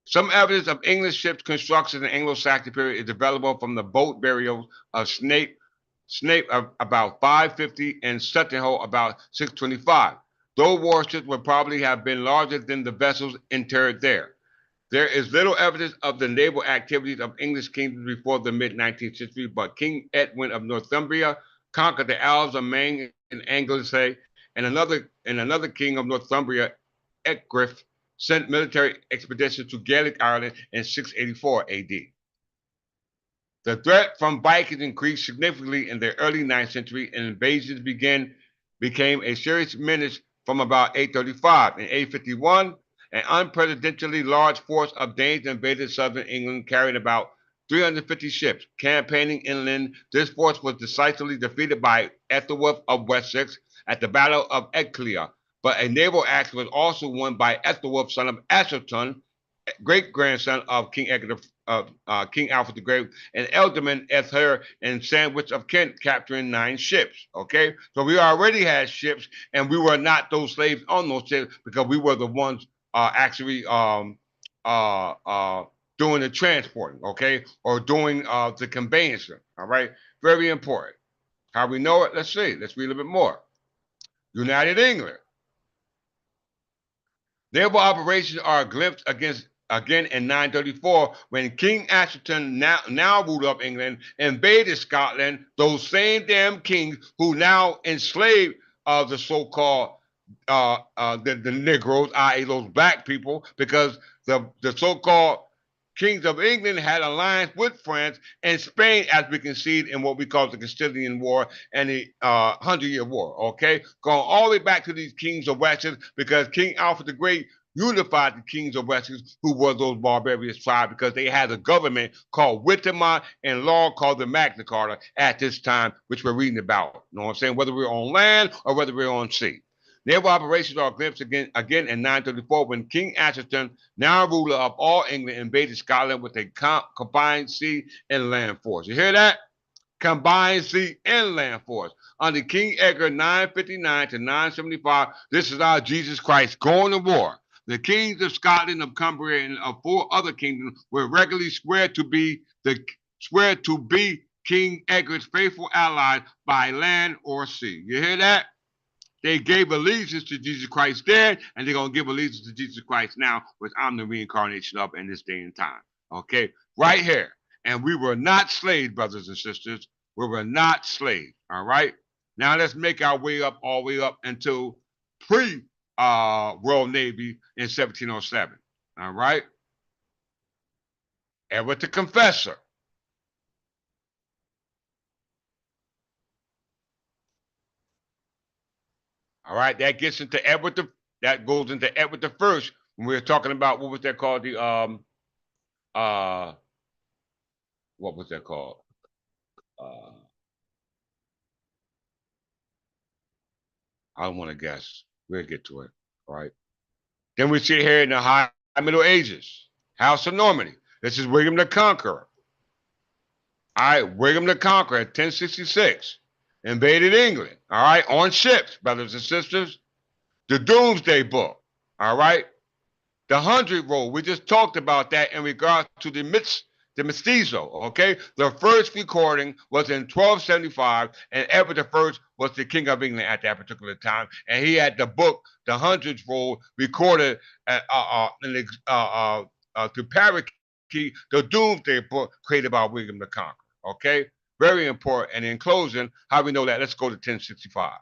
Some evidence of English ships' construction in the Anglo-Saxon period is available from the boat burials of Snape about 550 and Sutton Hole about 625. Those warships would probably have been larger than the vessels interred there. There is little evidence of the naval activities of English kingdoms before the mid-19th century, but King Edwin of Northumbria conquered the Isles of Man and Anglesey, and another king of Northumbria, Ecgriff, sent military expeditions to Gaelic Ireland in 684 AD. The threat from Vikings increased significantly in the early 9th century, and invasions became a serious menace from about 835. In 851, an unprecedentedly large force of Danes invaded southern England, carrying about 350 ships. Campaigning inland, this force was decisively defeated by Ethelwulf of Wessex at the Battle of Edclea, but a naval action was also won by Ethelwulf, son of Asherton, great grandson of King Edgar King Alfred the Great, and Ealdorman Ether and Sandwich of Kent, capturing 9 ships. Okay, so we already had ships, and we were not those slaves on those ships because we were the ones actually doing the transporting, okay, or doing the conveyancing. All right, very important. How we know it? Let's see. Let's read a little bit more. United England. Naval operations are a glimpse again in 934 when King Asherton, now ruler of England, invaded Scotland. Those same damn kings who now enslaved the so-called the Negroes, i.e., those black people, because the so-called kings of England had alliance with France and Spain, as we can see in what we call the Castilian War and the 100-Year War. Okay, going all the way back to these kings of Wessex, because King Alfred the Great unified the kings of Wessex, who were those barbarous tribes, because they had a government called Wittemar and law called the Magna Carta at this time, which we're reading about. You know what I'm saying? Whether we're on land or whether we're on sea. Naval operations are glimpsed again in 934 when King Asherton, now ruler of all England, invaded Scotland with a combined sea and land force. You hear that? Combined sea and land force. Under King Edgar 959 to 975, this is our Jesus Christ going to war. The kings of Scotland, of Cumbria, and of 4 other kingdoms were regularly swear to be King Edgar's faithful allies by land or sea. You hear that? They gave allegiance to Jesus Christ then, and they're going to give allegiance to Jesus Christ now, which I'm the reincarnation of in this day and time. Okay? Right here. And we were not slaves, brothers and sisters. We were not slaves. All right? Now let's make our way up, all the way up until pre-Royal Navy in 1707. All right? Edward the Confessor. All right, that gets into that goes into Edward the First when we were talking about what was that called? What was that called? I don't want to guess. We'll get to it. All right. Then we see here in the High Middle Ages, House of Normandy. This is William the Conqueror. All right, William the Conqueror, 1066. invaded England, all right, on ships, brothers and sisters. The Doomsday Book, all right. The 100 Roll, we just talked about that in regards to the mestizo, okay? The first recording was in 1275, and Edward the First was the King of England at that particular time, and he had the book, the Hundreds Roll, recorded to parakeet the Doomsday Book created by William the Conqueror, okay? Very important. And in closing, how we know that? Let's go to 1065.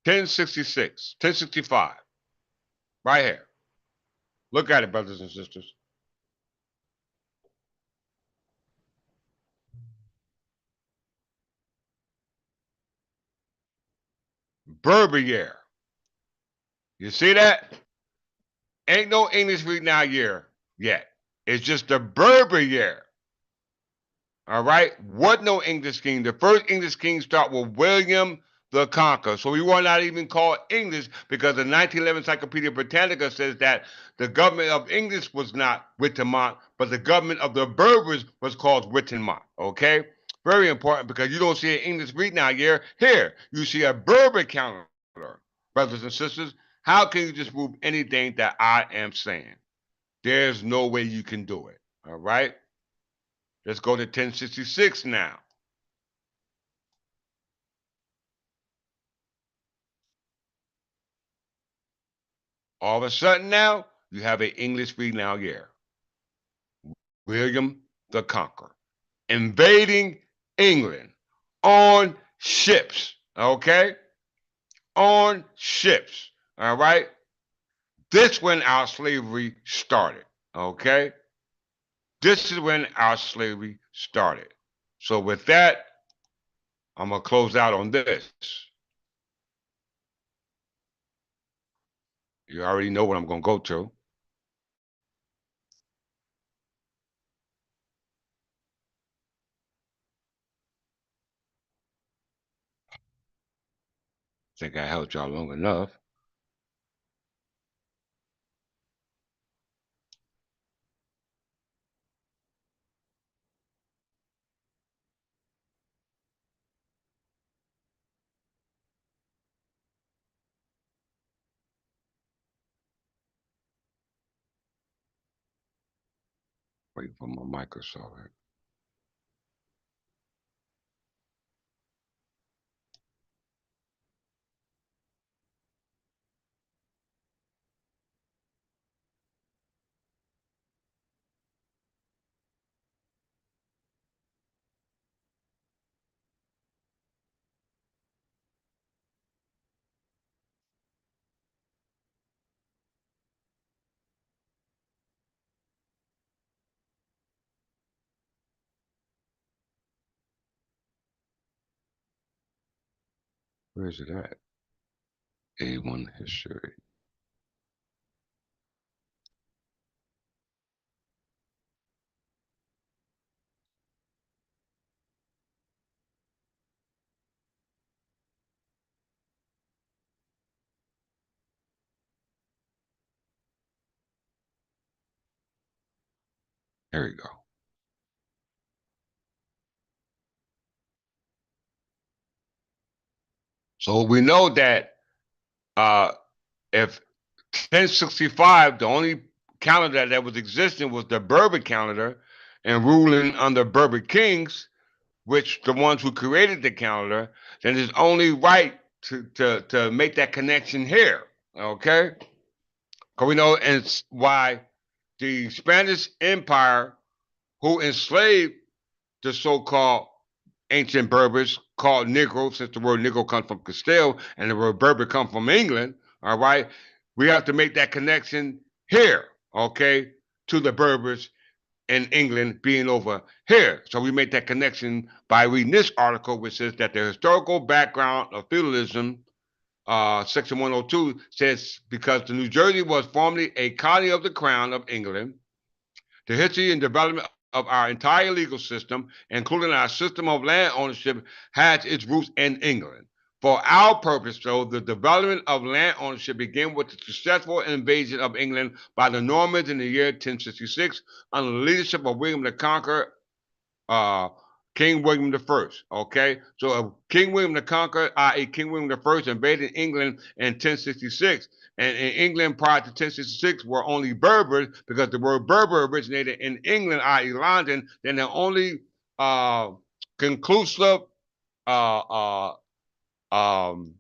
Ten 1065, right here. Look at it, brothers and sisters. Berber year. You see that? Ain't no English reading out year yet. It's just the Berber year. All right? What no English king? The first English king start with William the Conqueror. So we will not even call English because the 1911 Encyclopedia Britannica says that the government of English was not Wittemont, but the government of the Berbers was called Wittemont. Okay? Very important because you don't see an English reading out year. Here, you see a Berber calendar, brothers and sisters. How can you disprove anything that I am saying? There's no way you can do it. All right? Let's go to 1066 now. All of a sudden now, you have an English reading out year. William the Conqueror invading England on ships. Okay? On ships. All right? This when our slavery started. Okay? This is when our slavery started. So with that, I'm going to close out on this. You already know what I'm going to go to. Think I held y'all long enough. Waiting for my Microsoft. Where is it at? A1 history. There we go. So we know that if 1065, the only calendar that was existing was the Berber calendar and ruling under Berber kings, which the ones who created the calendar, then it's only right to make that connection here. Okay? Because we know it's why the Spanish Empire, who enslaved the so-called ancient Berbers called Negro, since the word Negro comes from Castile and the word Berber comes from England, all right, we have to make that connection here, okay, to the Berbers in England being over here. So we make that connection by reading this article, which says that the historical background of feudalism, section 102, says because the New Jersey was formerly a colony of the Crown of England, the history and development of our entire legal system, including our system of land ownership, has its roots in England. For our purpose, though, the development of land ownership began with the successful invasion of England by the Normans in the year 1066 under the leadership of William the Conqueror, uh, King William the First. Okay, so King William the Conqueror, i.e., King William the First, invaded England in 1066. And in England prior to 1066 were only Berbers because the word Berber originated in England, i.e., London. Then the only conclusive uh, uh, um,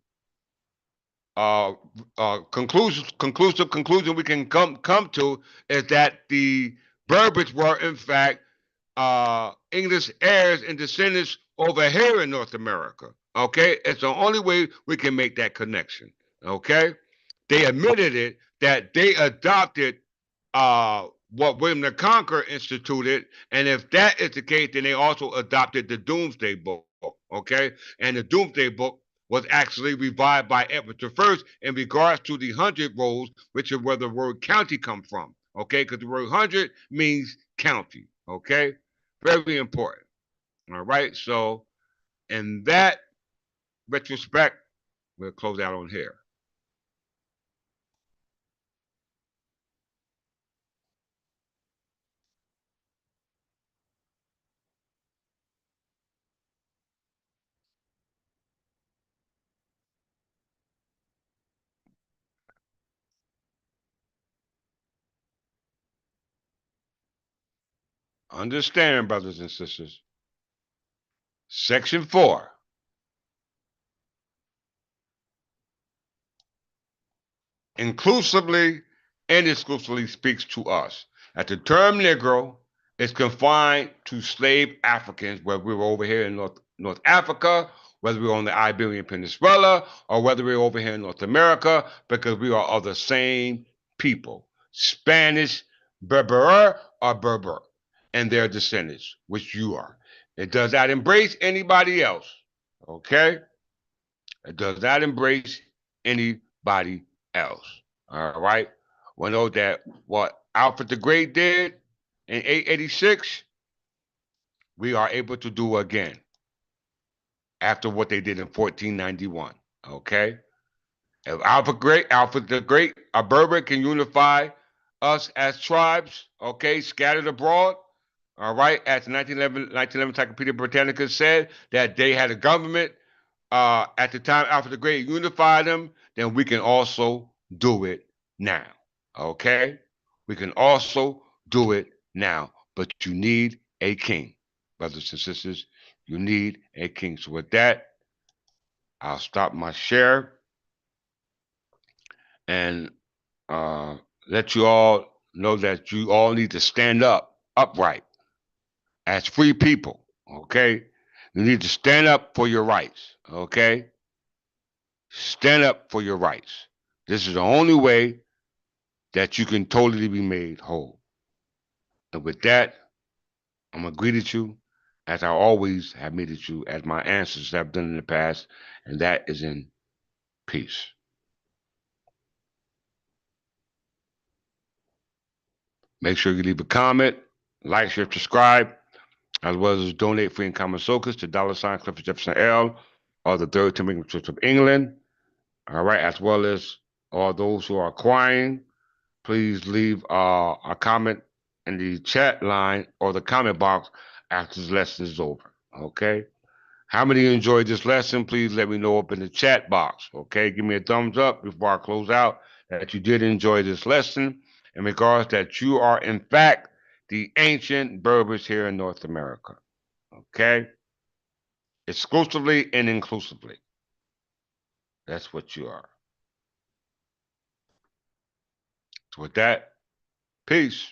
conclusion we can come to is that the Berbers were in fact English heirs and descendants over here in North America. Okay, it's the only way we can make that connection. Okay, they admitted it that they adopted what William the Conqueror instituted, and if that is the case, then they also adopted the Doomsday Book. Okay, and the Doomsday Book was actually revived by Edward the First in regards to the 100 rolls, which is where the word county comes from. Okay, because the word 100 means county. Okay, very important. All right, so in that retrospect, we'll close out on here. Understand, brothers and sisters. Section 4. Inclusively and exclusively speaks to us. That the term Negro is confined to slave Africans, whether we were over here in North Africa, whether we were on the Iberian Peninsula, or whether we were over here in North America, because we are of the same people. Spanish, Berber, or Berber, and their descendants, which you are. It does not embrace anybody else. Okay? It does not embrace anybody else. All right. We know that what Alfred the Great did in 886, we are able to do again after what they did in 1491. Okay. If Alfred the Great, a Berber can unify us as tribes, okay, scattered abroad. All right, as the 1911 Encyclopedia Britannica said that they had a government at the time Alfred the Great unified them, then we can also do it now. Okay? We can also do it now. But you need a king, brothers and sisters. You need a king. So with that, I'll stop my share and let you all know that you all need to stand up upright as free people. Okay? You need to stand up for your rights. Okay? Stand up for your rights. This is the only way that you can totally be made whole. And with that, I'm going to greet you as I always have greeted you, as my ancestors have done in the past, and that is in peace. Make sure you leave a comment, like, share, subscribe, as well as donate free and common sokas to $ Clifford Jefferson L, or the Third Timothy Church of England. All right, as well as all those who are acquiring, please leave a comment in the chat line or the comment box after this lesson is over. Okay. How many enjoyed this lesson? Please let me know up in the chat box. Okay. Give me a thumbs up before I close out that you did enjoy this lesson in regards that you are, in fact, the ancient Berbers here in North America. Okay. Exclusively and inclusively. That's what you are. So with that, peace.